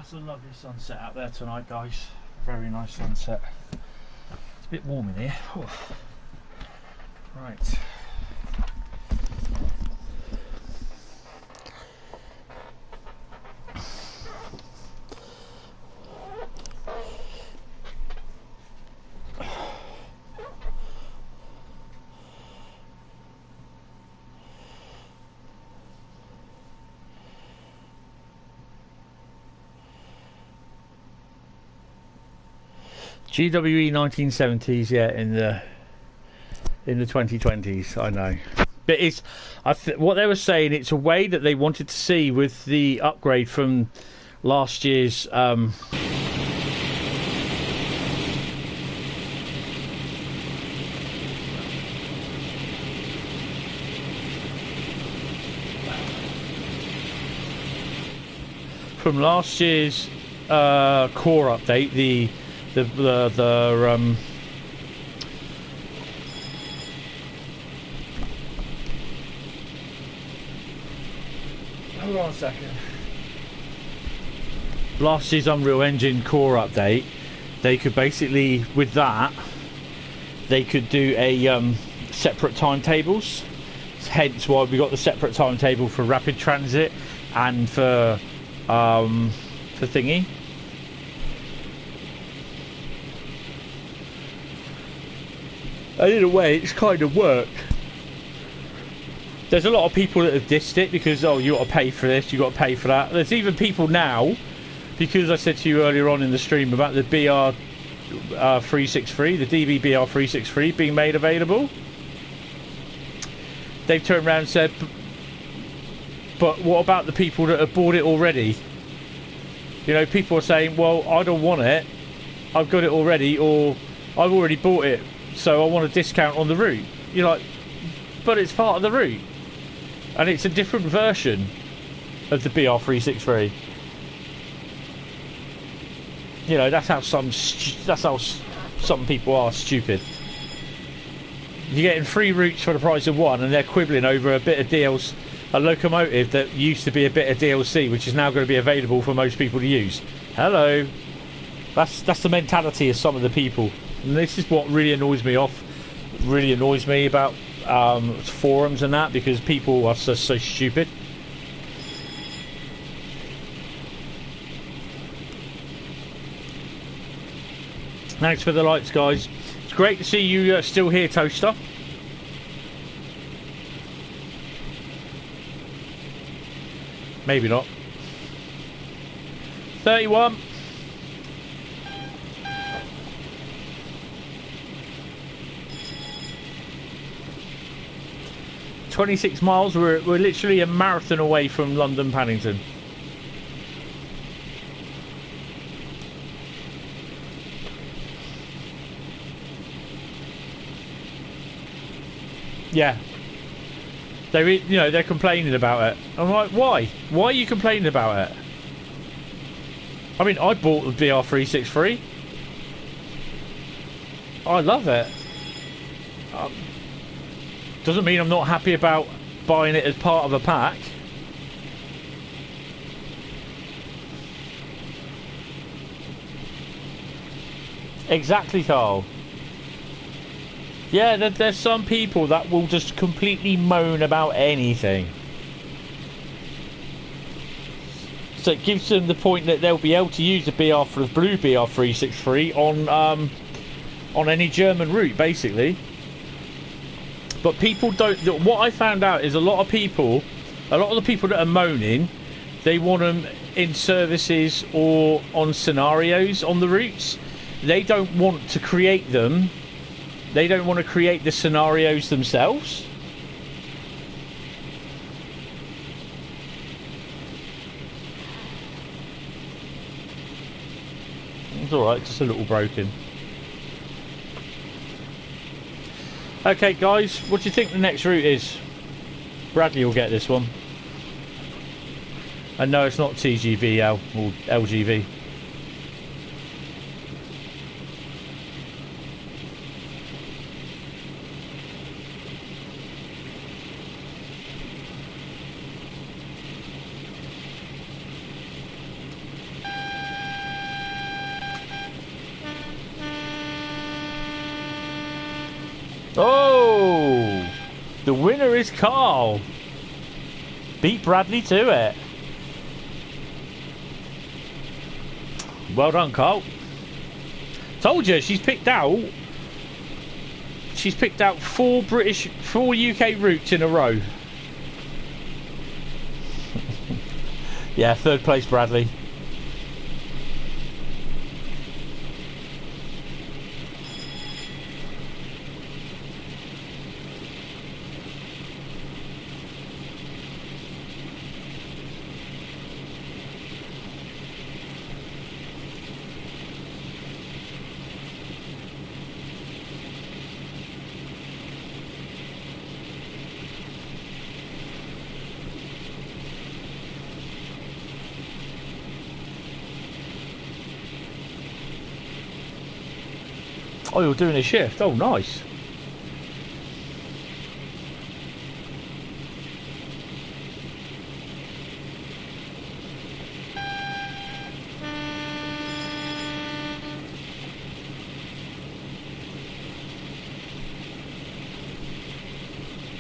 That's a lovely sunset out there tonight, guys. Very nice sunset. It's a bit warm in here. Whew. Right. GWE 1970s, yeah, in the 2020s. I know, but it's what they were saying. It's a way that they wanted to see with the upgrade from last year's. From last year's core update, the hold on a second. Last year's Unreal Engine core update, they could basically, with that, they could do a separate timetables. Hence why we got the separate timetable for rapid transit and for thingy. And in a way, it's kind of worked. There's a lot of people that have dissed it because, oh, you got to pay for this, you got to pay for that. There's even people now, because I said to you earlier on in the stream about the BR 363, the DB BR 363 being made available. They've turned around and said, but what about the people that have bought it already? You know, people are saying, well, I don't want it, I've got it already, or I've already bought it, so I want a discount on the route. You're like, but it's part of the route, and it's a different version of the BR363. You know, that's how some people are stupid. You're getting 3 routes for the price of 1, and they're quibbling over a bit of DLC, a locomotive that used to be a bit of DLC, which is now going to be available for most people to use. Hello. That's the mentality of some of the people. And this is what really annoys me about forums and that, because people are so stupid. Thanks for the likes, guys. It's great to see you still here, Toaster. Maybe not. 31. "26 miles, we're literally a marathon away from London Paddington." Yeah. They're complaining about it. I'm like, why? Why are you complaining about it? I mean, I bought the BR363. I love it. Doesn't mean I'm not happy about buying it as part of a pack. Exactly, Carl. Yeah, there's some people that will just completely moan about anything. So it gives them the point that they'll be able to use the blue BR363 on any German route, basically. But people don't. What I found out is a lot of the people that are moaning, they want them in services or on scenarios on the routes. They don't want to create them. They don't want to create the scenarios themselves. It's alright, just a little broken. Okay, guys, what do you think the next route is? Bradley will get this one. And no, it's not TGVL or LGV. The winner is Carl. Beat Bradley to it. Well done, Carl. Told you, she's picked out 4 UK routes in a row. Yeah, 3rd place, Bradley. Oh, you're doing a shift. Oh, nice.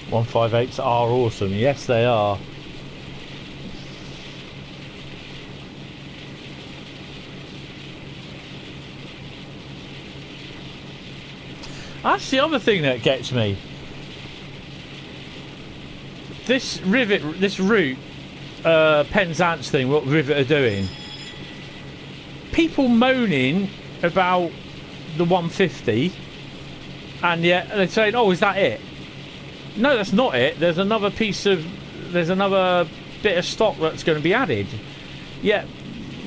.158s are awesome. Yes, they are. That's the other thing that gets me. This route, Penzance thing, what Rivet are doing. People moaning about the 150, and yet they're saying, "Oh, is that it?" No, that's not it. There's another bit of stock that's going to be added. Yet,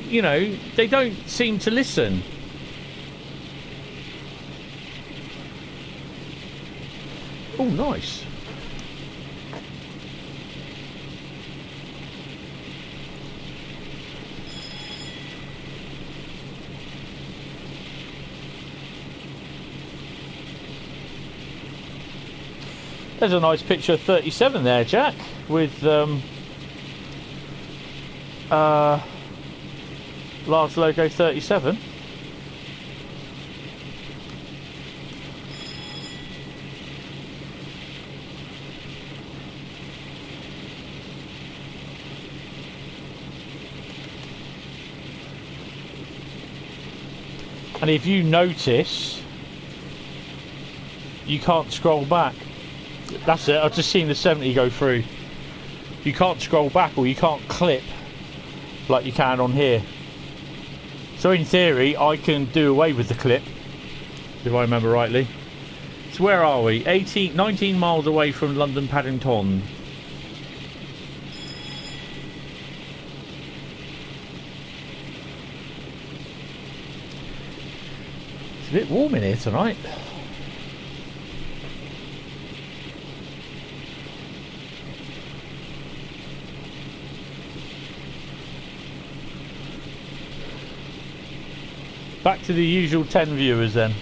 you know, they don't seem to listen. Oh, nice. There's a nice picture of 37 there, Jack, with large logo 37. And if you notice, you can't scroll back. That's it, I've just seen the 70 go through. You can't scroll back, or you can't clip like you can on here. So in theory, I can do away with the clip, if I remember rightly. So where are we? 19 miles away from London Paddington. It's a bit warm in here tonight. Back to the usual 10 viewers then.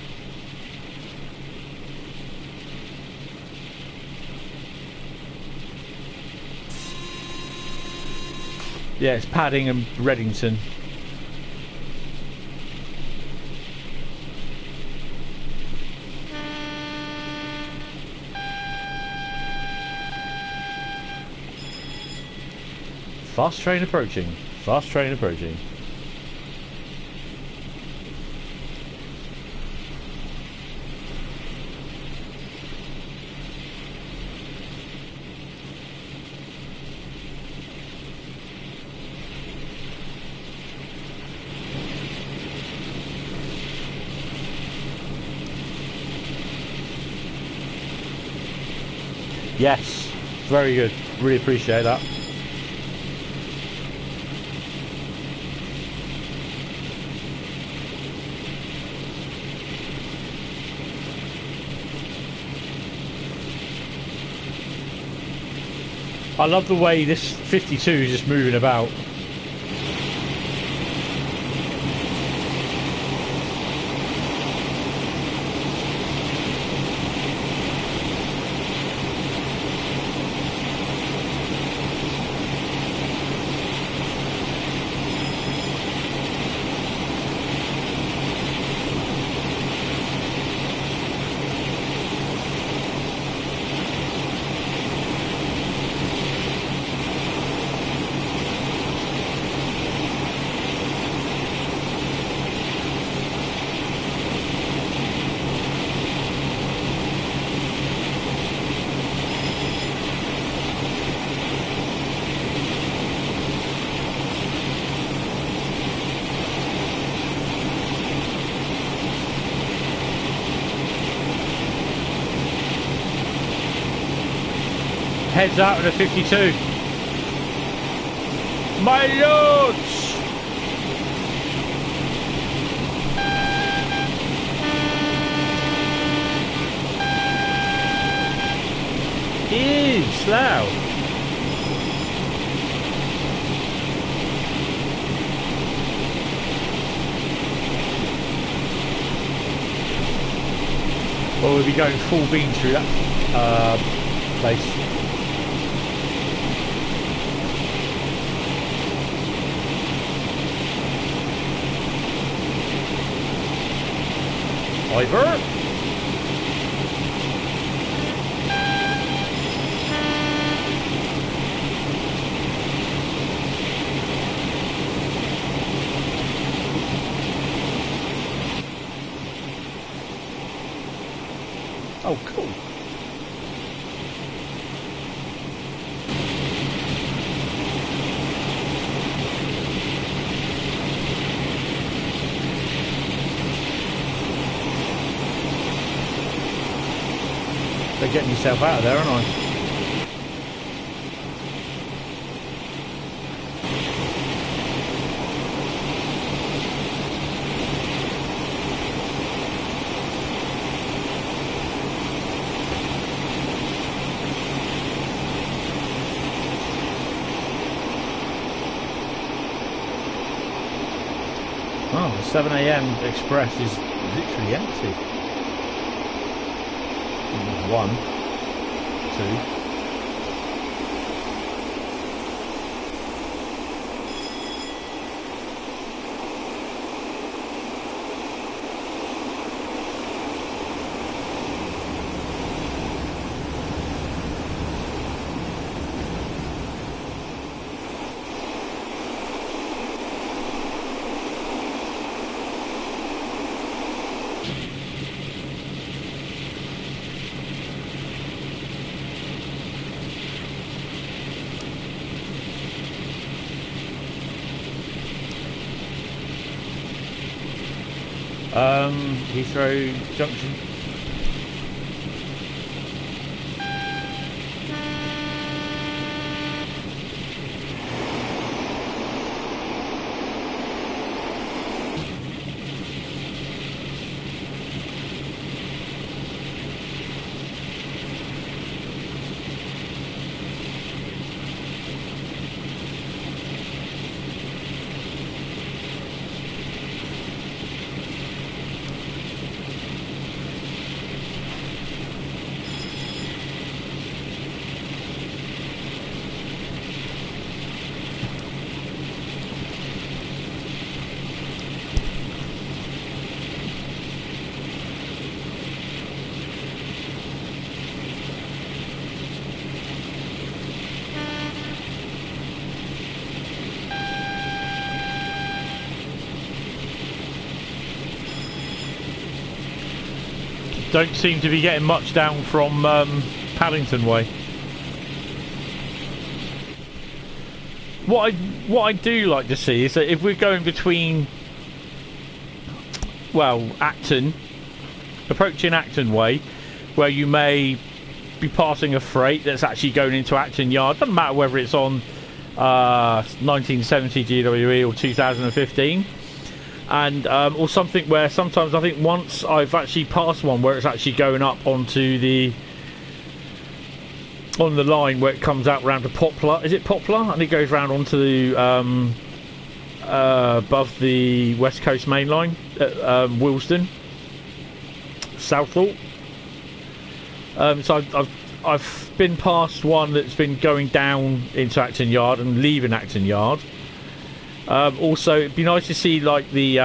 Yeah, it's Padding and Reddington. Fast train approaching. Fast train approaching. Yes, very good. Really appreciate that. I love the way this 52 is just moving about. Heads out of the 52. My lords! Ew, slow. Well, we'll be going full beam through that place. Over. Oh, cool. They're getting yourself out of there, aren't I? Oh, the 7 AM express is literally empty. 1, 2. Heathrow Junction. Don't seem to be getting much down from Paddington Way. What I do like to see is that if we're going between, well, Acton, approaching Acton Way, where you may be passing a freight that's actually going into Acton Yard, doesn't matter whether it's on 1970 GWE or 2015. And or something where sometimes I think once I've actually passed one where it's actually going up onto the line where it comes out round to Poplar. Is it Poplar? And it goes round onto the above the West Coast main line at Willesden, Southall. So I've been past one that's been going down into Acton Yard and leaving Acton Yard. Also, it'd be nice to see like the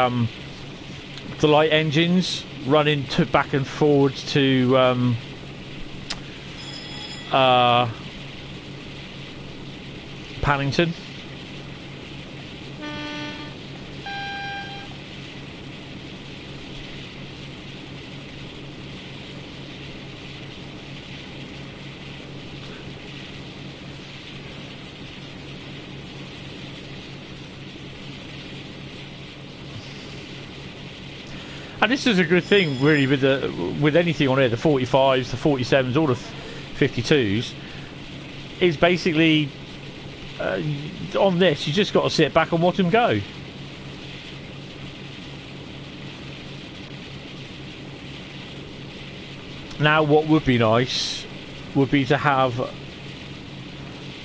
light engines running back and forwards to Paddington. And this is a good thing, really, with anything on here, the 45s, the 47s, all the 52s. is basically on this. You just got to sit back and watch them go. Now, what would be nice would be to have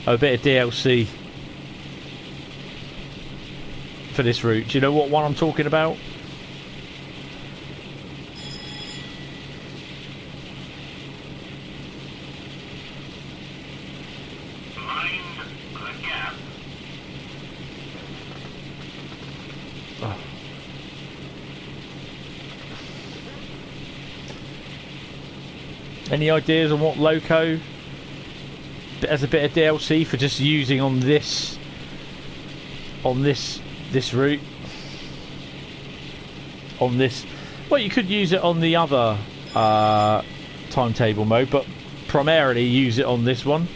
a bit of DLC for this route. Do you know what one I'm talking about? Any ideas on what loco as a bit of DLC for just using on this route? On this, well, you could use it on the other timetable mode, but primarily use it on this one.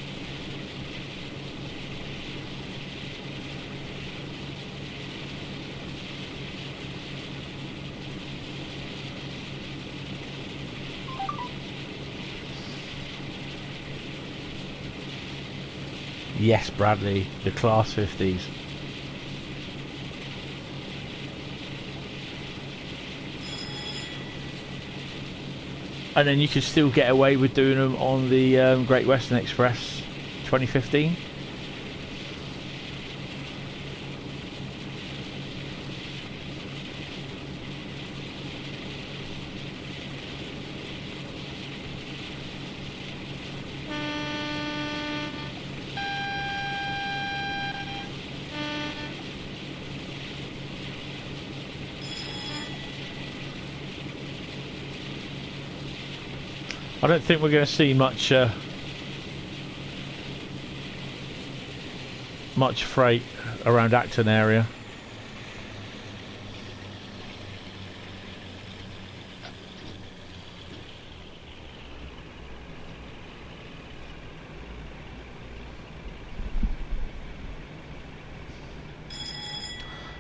Yes, Bradley, the Class 50s. And then you could still get away with doing them on the Great Western Express 2015. I don't think we're going to see much freight around Acton area.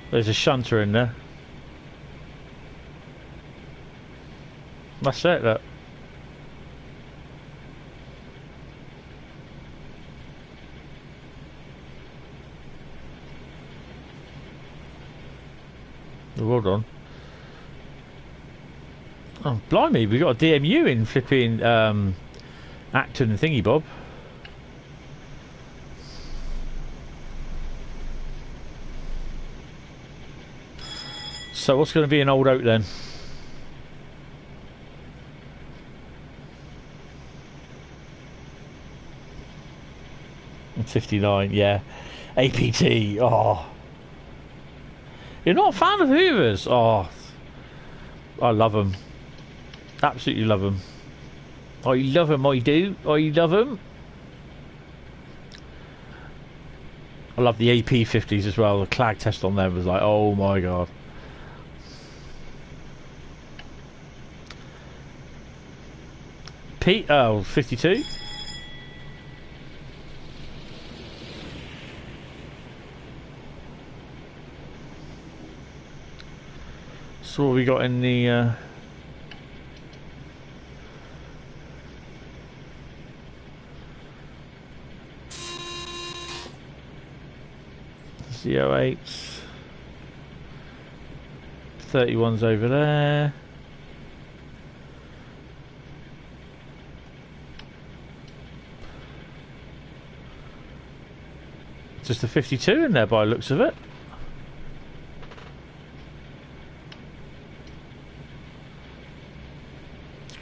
There's a shunter in there. That's it, look. Well done. Oh, blimey, we got a DMU in flipping Acton and Thingy Bob. So what's going to be an old oak then? And 59, yeah. APT, oh. You're not a fan of Hoovers? Oh, I love them. Absolutely love them. I love them, I do. I love them. I love the AP 50s as well. The clag test on them was like, oh my god. Pete, oh, 52. So what we got in the CO8s, 31's over there. Just a 52 in there by the looks of it.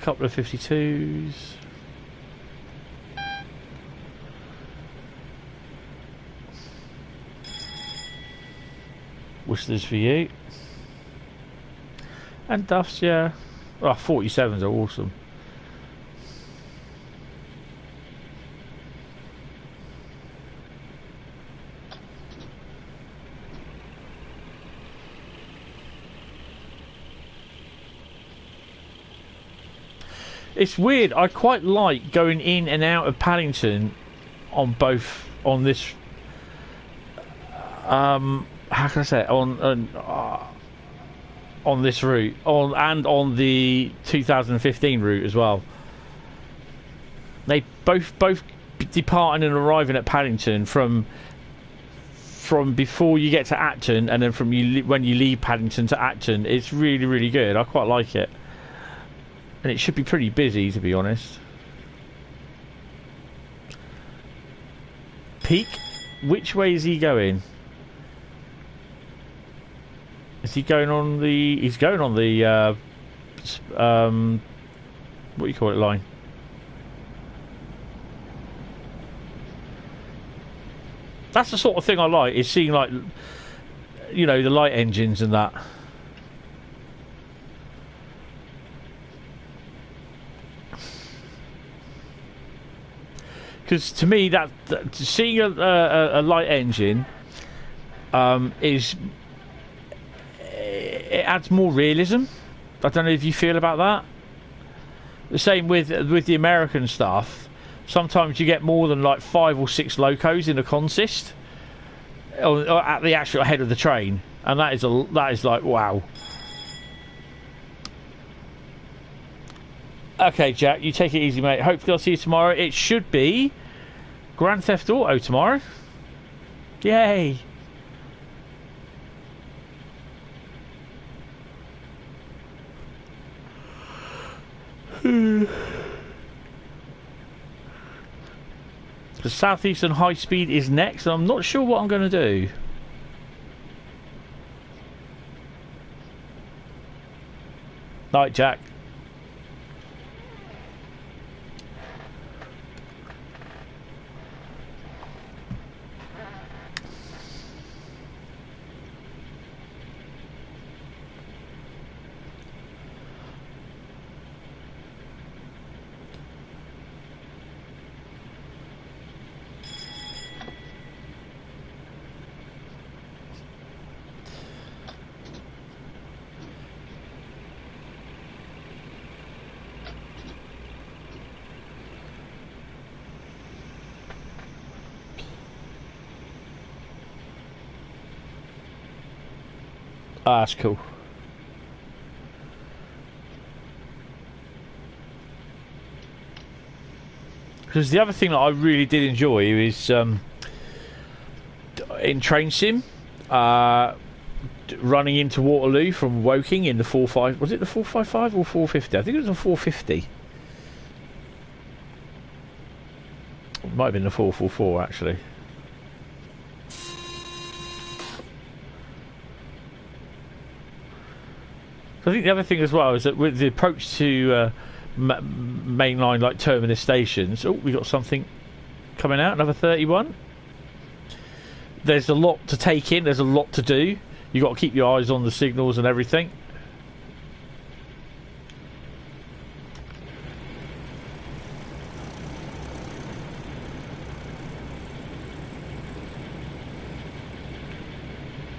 Couple of 52s. Whistlers for you. And Duffs, yeah. Oh, 47s are awesome. It's weird. I quite like going in and out of Paddington on both on this. How can I say it? On this route, and on the 2015 route as well. They both departing and arriving at Paddington from before you get to Acton, and then from when you leave Paddington to Acton, it's really, really good. I quite like it, and it should be pretty busy, to be honest. Peak, which way is he going? Is he going on the? He's going on the what do you call it, line? That's the sort of thing I like, is seeing, like, you know, the light engines and that. Because to me, that seeing a light engine is, it adds more realism. I don't know if you feel about that. The same with the American stuff. Sometimes you get more than like 5 or 6 locos in a consist, or at the actual head of the train, and that is like, wow. Okay, Jack, you take it easy, mate. Hopefully I'll see you tomorrow. It should be Grand Theft Auto tomorrow. Yay! The Southeastern Highspeed is next, and I'm not sure what I'm going to do. Night, Jack. Ah, that's cool. Because the other thing that I really did enjoy is in Train Sim, running into Waterloo from Woking in the 45. Was it the 455 or 450? I think it was the 450. It might have been the 444 actually. I think the other thing as well is that with the approach to mainline, like terminus stations, oh, we got something coming out, another 31. There's a lot to take in, there's a lot to do. You've got to keep your eyes on the signals and everything.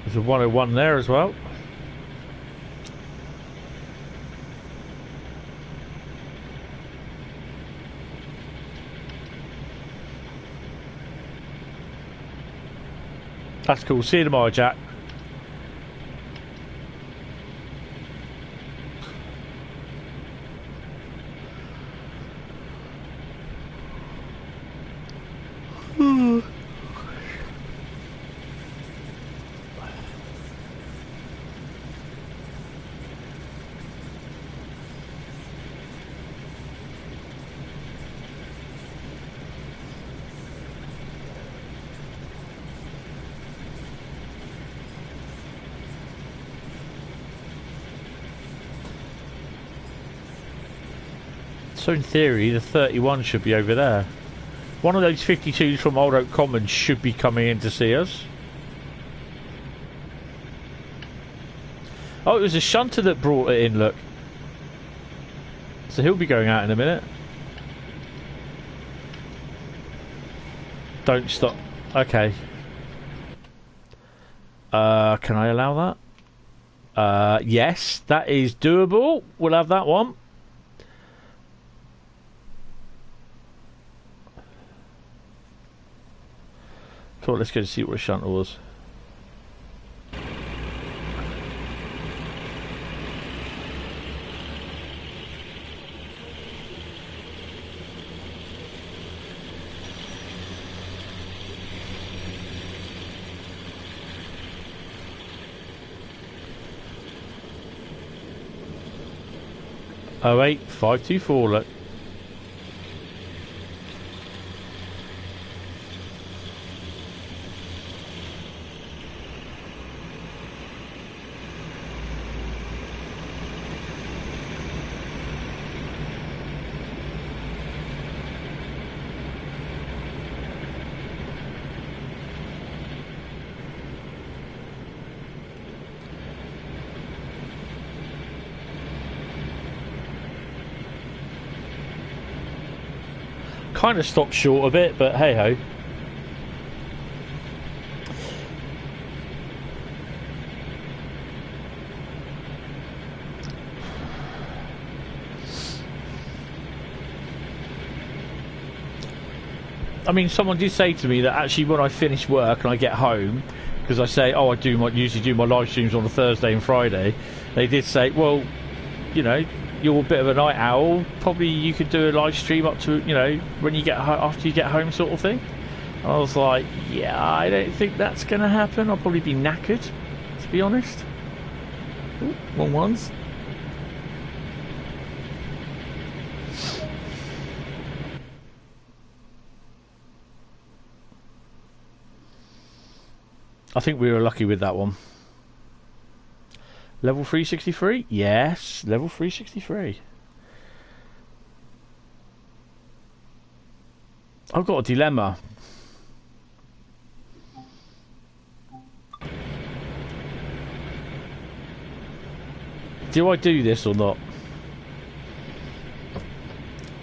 There's a 101 there as well. That's cool. See you tomorrow, Jack. So in theory, the 31 should be over there. One of those 52s from Old Oak Commons should be coming in to see us. Oh, it was a shunter that brought it in, look. So he'll be going out in a minute. Don't stop. Okay. Can I allow that? Yes, that is doable. We'll have that one. Cool, let's go see what a shunter was. 08524, look. Kind of stopped short a bit, but hey ho. I mean, someone did say to me that actually when I finish work and I get home, because I say, oh, usually do my live streams on a Thursday and Friday, they did say, well, you know, you're a bit of a night owl, probably you could do a live stream up to, you know, when you get after you get home sort of thing. I was like, yeah, I don't think that's going to happen. I'll probably be knackered, to be honest. Ooh, wrong ones. I think we were lucky with that one. Level 363? Yes, level 363. I've got a dilemma. Do I do this or not?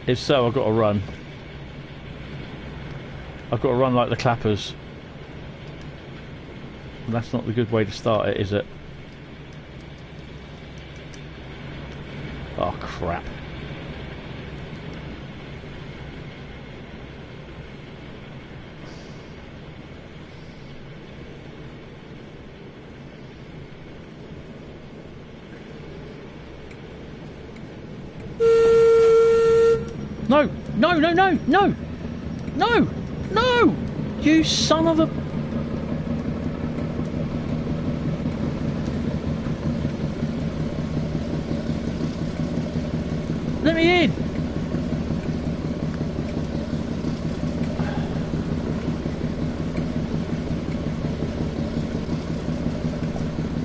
If so, I've got to run. I've got to run like the clappers. That's not the good way to start it, is it? Oh, crap. No! No, no, no, no! No! No! You son of a... Let me in!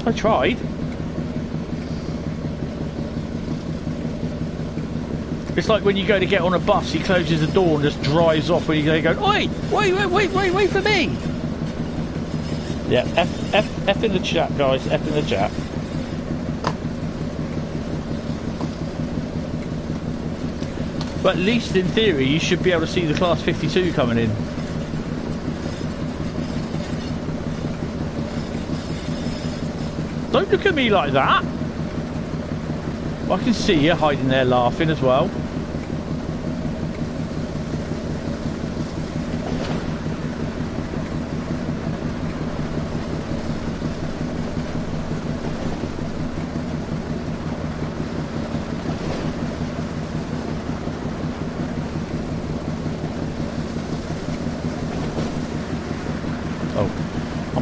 I tried. It's like when you go to get on a bus, he closes the door and just drives off when you go, oi! Wait for me! Yeah, F in the chat, guys, F in the chat. But at least in theory, you should be able to see the Class 52 coming in. Don't look at me like that! I can see you hiding there laughing as well.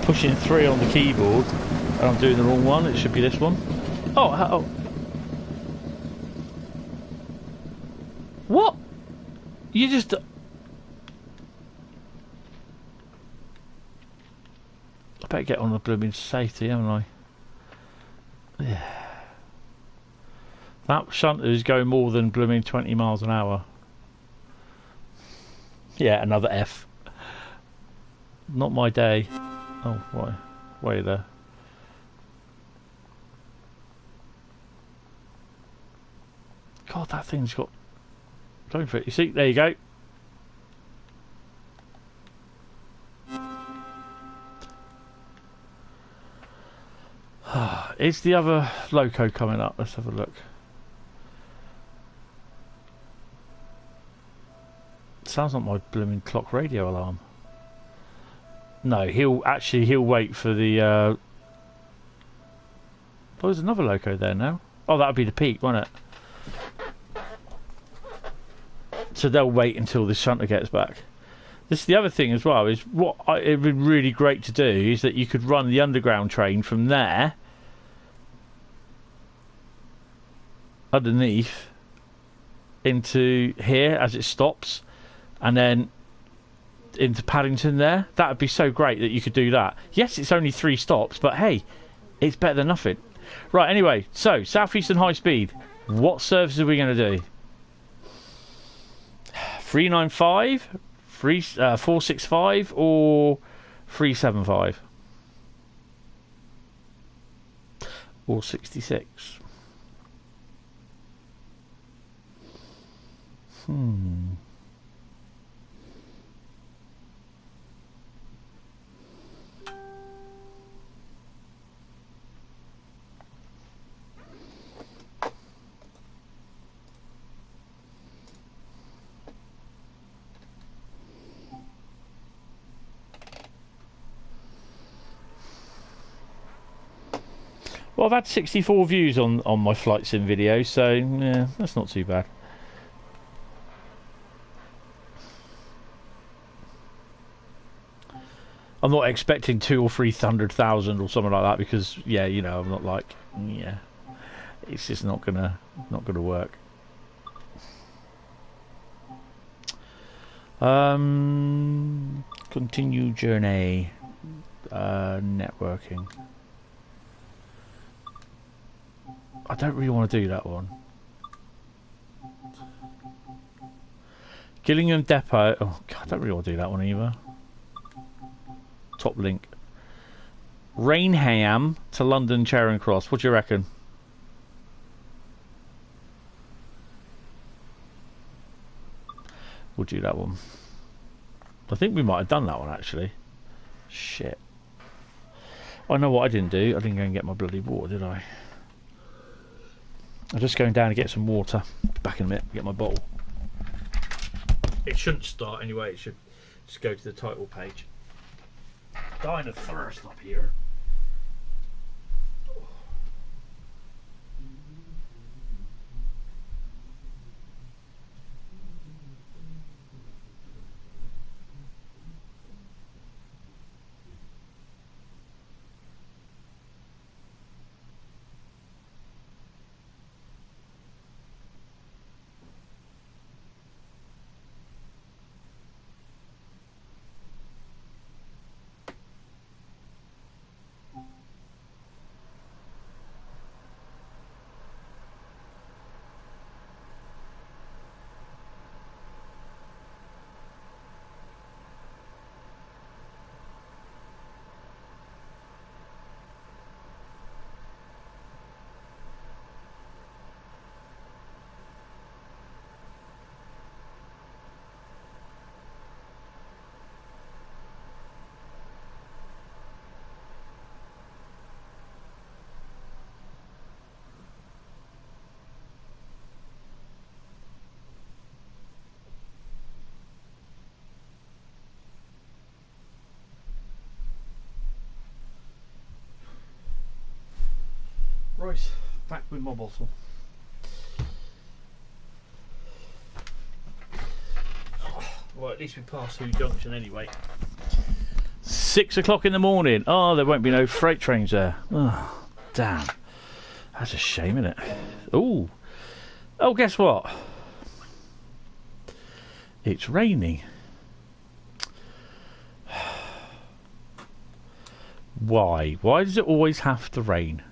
Pushing 3 on the keyboard and I'm doing the wrong one. It should be this one. Oh. What? You just... I better get on the blooming safety, haven't I? Yeah. That shunter is going more than blooming 20 miles an hour. Yeah, another F. Not my day. Oh, why? Way there. God, that thing's got... Going for it. You see? There you go. Is the other loco coming up? Let's have a look. Sounds like my blooming clock radio alarm. No, he'll wait for the oh, there's another loco there now. Oh, that'll be the peak, won't it? So they'll wait until the shunter gets back. This is the other thing as well, is what it'd be really great to do is that you could run the underground train from there underneath into here as it stops, and then into Paddington there. That would be so great that you could do that. Yes, it's only 3 stops, but hey, it's better than nothing. Right, anyway, so Southeastern High Speed. What service are we going to do? 395, 465, or 375? Or 66? Well, I've had 64 views on my flight sim video, so yeah, that's not too bad. I'm not expecting 200,000 or 300,000 or something like that, because yeah, you know, I'm not like, yeah, it's just not gonna work. Continue journey. Networking. I don't really want to do that one. Gillingham Depot. Oh God, I don't really want to do that one either. Top link. Rainham to London Charing Cross. What do you reckon? We'll do that one. I think we might have done that one actually. Shit. I know what I didn't do. I didn't go and get my bloody water, did I? I'm just going down to get some water. Back in a minute, get my bottle. It shouldn't start anyway, it should just go to the title page. Dying of thirst up here. Right, back with my bottle. Well, at least we passed through junction anyway. 6 o'clock in the morning. Oh, there won't be no freight trains there. Oh, damn. That's a shame, isn't it? Ooh. Oh, guess what? It's raining. Why? Why does it always have to rain?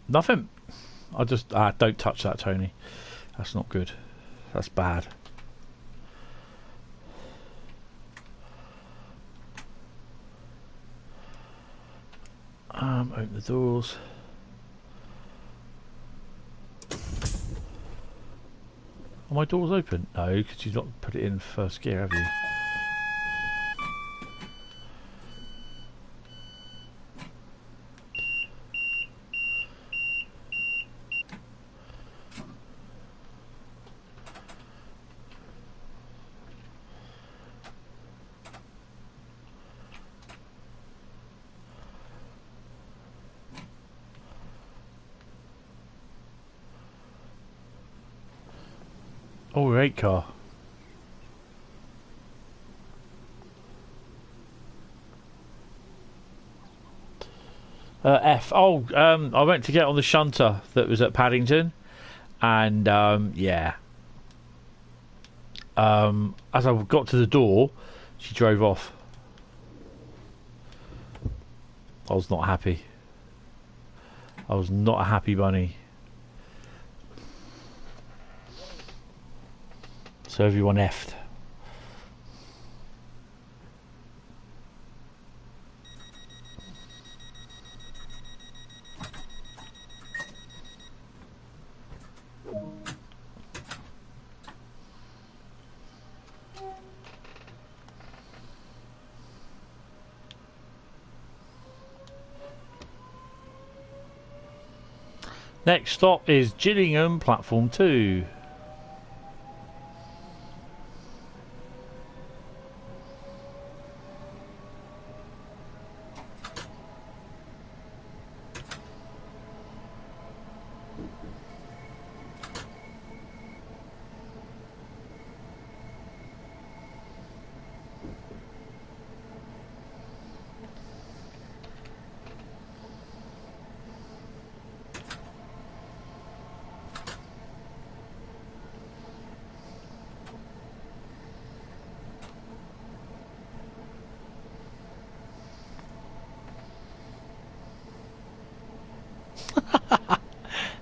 Nothing. I just don't touch that, Tony. That's not good. That's bad. Open the doors. Are my doors open? No, because you've not put it in first gear, have you? Oh, 8 car. F. Oh, I went to get on the shunter that was at Paddington, and yeah. As I got to the door, she drove off. I was not happy. I was not a happy bunny. So everyone effed. Next stop is Gillingham, platform 2.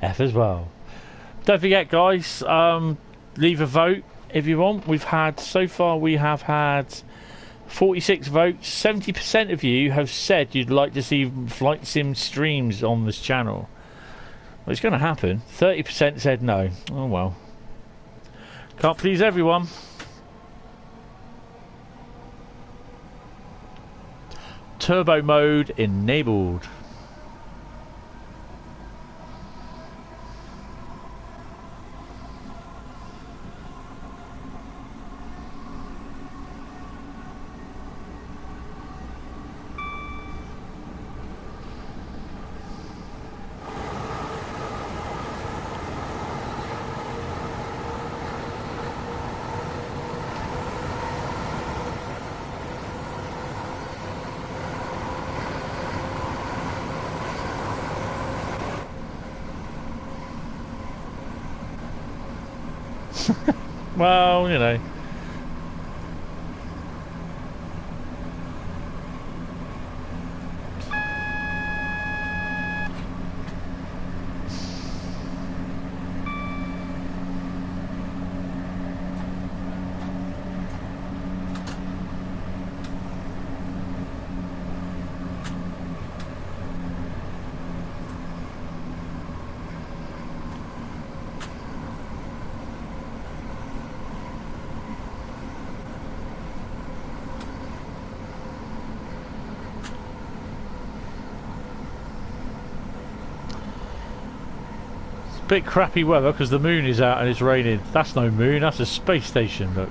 F as well. Don't forget, guys, leave a vote if you want. We have had 46 votes. 70% of you have said you'd like to see flight sim streams on this channel. Well, it's going to happen. 30% said no. Oh well. Can't please everyone. Turbo mode enabled. Well, you know. Bit crappy weather because the moon is out and it's raining. That's no moon, that's a space station, look.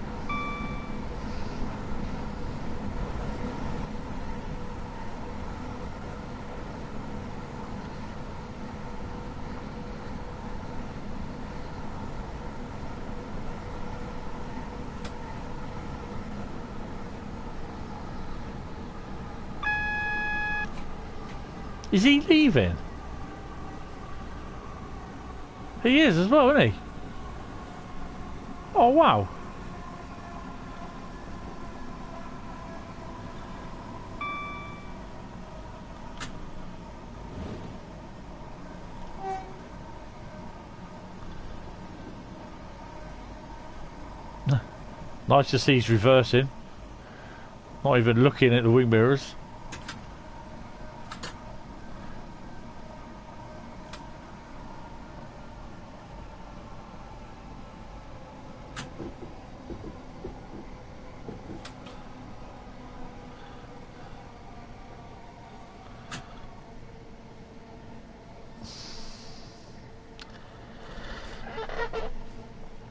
Is he leaving? He is as well, isn't he? Oh, wow. Nice to see he's reversing. Not even looking at the wing mirrors.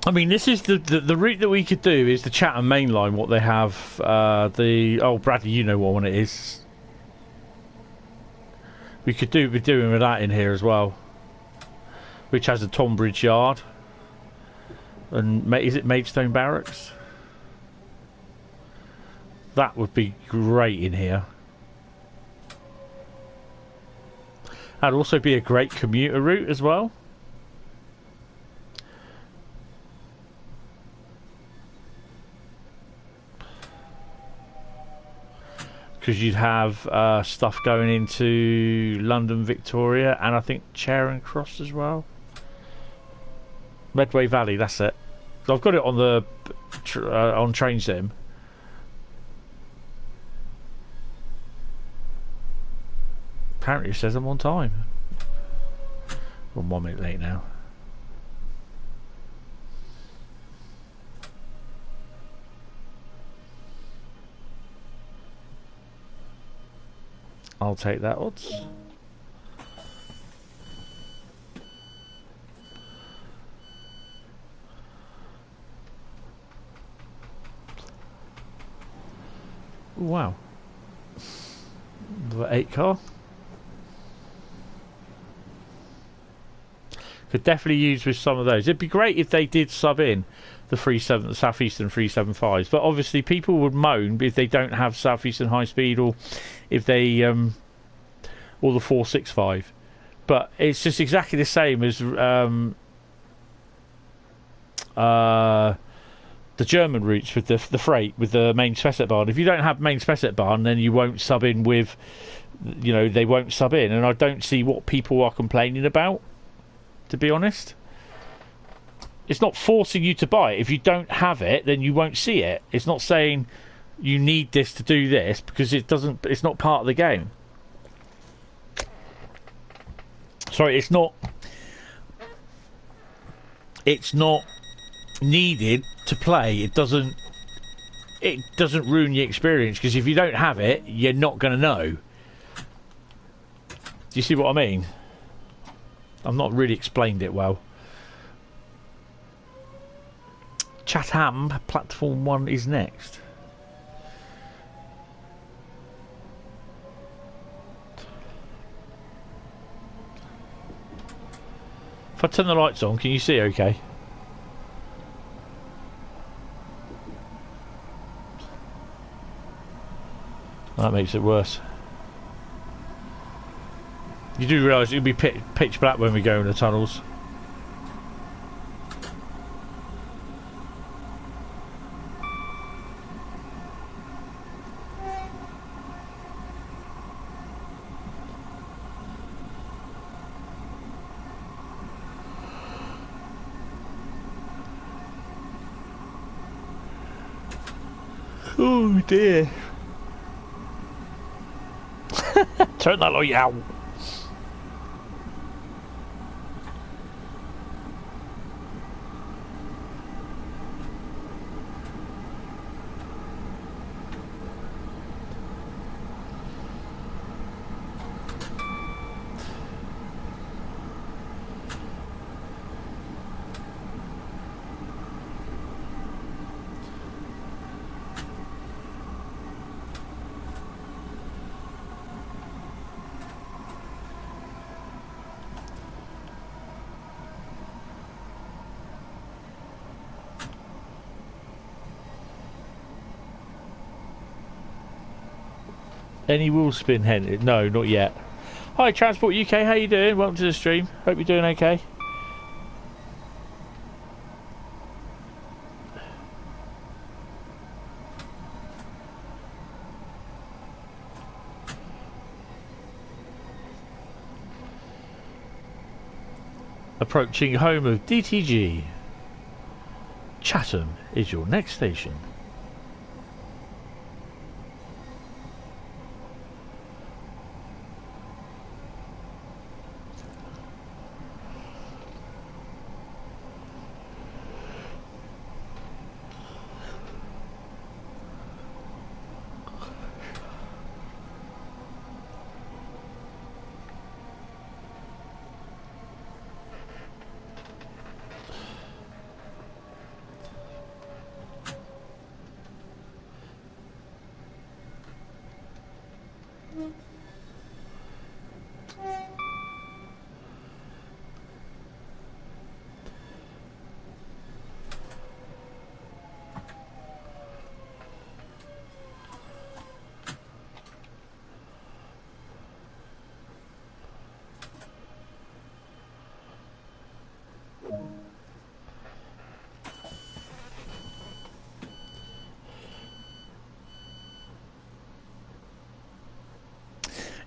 I mean, this is the route that we could do is the Chatham main line. What they have, oh Bradley, you know what one it is. We could be doing with that in here as well, which has a Tonbridge yard. And is it Maidstone Barracks? That would be great in here. That'd also be a great commuter route as well. Because you'd have stuff going into London, Victoria, and I think Charing Cross as well. Medway Valley, that's it. So I've got it on the on TrainSim. Apparently it says I'm on time. I'm 1 minute late now. I'll take that odds. Wow. The 8 car. Could definitely use with some of those. It'd be great if they did sub in the Southeastern 375s, but obviously people would moan if they don't have Southeastern Highspeed, or if they or the 465. But it's just exactly the same as the German routes with the freight, with the main Spessart Bahn. If you don't have main Spessart Bahn, then you won't sub in with, you know, they won't sub in, and I don't see what people are complaining about, to be honest. It's not forcing you to buy it. If you don't have it, then you won't see it. It's not saying you need this to do this, because it doesn't. It's not part of the game. Sorry, it's not. It's not needed to play. It doesn't. It doesn't ruin your experience, because if you don't have it, you're not going to know. Do you see what I mean? I've not really explained it well. Chatham Platform 1 is next. If I turn the lights on, can you see okay? That makes it worse. You do realise it'll be pitch black when we go in the tunnels. Oh dear. Turn that light out. Any wheel spin, Hentis? No, not yet. Hi, Transport UK, how you doing? Welcome to the stream. Hope you're doing okay. Approaching home of DTG. Chatham is your next station.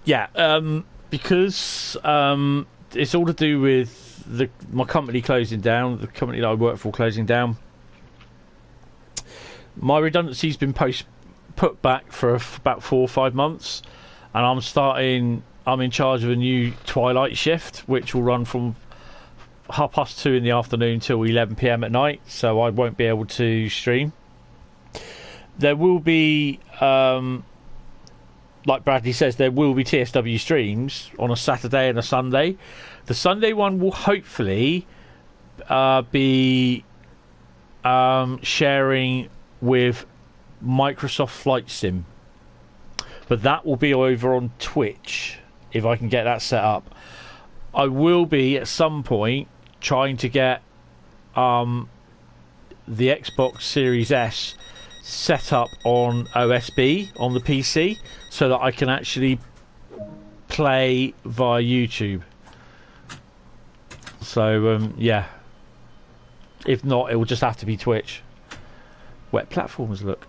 yeah, because it's all to do with my company closing down, the company that I work for closing down. My redundancy's been put back for about 4 or 5 months, and I'm in charge of a new twilight shift, which will run from 2:30 in the afternoon till 11 p.m. at night, so I won't be able to stream. There will be, like Bradley says, there will be TSW streams on a Saturday and a Sunday. The Sunday one will hopefully be sharing with Microsoft Flight Sim, but that will be over on Twitch if I can get that set up. I will be at some point trying to get the Xbox Series S set up on OSB on the PC so that I can actually play via YouTube. So yeah, if not, it will just have to be Twitch. Wet platforms look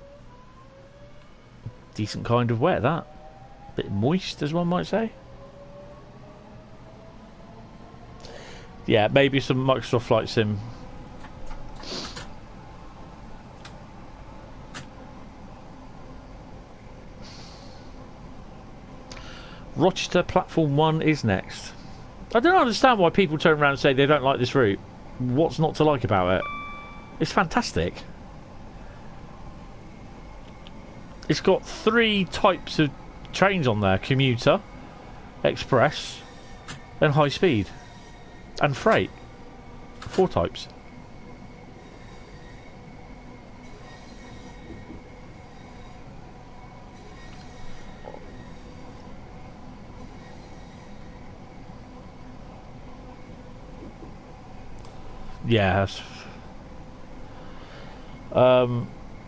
decent kind of wet, that bit moist as one might say. Yeah, maybe some Microsoft Flight Sim. Rochester Platform 1 is next. I don't understand why people turn around and say they don't like this route. What's not to like about it? It's fantastic. It's got 3 types of trains on there: commuter, express, and high speed. And freight. 4 types. Yeah.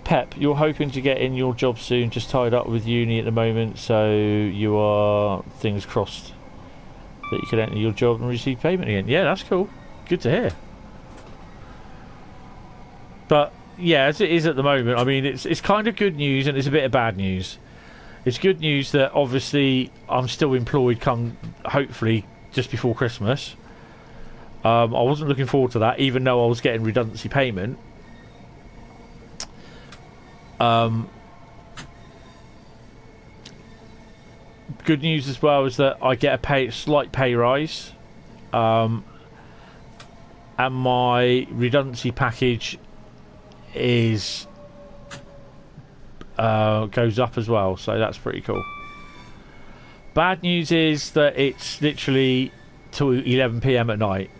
Pep, you're hoping to get in your job soon, just tied up with uni at the moment, so you are, fingers crossed, that you can enter your job and receive payment again. Yeah, that's cool. Good to hear. But yeah, as it is at the moment, I mean, it's kind of good news and it's a bit of bad news. It's good news that obviously I'm still employed come hopefully just before Christmas. I wasn't looking forward to that, even though I was getting redundancy payment. Good news as well is that I get a slight pay rise, and my redundancy package is goes up as well, so that's pretty cool. Bad news is that it's literally till 11 p.m. at night,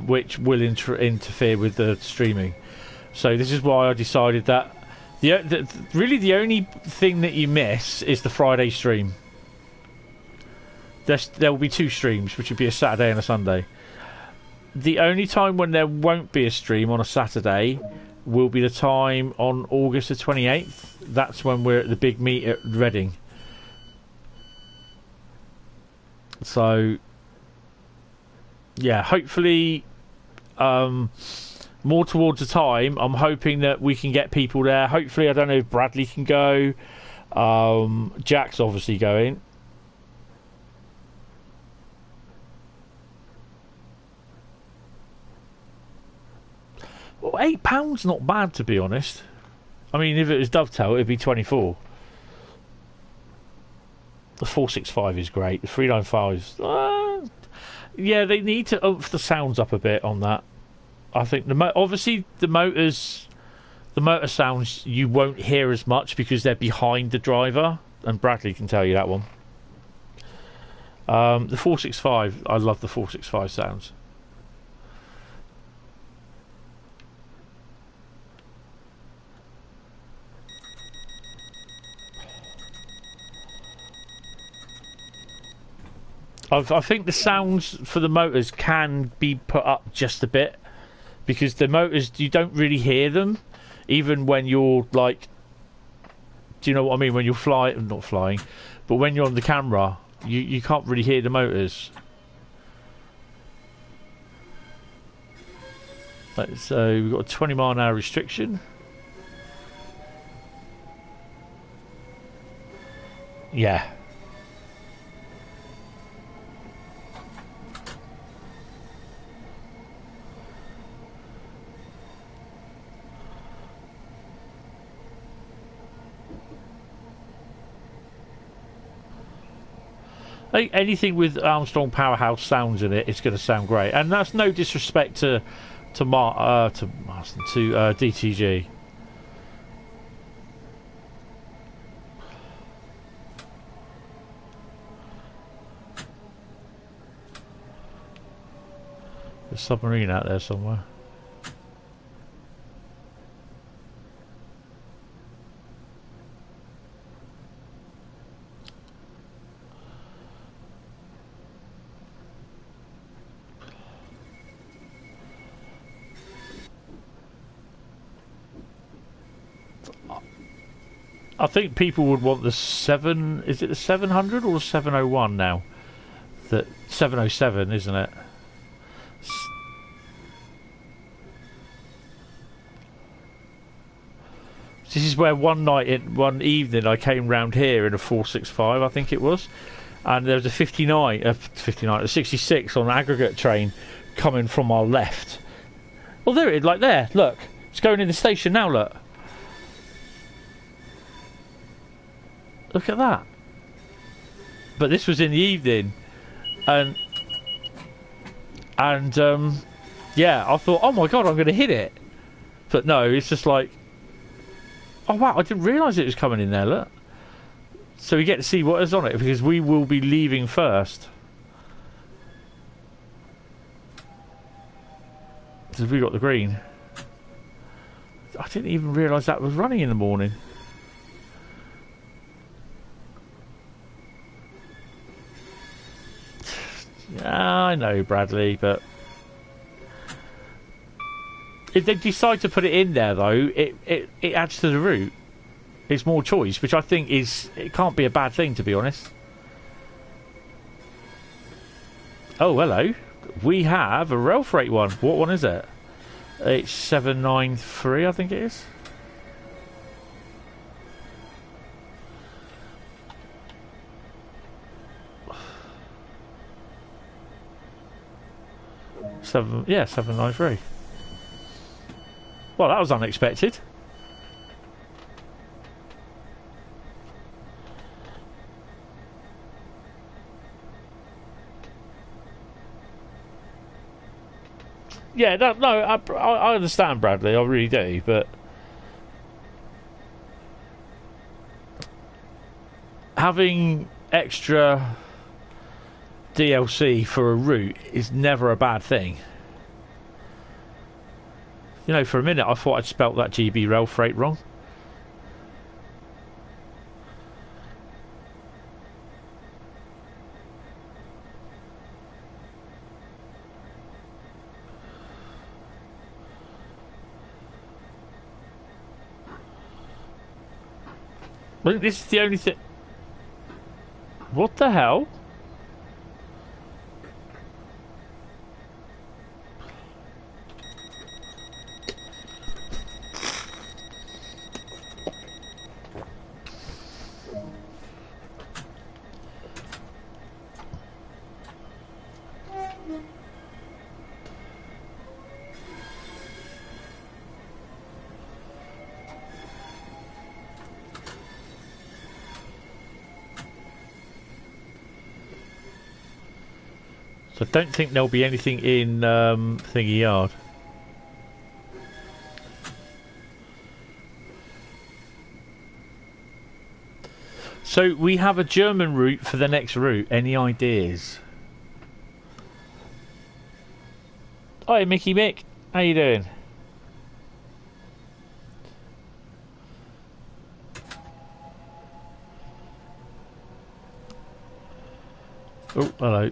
which will interfere with the streaming. So this is why I decided that really the only thing that you miss is the Friday stream. There will be 2 streams, which would be a Saturday and a Sunday. The only time when there won't be a stream on a Saturday will be the time on August the 28th. That's when we're at the big meet at Reading. So yeah, hopefully more towards the time, I'm hoping that we can get people there. Hopefully, I don't know if Bradley can go. Jack's obviously going. Well, £8 not bad, to be honest. I mean, if it was dovetail, it'd be 24. The 465 is great. The 395 is... yeah, they need to up the sounds up a bit on that. I think obviously the motor sounds you won't hear as much because they're behind the driver, and Bradley can tell you that one. The 465, I love the 465 sounds. I think the sounds for the motors can be put up just a bit, because the motors, you don't really hear them, even when you're like, do you know what I mean? When you're not flying, but when you're on the camera, you can't really hear the motors. So we've got a 20-mile-an-hour restriction. Yeah. Anything with Armstrong Powerhouse sounds in it, it's going to sound great. And that's no disrespect to DTG. There's a submarine out there somewhere. I think people would want the 7... Is it the 700 or the 701 now? The 707, isn't it? This is where one evening I came round here in a 465, I think it was, and there was a 66 on an aggregate train coming from our left. Well, there it is, like there. Look, it's going in the station now. Look. Look at that. But this was in the evening, and yeah, I thought, oh my god, I'm going to hit it. But no, it's just like, oh wow, I didn't realise it was coming in there. Look. So we get to see what is on it because we will be leaving first. Because we got the green. I didn't even realise that was running in the morning. Yeah, I know, Bradley, but if they decide to put it in there, though, it adds to the route. It's more choice, which I think it can't be a bad thing, to be honest. Oh, hello. We have a rail freight one. What one is it? It's 793, I think it is. Yeah, 793. Well, that was unexpected. Yeah, no, I understand, Bradley. I really do, but having extra DLC for a route is never a bad thing. You know, for a minute I thought I'd spelt that GB rail freight wrong. I think this is the only thing. What the hell? So I don't think there'll be anything in Thingy Yard. So we have a German route for the next route. Any ideas? Hi, Mickey Mick. How you doing? Oh, hello.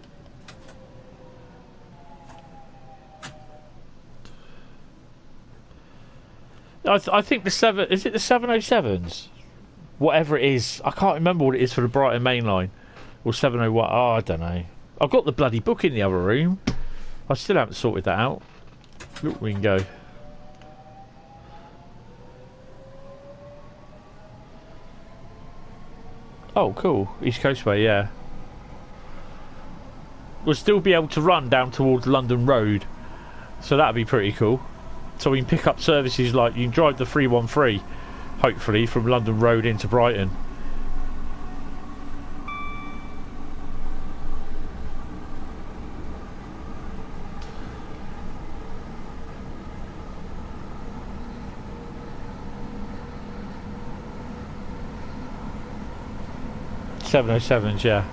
I think the 7... Is it the 707s? Whatever it is. I can't remember what it is for the Brighton main line. Or 701. Oh, I don't know. I've got the bloody book in the other room. I still haven't sorted that out. Look, we can go. Oh, cool. East Coastway, yeah. We'll still be able to run down towards London Road. So that'd be pretty cool. So we can pick up services like you can drive the 313, hopefully, from London Road into Brighton. 707s, yeah.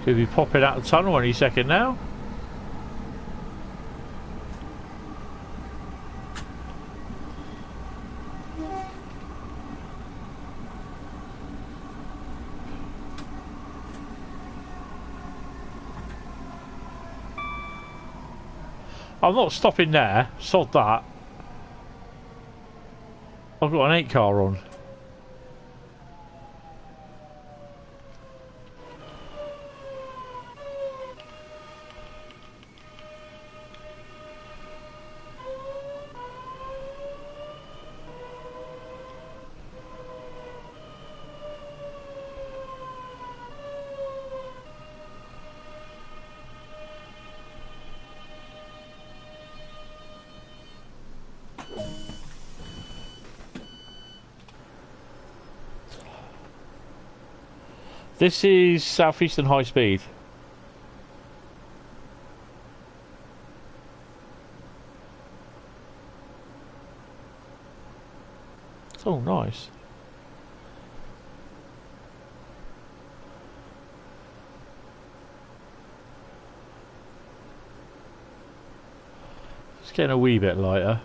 Could be popping out the tunnel any second now. I'm not stopping there. Sod that. I've got an 8 car on. This is Southeastern Highspeed. Oh, nice. It's getting a wee bit lighter.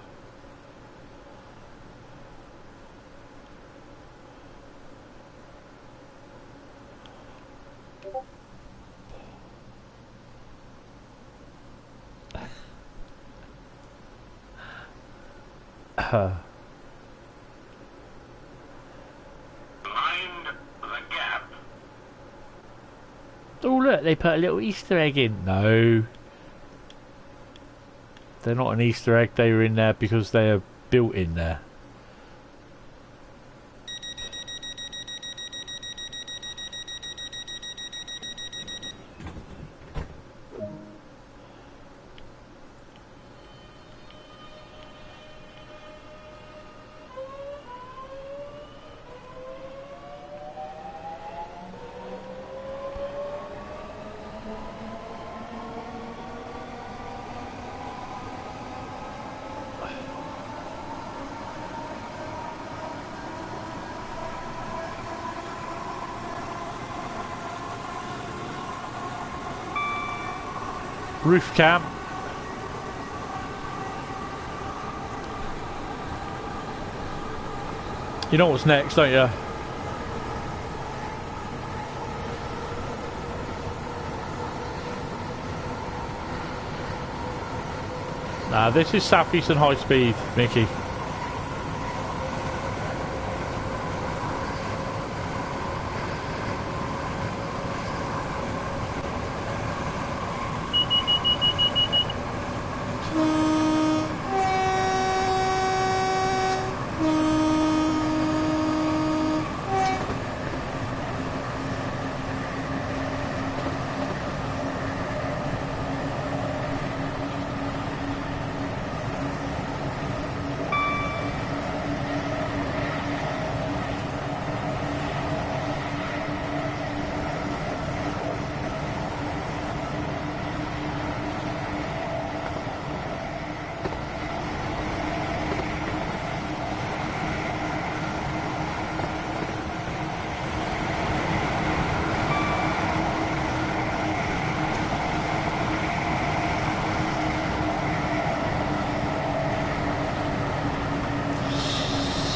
Mind the gap. Oh look, they put a little Easter egg in. No. They're not an Easter egg, they were in there because they are built in there. Roof cam. You know what's next, don't you? Nah, this is Southeastern Highspeed, Mickey.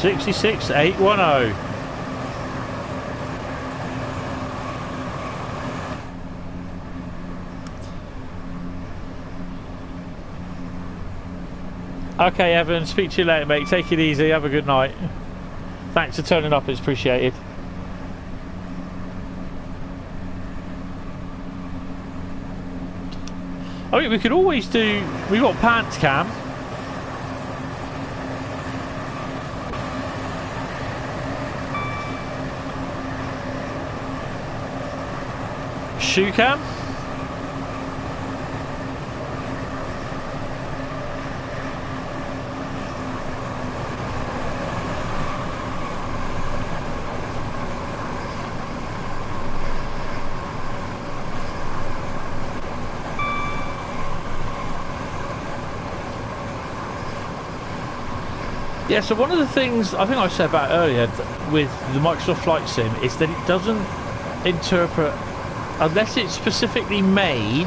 66810. Okay, Evan, speak to you later, mate. Take it easy, have a good night. Thanks for turning up, it's appreciated. I mean, we could always do... We've got pants cam. Shoe cam. Yeah, so one of the things I think I said about earlier with the Microsoft Flight Sim is that it doesn't interpret, unless it's specifically made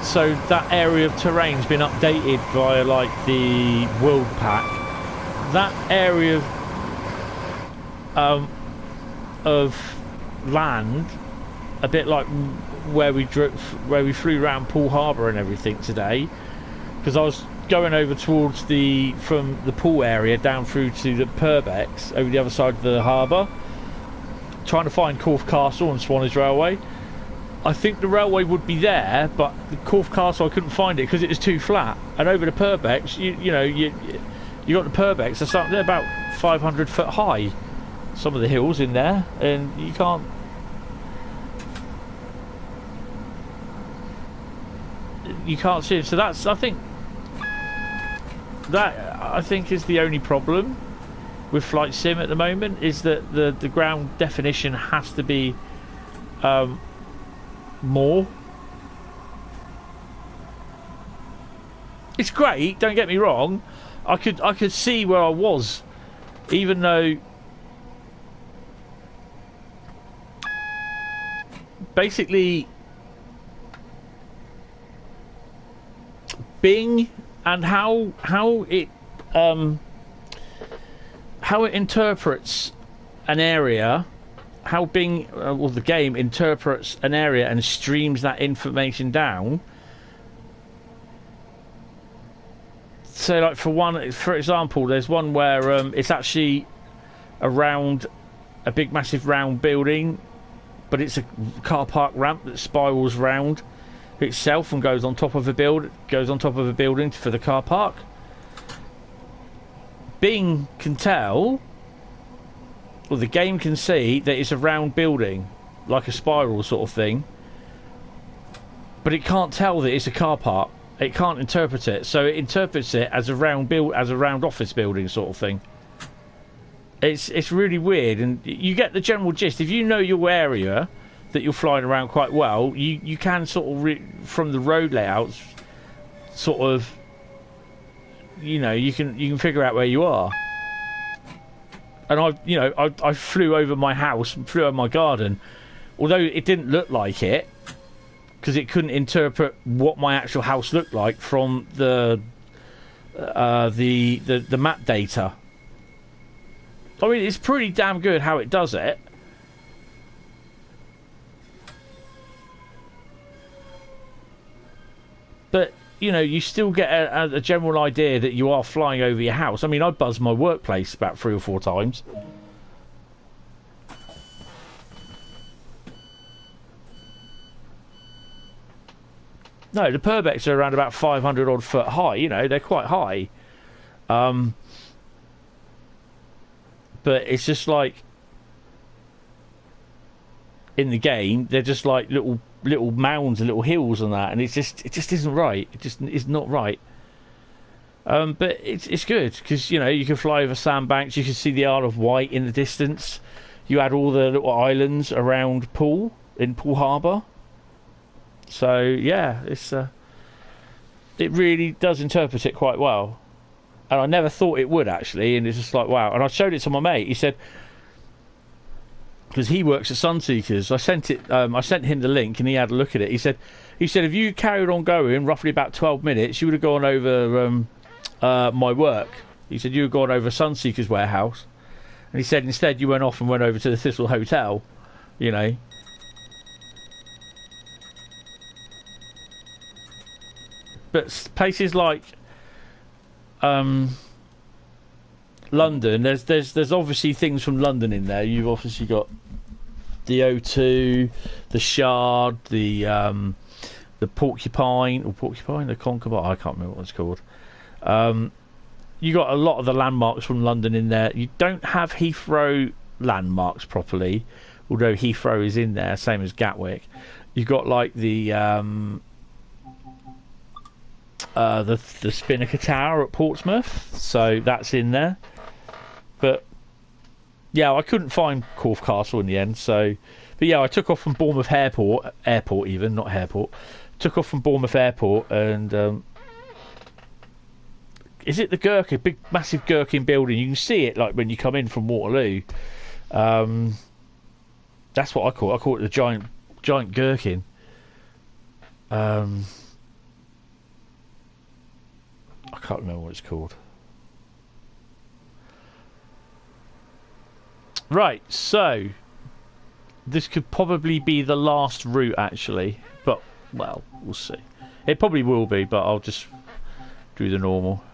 so that area of terrain's been updated via like the world pack, that area of land, a bit like where we flew around Poole Harbour and everything today, because I was going over towards from the pool area down through to the Purbex over the other side of the harbour, trying to find Corfe Castle and Swanage Railway. I think the railway would be there, but the Corfe Castle I couldn't find it because it was too flat. And over the Purbex, you got the Purbex. They're about 500 foot high. Some of the hills in there, and you can't. You can't see it. So that's, I think is the only problem with Flight Sim at the moment, is that the ground definition has to be more. It's great, don't get me wrong. I could see where I was, even though basically Bing and how it interprets an area, how Bing or the game interprets an area and streams that information down. So, like for example, there's one where it's actually around a big, massive round building, but it's a car park ramp that spirals round itself and goes on top of a building for the car park. Bing can tell, or the game can see, that it's a round building, like a spiral sort of thing, but it can't tell that it's a car park. It can't interpret it, so it interprets it as a round office building sort of thing. It's really weird, and you get the general gist. If you know your area that you're flying around quite well, you can sort of from the road layouts, sort of, you can figure out where you are. And I flew over my house, flew over my garden, although it didn't look like it, because it couldn't interpret what my actual house looked like from the map data. I mean, it's pretty damn good how it does it. But, you still get a general idea that you are flying over your house. I mean, I buzzed my workplace about 3 or 4 times. No, the Purbex are around about 500 odd foot high, they're quite high. But it's just like, in the game, they're just like little mounds and little hills and that, and it just isn't right. It just is not right. But it's good because you can fly over sandbanks. You can see the Isle of Wight in the distance. You had all the little islands around Poole Harbour. So yeah, it really does interpret it quite well, and I never thought it would actually. And it's just like, wow. And I showed it to my mate. He said, because he works at Sunseekers, I sent him the link and he had a look at it. He said if you carried on going roughly about 12 minutes, you would have gone over my work He said, you were going over Sunseeker's warehouse. And he said, instead, you went off and went over to the Thistle Hotel, you know. But places like London, there's obviously things from London in there. You've obviously got the O2, the Shard, the Porcupine, the Concubine, I can't remember what it's called. You got a lot of the landmarks from London in there. You don't have Heathrow landmarks properly, although Heathrow is in there, same as Gatwick. You've got like the Spinnaker Tower at Portsmouth, so that's in there. But yeah, I couldn't find Corfe Castle in the end. So, but yeah, I took off from Bournemouth Airport, even not Airport. Took off from Bournemouth Airport, and is it the Gherkin, big massive Gherkin building? You can see it like when you come in from Waterloo. That's what I call it. I call it the giant Gherkin. I can't remember what it's called. Right, so this could probably be the last route, actually, but well, we'll see. It probably will be, but I'll just do the normal.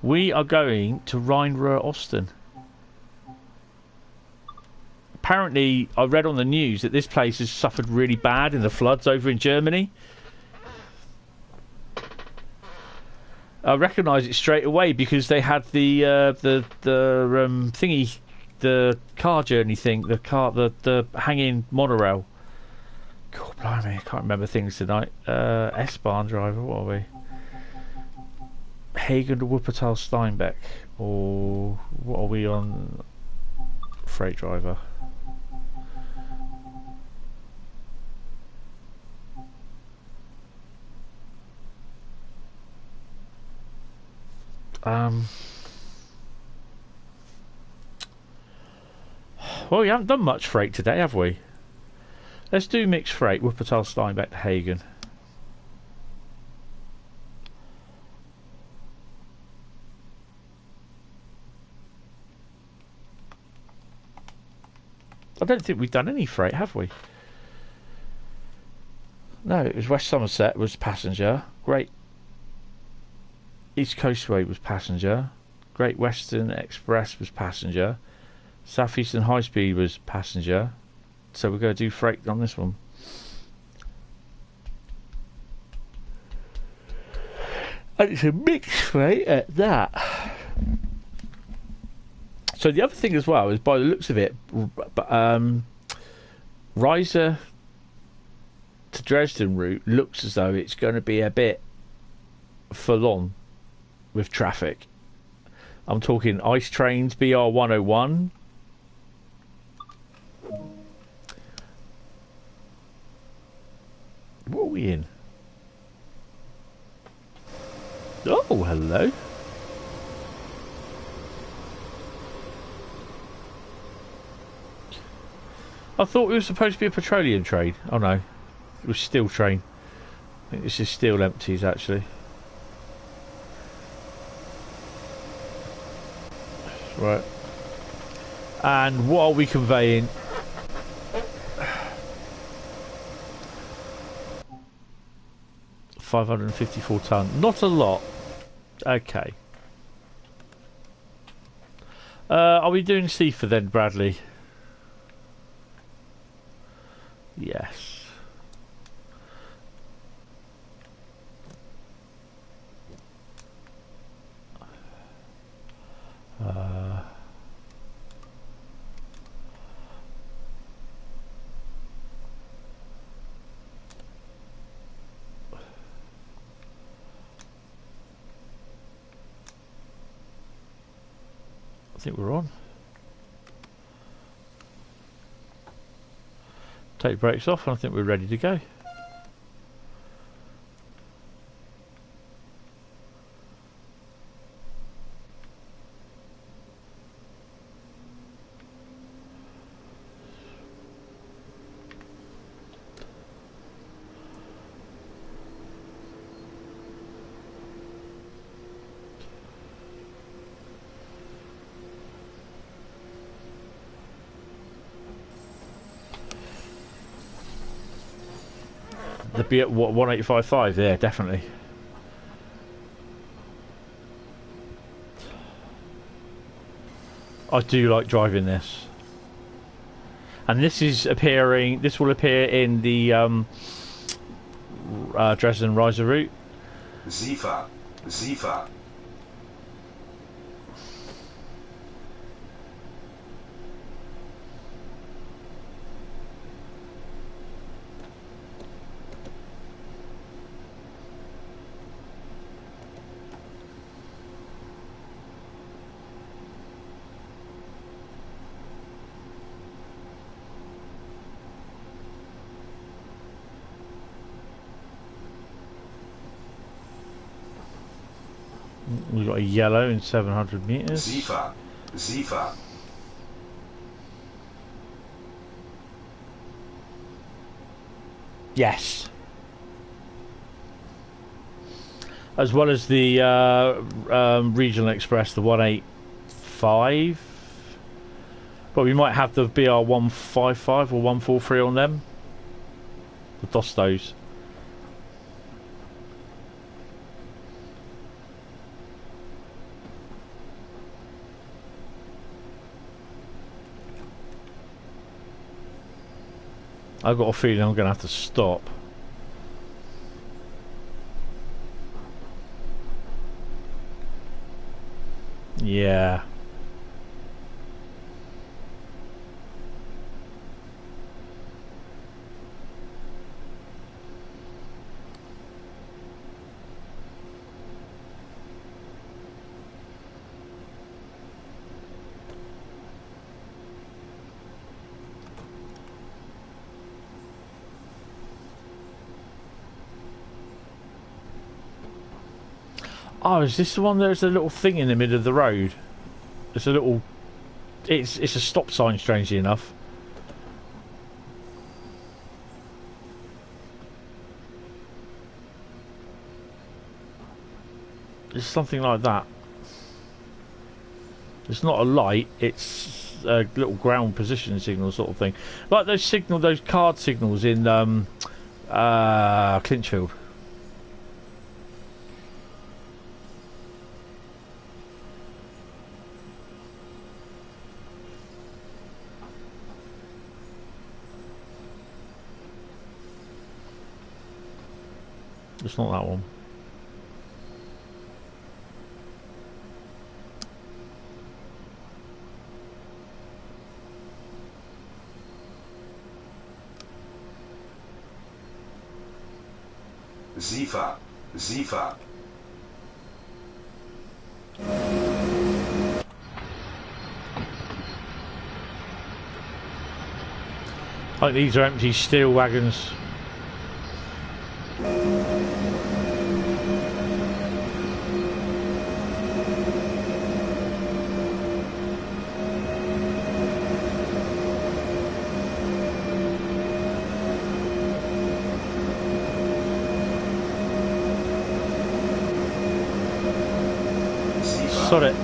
We are going to Rhein, Ruhr, Osten. Apparently, I read on the news that this place has suffered really bad in the floods over in Germany. I recognise it straight away because they had the thingy, the car journey thing, the hanging monorail. God blimey, I can't remember things tonight. S-Bahn driver, what are we? Hagen to Wuppertal Steinbeck, or what are we on? Freight driver. Well, we haven't done much freight today, have we? Let's do mixed freight. Wuppertal Steinbeck to Hagen. I don't think we've done any freight, have we? No, it was West Somerset was passenger. Great East Coastway was passenger. Great Western Express was passenger. South Eastern Highspeed was passenger. So we're going to do freight on this one. And it's a mixed freight at that. So the other thing as well is, by the looks of it, Riser to Dresden route looks as though it's going to be a bit full on with traffic. I'm talking ice trains, BR 101. What are we in? Oh, hello. I thought it was supposed to be a petroleum train. Oh no, it was steel train. I think this is steel empties actually. Right. And what are we conveying? $554 ton. Not a lot. Okay. Are we doing Seafer then, Bradley? Yes. I think we're on. Take brakes off and I think we're ready to go. The be at what 185.5? Yeah, definitely. I do like driving this, and this is appearing. This will appear in the Dresden Riser route. Zifa, Zifa. We've got a yellow in 700 meters. Zifa, Zifa. Yes. As well as the Regional Express, the 185. But we might have the BR 155 or 143 on them. The Dostos. I've got a feeling I'm going to have to stop. Yeah. Oh, is this the one there's a little thing in the middle of the road? It's a little... It's a stop sign, strangely enough. It's something like that. It's not a light, it's a little ground position signal sort of thing. Like those card signals in Clinchfield. It's not that one. Zifa, Zifa. I think these are empty steel wagons. Got it.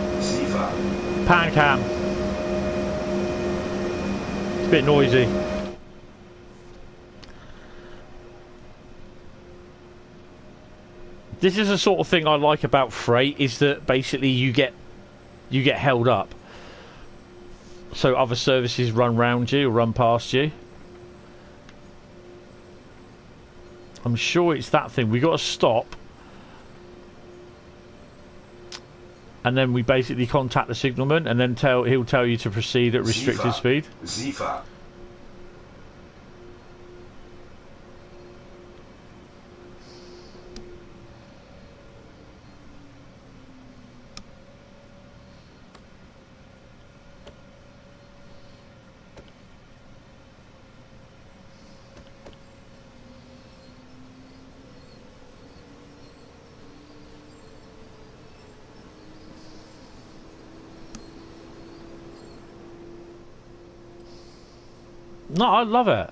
Pan cam. It's a bit noisy. This is the sort of thing I like about freight, is that basically you get held up. So other services run round you or run past you. I'm sure it's that thing. We got to stop. And then we basically contact the signalman, and then he'll tell you to proceed at restricted speed. Zifa. No, I love it.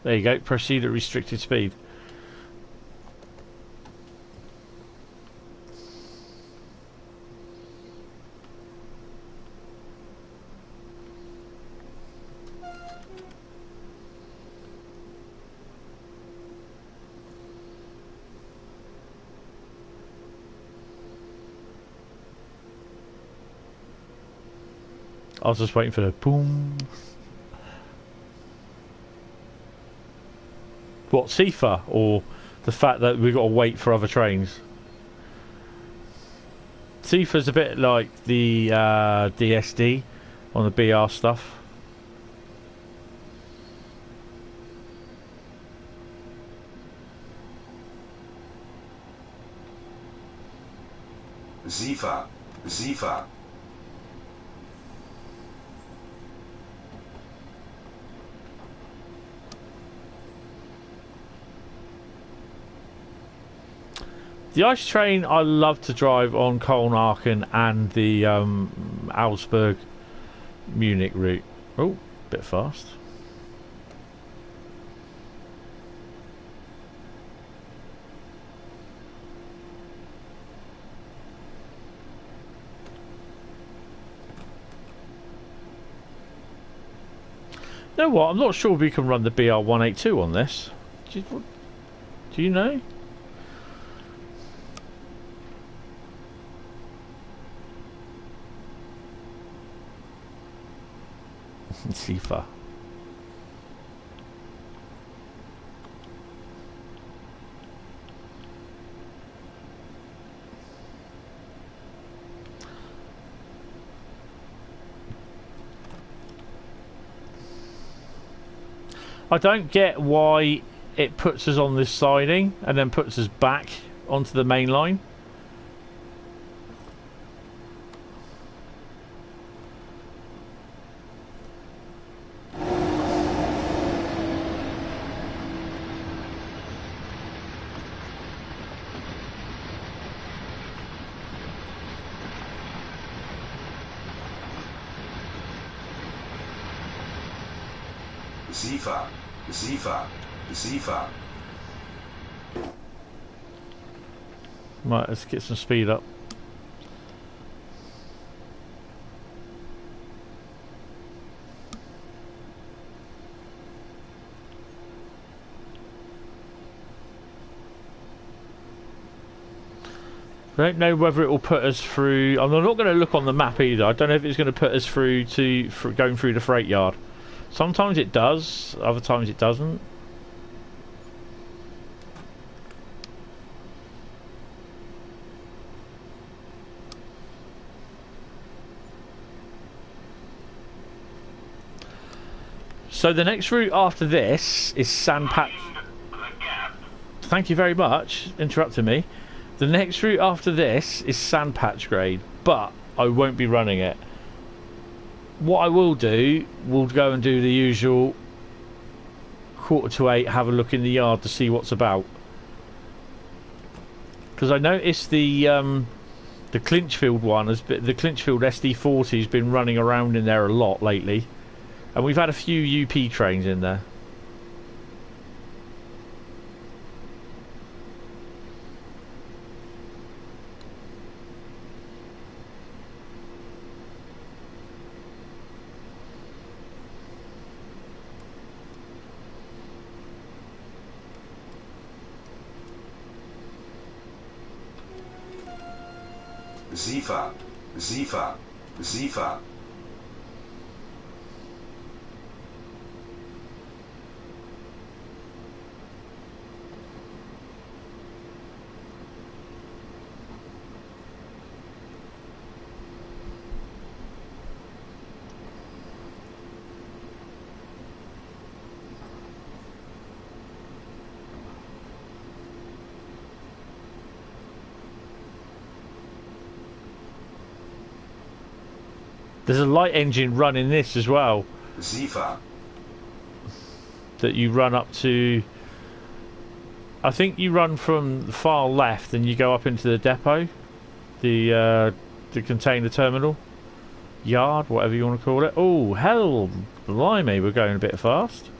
There you go. Proceed at restricted speed. I was just waiting for the boom. What, SIFA, or the fact that we've got to wait for other trains? SIFA's a bit like the DSD on the BR stuff. SIFA, SIFA. The ice train I love to drive on Colnarken and the Augsburg Munich route. Oh, bit fast. You know what? I'm not sure we can run the BR182 on this. Do you know? SIFA. I don't get why it puts us on this siding and then puts us back onto the main line. SIFA, SIFA, SIFA. Right, let's get some speed up. I don't know whether it will put us through. I'm not going to look on the map either. I don't know if it's going to put us through to going through the freight yard. Sometimes it does, other times it doesn't. So the next route after this is Sandpatch. Thank you very much, interrupting me. The next route after this is Sandpatch Grade, but I won't be running it. What I will do, we'll go and do the usual 7:45, have a look in the yard to see what's about. Because I noticed the Clinchfield one, the Clinchfield SD40 has been running around in there a lot lately. And we've had a few UP trains in there. SIFA, SIFA, SIFA. There's a light engine running this as well. SIFA. That you run up to. I think you run from the far left and you go up into the depot, the container terminal, yard, whatever you want to call it. Oh hell, blimey, we're going a bit fast.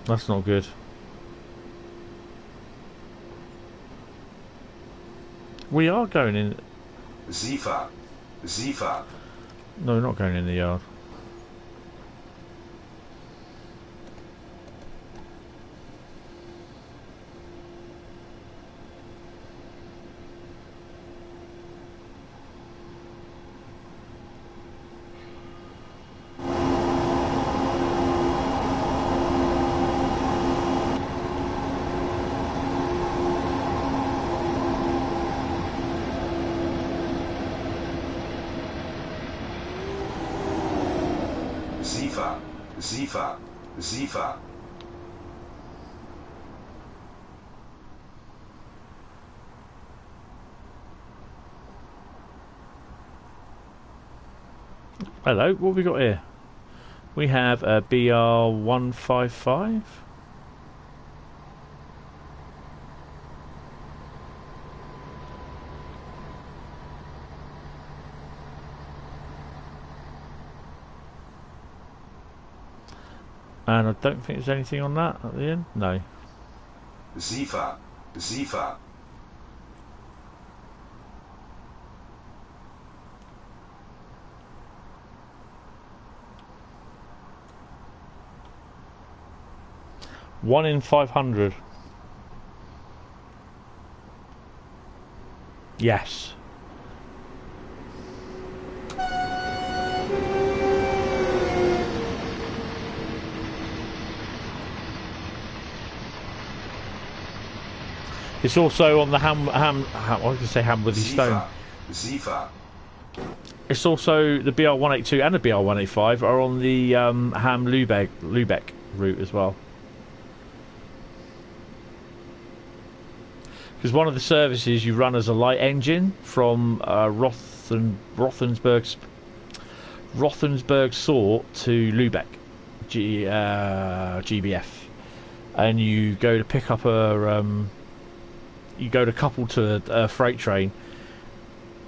That's not good. We are going in. SIFA, SIFA. No, we're not going in the yard. Zifa, Zifa. Hello, what have we got here? We have a BR155. And I don't think there's anything on that at the end. No. Zifa, Zifa. One in 500. Yes. It's also on the I was going to say Hamworthy Stone. Zifa. It's also the BR182 and the BR185 are on the Ham Lubeck route as well. Because one of the services you run as a light engine from Rothenburg Sort to Lubeck, GBF, and you go to pick up you go to couple to a freight train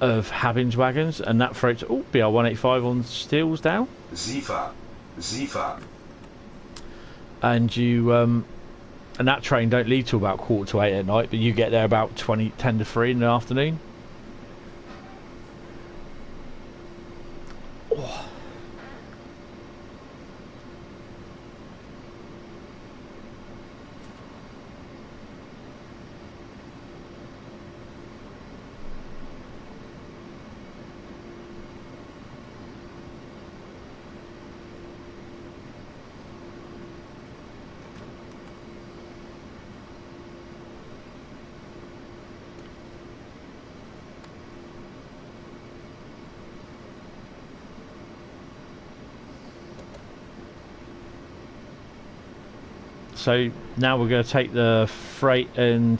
of Habbins wagons, and that freight BR185 on steels down. Zifa, Zifa. And you and that train don't leave till about 7:45 at night, but you get there about 10 to 3 in the afternoon. Oh. So now we're going to take the freight and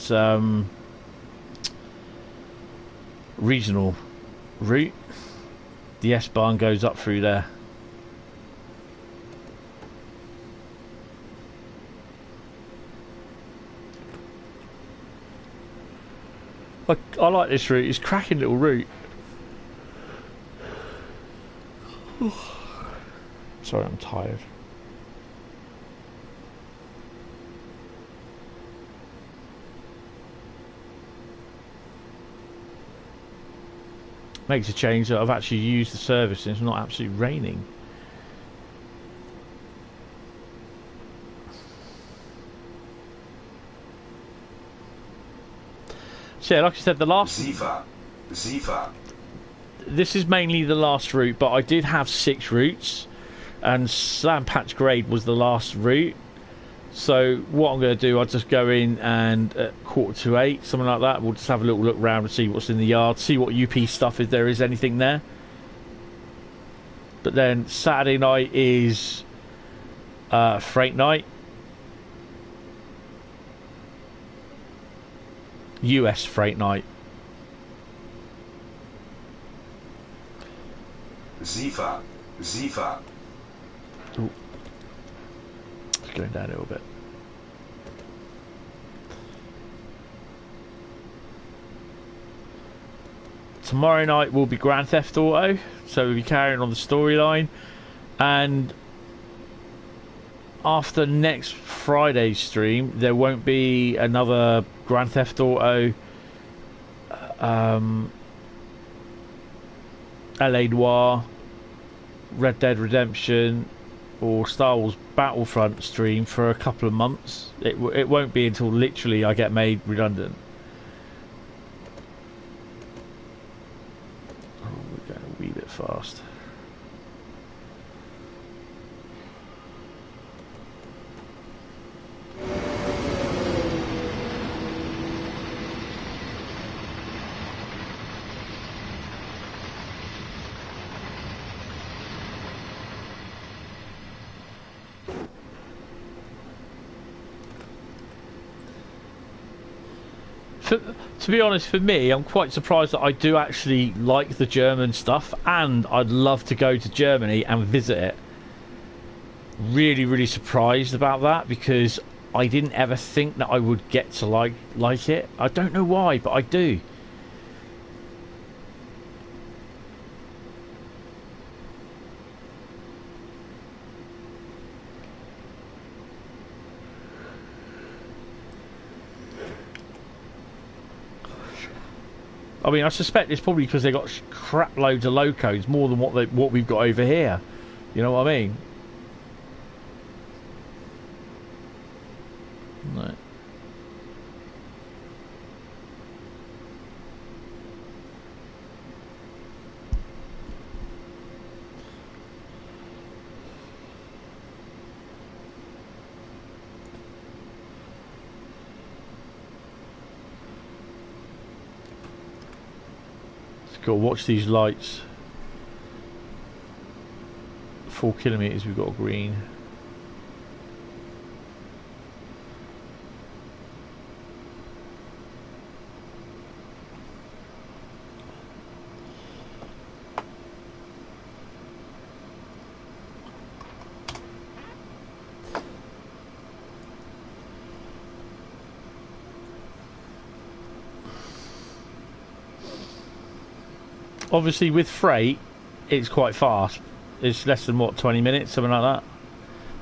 regional route. The S-Bahn goes up through there. I like this route. It's a cracking little route. Sorry, I'm tired. Makes a change that I've actually used the service and it's not absolutely raining. So yeah, like I said, the last... Zifa. This is mainly the last route, but I did have 6 routes, and Sandpatch Grade was the last route. So what I'm going to do, I'll just go in and at 7:45, something like that, we'll just have a little look around and see what's in the yard, see what UP stuff, if there is anything there. But then Saturday night is freight night. US freight night. Zifa. Ooh. It's going down a little bit. Tomorrow night will be Grand Theft Auto, so we'll be carrying on the storyline, and after next Friday's stream there won't be another Grand Theft Auto LA Noire, Red Dead Redemption or Star Wars Battlefront stream for a couple of months. It won't be until literally I get made redundant. Oh, we're going a wee bit fast. To be honest, for me, I'm quite surprised that I do actually like the German stuff, and I'd love to go to Germany and visit it. Really, really surprised about that, because I didn't ever think that I would get to like it. I don't know why, but I do. I mean, I suspect it's probably because they got crap loads of locos, more than what we've got over here. You know what I mean? No. Got to watch these lights. 4 kilometres we've got green. Obviously with freight it's quite fast. It's less than what, 20 minutes, something like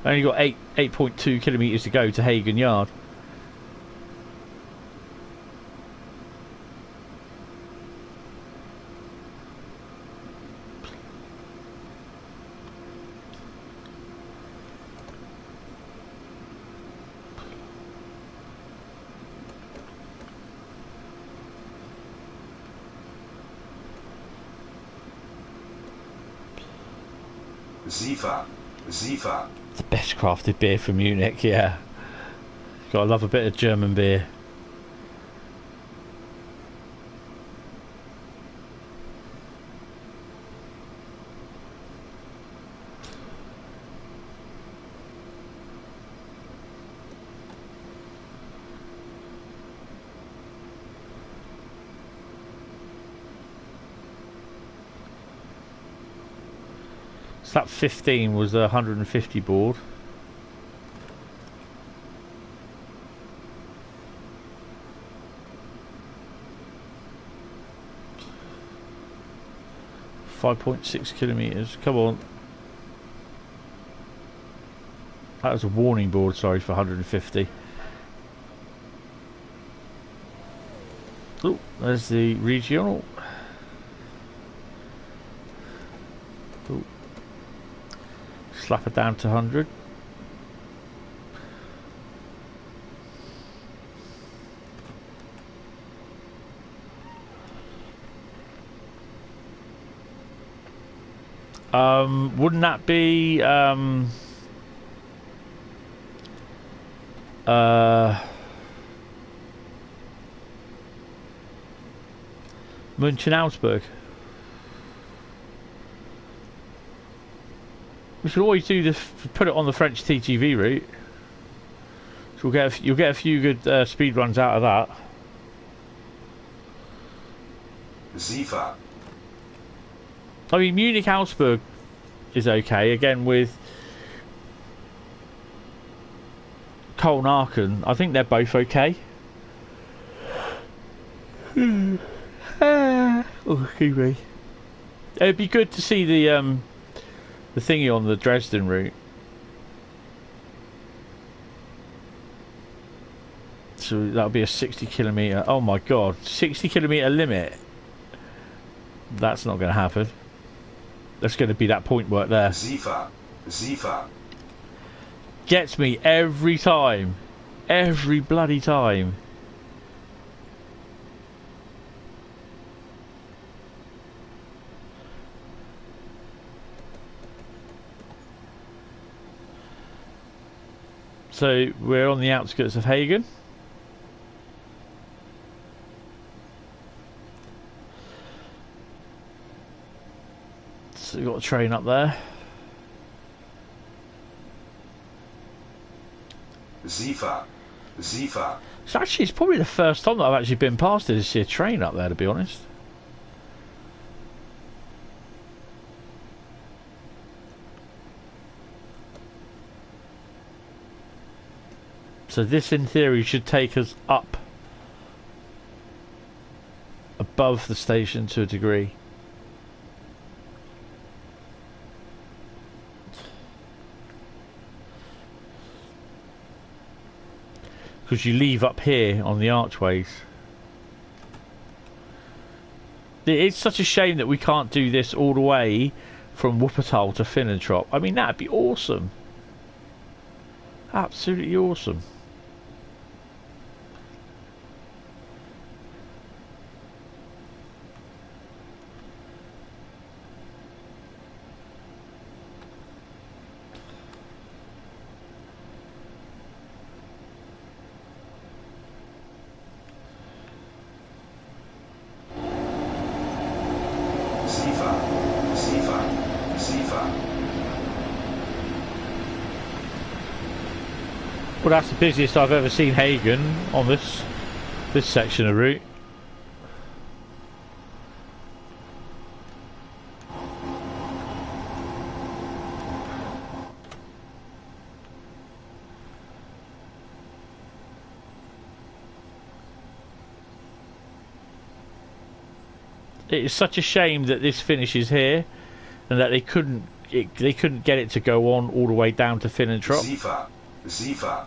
that. Only got 8.2 kilometres to go to Hagen Yard. Zifa. The best crafted beer from Munich, yeah. Gotta love a bit of German beer. That 15 was the 150 board. .6 kilometres. Come on. That was a warning board, sorry, for 150. Oh, there's the regional. Oh. Slap it down to 100. Wouldn't that be München-Augsburg? We should always do this. Put it on the French TGV route. So you'll get a few good speed runs out of that. Zifa. I mean, Munich-Augsburg is okay. Again, with Cologne-Aachen, I think they're both okay. Oh, excuse me. It'd be good to see the thingy on the Dresden route. So that'll be a 60 kilometre. Oh my god, 60 kilometre limit. That's not going to happen. That's going to be that point work there. Zifa. Gets me every time. Every bloody time. So we're on the outskirts of Hagen. So we've got a train up there. Zifa. Zifa. So actually, it's probably the first time that I've actually been past this here train up there, to be honest. So this, in theory, should take us up above the station to a degree. Because you leave up here on the archways. It's such a shame that we can't do this all the way from Wuppertal to Finnentrop. I mean, that'd be awesome. Absolutely awesome. Well, that's the busiest I've ever seen Hagen on this section of route. It is such a shame that this finishes here, and that they couldn't get it to go on all the way down to Finnentrop. Zifa.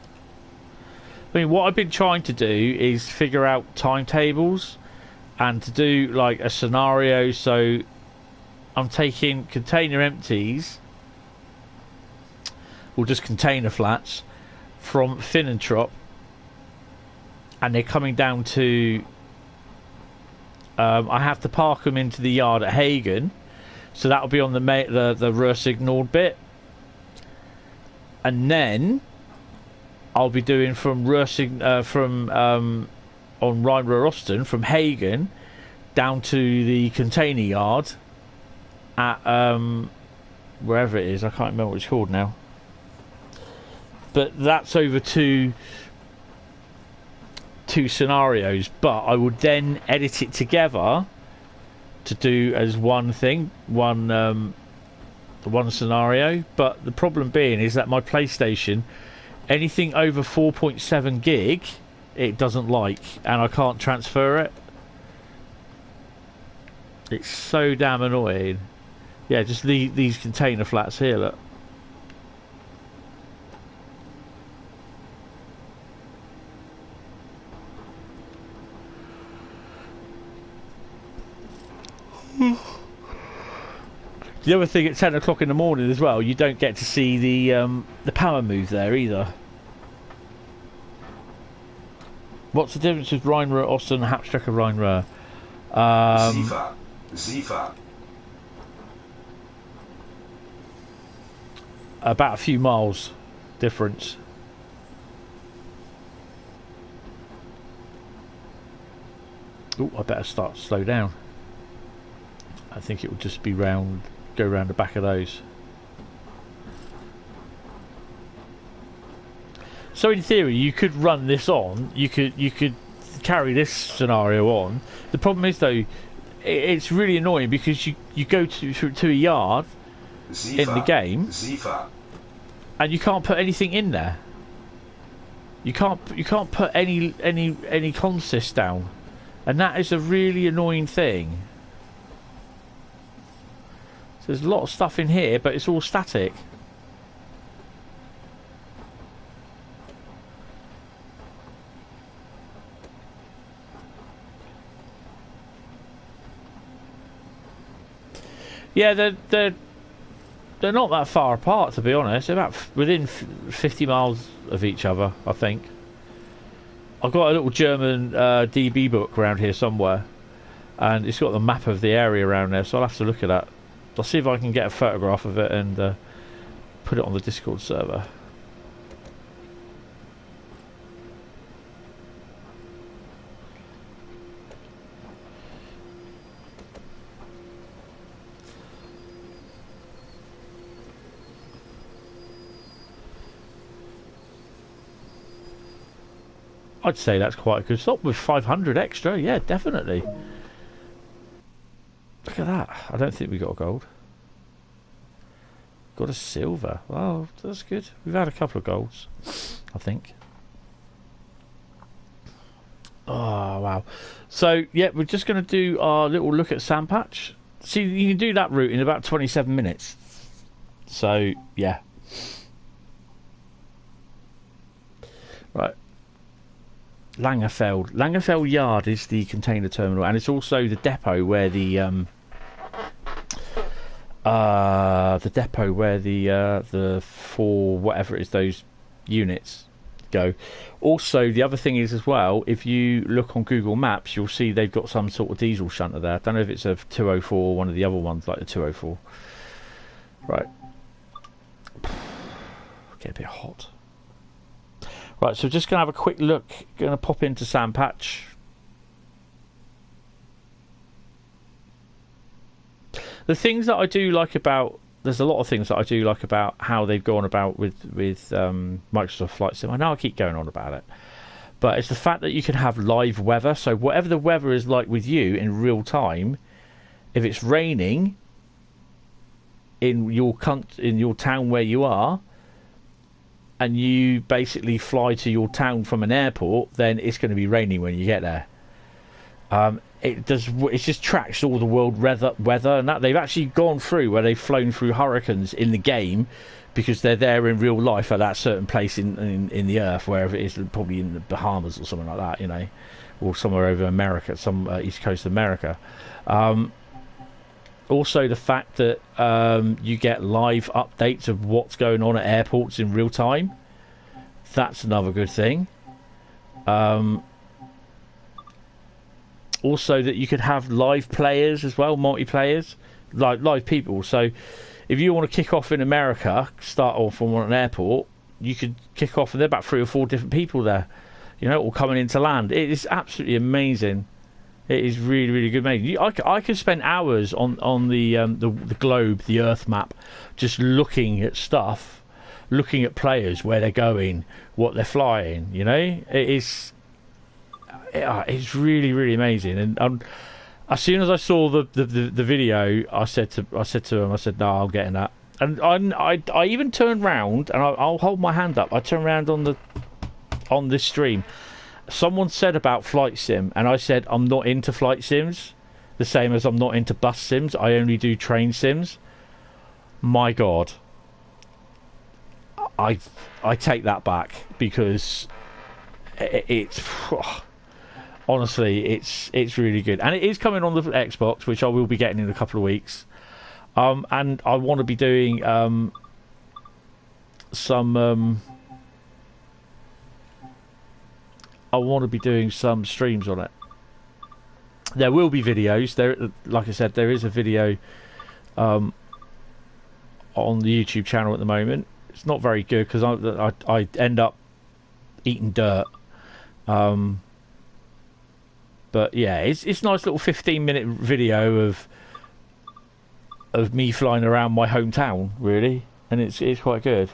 I mean, what I've been trying to do is figure out timetables and to do like a scenario. So I'm taking container empties, or just container flats, from Finnentrop, and they're coming down to I have to park them into the yard at Hagen, so that'll be on the Ruhr signalled bit, and then I'll be doing from on Rhein Ruhr Osten from Hagen down to the container yard at wherever it is. I can't remember what it's called now, but that's over two scenarios. But I would then edit it together to do as one thing, one scenario. But the problem being is that my PlayStation, anything over 4.7 gig, it doesn't like, and I can't transfer it. It's so damn annoying. Yeah, just these container flats here, look. The other thing, at 10 o'clock in the morning as well, you don't get to see the power move there either. What's the difference with Rhein Ruhr Osten and Hauptstrecke Rhein Ruhr? Zifa. About a few miles difference. Oh, I better slow down. I think it will just be go round the back of those. So in theory, you could run this on. You could carry this scenario on. The problem is though, it's really annoying because you go to a yard Zifa. in the game, Zifa. and you can't put anything in there. You can't put any consist down, and that is a really annoying thing. So there's a lot of stuff in here, but it's all static. Yeah, they're not that far apart, to be honest. They're about within 50 miles of each other, I think. I've got a little German DB book around here somewhere, and it's got the map of the area around there, so I'll have to look at that. I'll see if I can get a photograph of it and put it on the Discord server. I'd say that's quite a good stop with 500 extra. Yeah, definitely. Look at that. I don't think we got a gold. Got a silver. Well, that's good. We've had a couple of golds, I think. Oh, wow. So, yeah, we're just going to do our little look at Sandpatch. See, you can do that route in about 27 minutes. So, yeah. Right. Langerfeld. Langerfeld Yard is the container terminal, and it's also the depot where the four, whatever it is, those units go. Also, the other thing is as well, if you look on Google Maps, you'll see they've got some sort of diesel shunter there. I don't know if it's a 204 or one of the other ones like the 204. Right. Get a bit hot. Right, so just going to have a quick look. Going to pop into Sandpatch. The things that I do like about... There's a lot of things that I do like about how they've gone about with Microsoft Flight Sim. I know I keep going on about it. But it's the fact that you can have live weather. So whatever the weather is like with you in real time, if it's raining in your town where you are, and you basically fly to your town from an airport, then it's going to be raining when you get there. It just tracks all the world weather, and that they've actually gone through where they've flown through hurricanes in the game because they're there in real life at that certain place in the earth, wherever it is, probably in the Bahamas or something like that, you know, or somewhere over America, some east coast of America. Also, the fact that you get live updates of what's going on at airports in real time. That's another good thing. Also, that you could have live players as well, multiplayers, like live people. So, if you want to kick off in America, start off from an airport, you could kick off, and there are about 3 or 4 different people there, you know, all coming into land. It is absolutely amazing. It is really, really good made. I could spend hours on the globe, the Earth map, just looking at stuff, looking at players, where they're going, what they're flying. You know, it's really, really amazing. And as soon as I saw the video, I said to him, I said, no, I'm getting that. And I even turned round, and I'll hold my hand up. I turned round on this stream. Someone said about flight sim, and I said I'm not into flight sims, the same as I'm not into bus sims. I only do train sims. My God, I take that back, because it's honestly it's really good, and it is coming on the Xbox, which I will be getting in a couple of weeks. And I want to be doing some streams on it. There will be videos. There, like I said, there is a video on the YouTube channel at the moment. It's not very good because I end up eating dirt. But yeah, it's a nice little 15-minute video of me flying around my hometown, really, and it's quite good.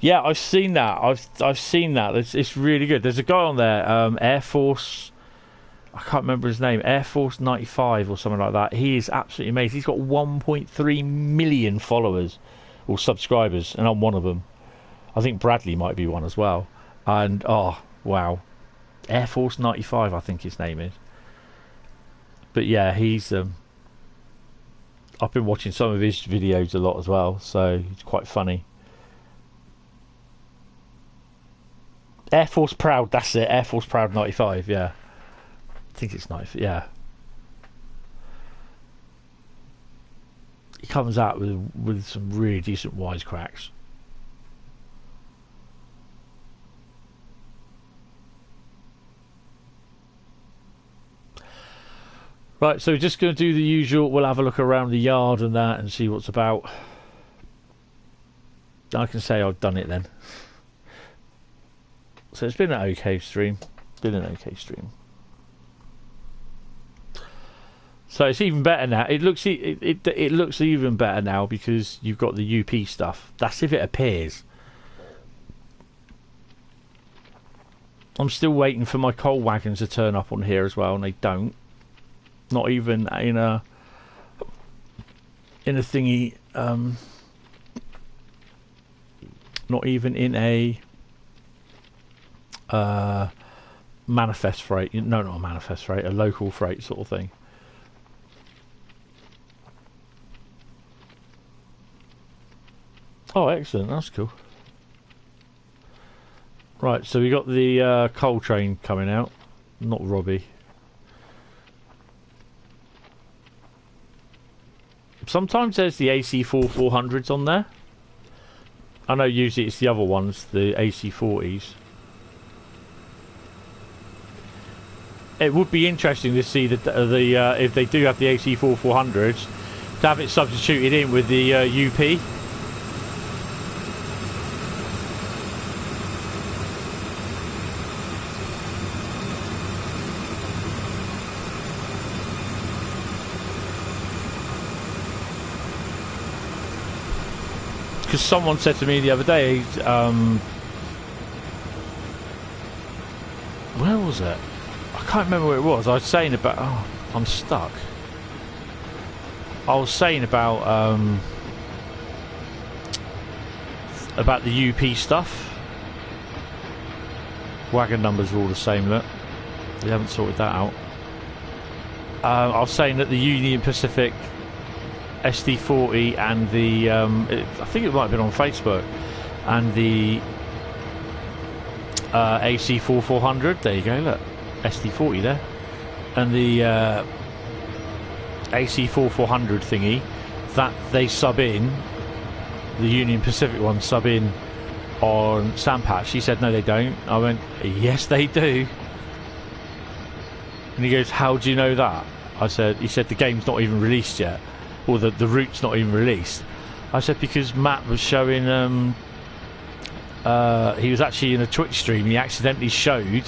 Yeah, I've seen that. I've seen that. It's really good. There's a guy on there, Air Force. I can't remember his name. Air Force 95 or something like that. He is absolutely amazing. He's got 1.3 million followers or subscribers, and I'm one of them. I think Bradley might be one as well. And oh wow, Air Force 95, I think his name is. But yeah, he's. I've been watching some of his videos a lot as well, so he's quite funny. Air Force Proud, that's it. Air Force Proud 95, yeah. I think it's 95, yeah. He comes out with some really decent wisecracks. Right, so we're just going to do the usual. We'll have a look around the yard and that and see what's about. I can say I've done it then. So it's been an okay stream. So it's even better now. It looks even better now because you've got the UP stuff. That's if it appears. I'm still waiting for my coal wagons to turn up on here as well, and they don't. Not even in a thingy. Not even in a manifest freight. No, not a manifest freight. A local freight sort of thing. Oh, excellent. That's cool. Right, so we got the coal train coming out. Not Robbie. Sometimes there's the AC4400s on there. I know usually it's the other ones, the AC40s. It would be interesting to see that if they do have the AC4400s, to have it substituted in with the UP. Because someone said to me the other day, where was it? I can't remember where it was. I was saying about, oh, I'm stuck. I was saying about the UP stuff. Wagon numbers are all the same, look. We haven't sorted that out. I was saying that the Union Pacific SD40 and the I think it might have been on Facebook, and the AC4400, there you go, look, SD40 there, and the AC4400 thingy, that they sub in, the Union Pacific one sub in on Sandpatch. He said no they don't. I went yes they do, and he goes how do you know that? He said the game's not even released yet, or the route's not even released. I said because Matt was showing he was actually in a Twitch stream, he accidentally showed,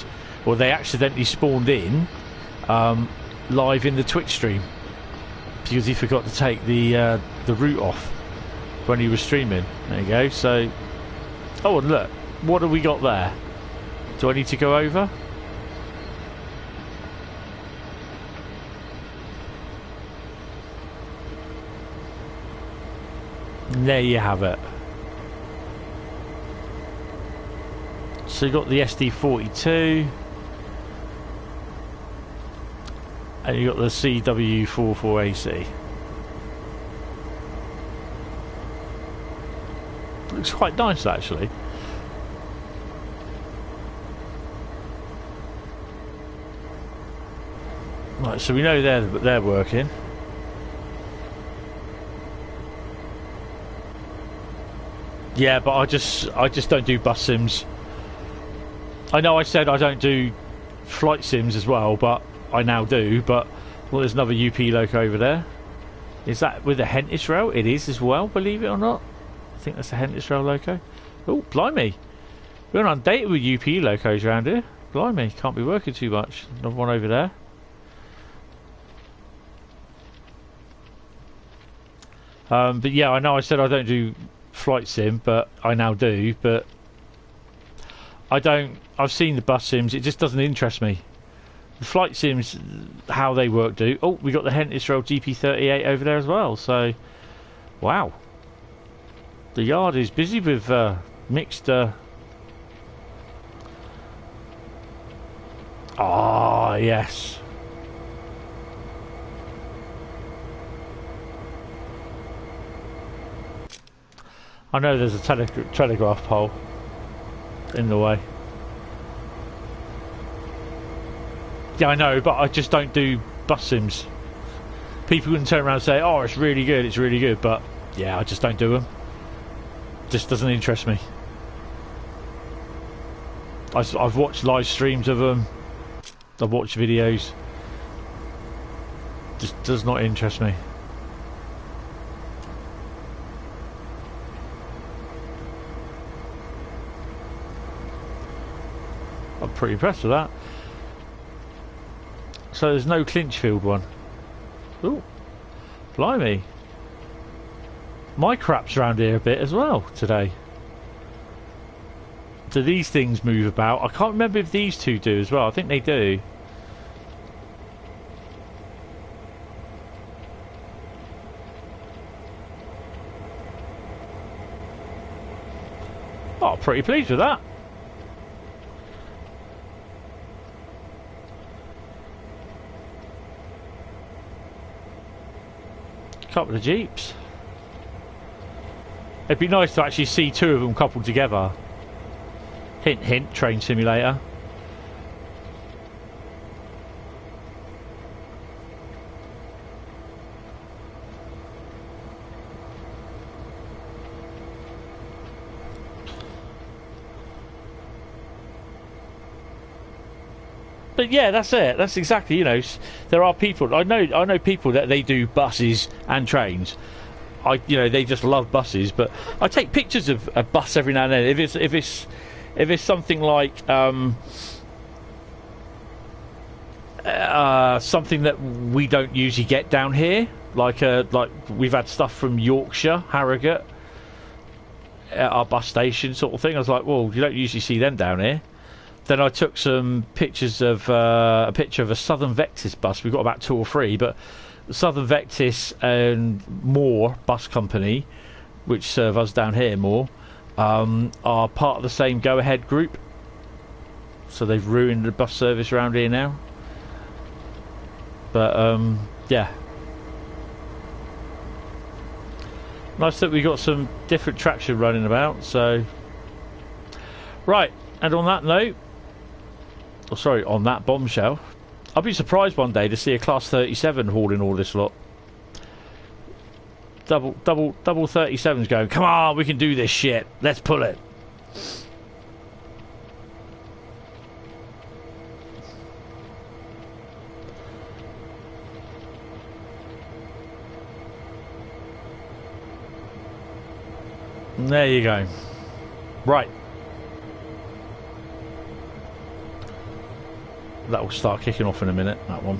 or they accidentally spawned in live in the Twitch stream because he forgot to take the route off when he was streaming. There you go. So, oh, and look, what have we got there? Do I need to go over? There you have it. So you got the SD42 and you got the CW44AC. Looks quite nice actually. Right, so we know they're working. Yeah, but I just don't do bus sims. I know I said I don't do flight sims as well, but I now do. But well, there's another UP loco over there. Is that with the Hentis rail? It is as well, believe it or not. I think that's a Hentis rail loco. Oh, blimey. We're undated with UP locos around here. Blimey, can't be working too much. Another one over there. But yeah, I know I said I don't do flight sim, but I now do. But I've seen the bus sims, it just doesn't interest me. The flight sims, how they work, do. Oh, we got the Hentis Rail GP38 over there as well, so wow, the yard is busy with mixed yes, I know there's a telegraph pole in the way. Yeah, I know, but I just don't do bus sims. People can turn around and say, oh, it's really good, but yeah, I just don't do them. Just doesn't interest me. I've watched live streams of them. I've watched videos. Just does not interest me. I'm pretty impressed with that. So there's no Clinchfield one. Ooh, blimey. My crap's around here a bit as well today. Do these things move about? I can't remember if these two do as well. I think they do. Oh, pretty pleased with that. Couple of Jeeps. It'd be nice to actually see two of them coupled together. Hint, hint, train simulator. But yeah, that's it. That's exactly, you know, there are people. I know people that they do buses and trains. You know, they just love buses. But I take pictures of a bus every now and then. If it's something like something that we don't usually get down here, like we've had stuff from Yorkshire, Harrogate, at our bus station, sort of thing. I was like, well, you don't usually see them down here. Then I took some pictures of a picture of a Southern Vectis bus. We've got about 2 or 3, but the Southern Vectis and Moore Bus Company, which serve us down here more, are part of the same Go Ahead group. So they've ruined the bus service around here now. But yeah, nice that we got some different traction running about. So right, and on that note. Oh, sorry, on that bombshell, I'll be surprised one day to see a Class 37 hauling all this lot. Double 37s going, come on, we can do this shit. Let's pull it. And there you go. Right. That will start kicking off in a minute, that one.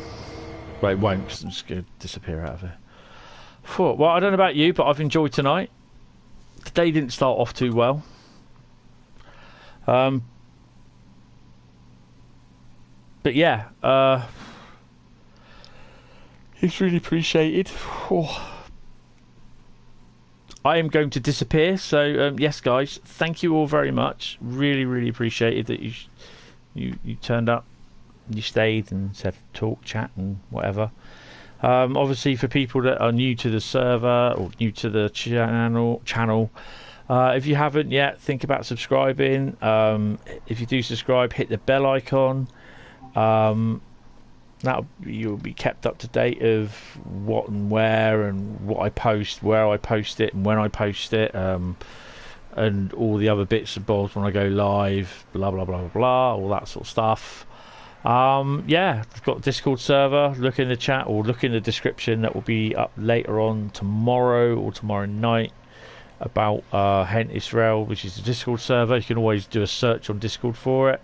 Well, it won't, because I'm just going to disappear out of here. Well, I don't know about you, but I've enjoyed tonight. Today didn't start off too well. But yeah, it's really appreciated. Oh. I am going to disappear, so yes, guys, thank you all very much. Really, really appreciated that you turned up. You stayed and said talk, chat and whatever. Obviously for people that are new to the server or new to the channel, if you haven't yet, think about subscribing. If you do subscribe, hit the bell icon. You'll be kept up to date of what and where and what I post, where I post it and when I post it, and all the other bits and bobs when I go live, blah blah blah blah blah, all that sort of stuff. Yeah, I've got a Discord server. Look in the chat or look in the description. That will be up later on tomorrow or tomorrow night about Hentis Rail, which is the Discord server. You can always do a search on Discord for it.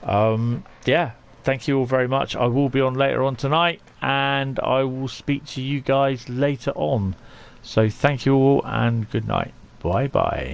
Yeah, thank you all very much. I will be on later on tonight, and I will speak to you guys later on. So thank you all, and good night. Bye bye.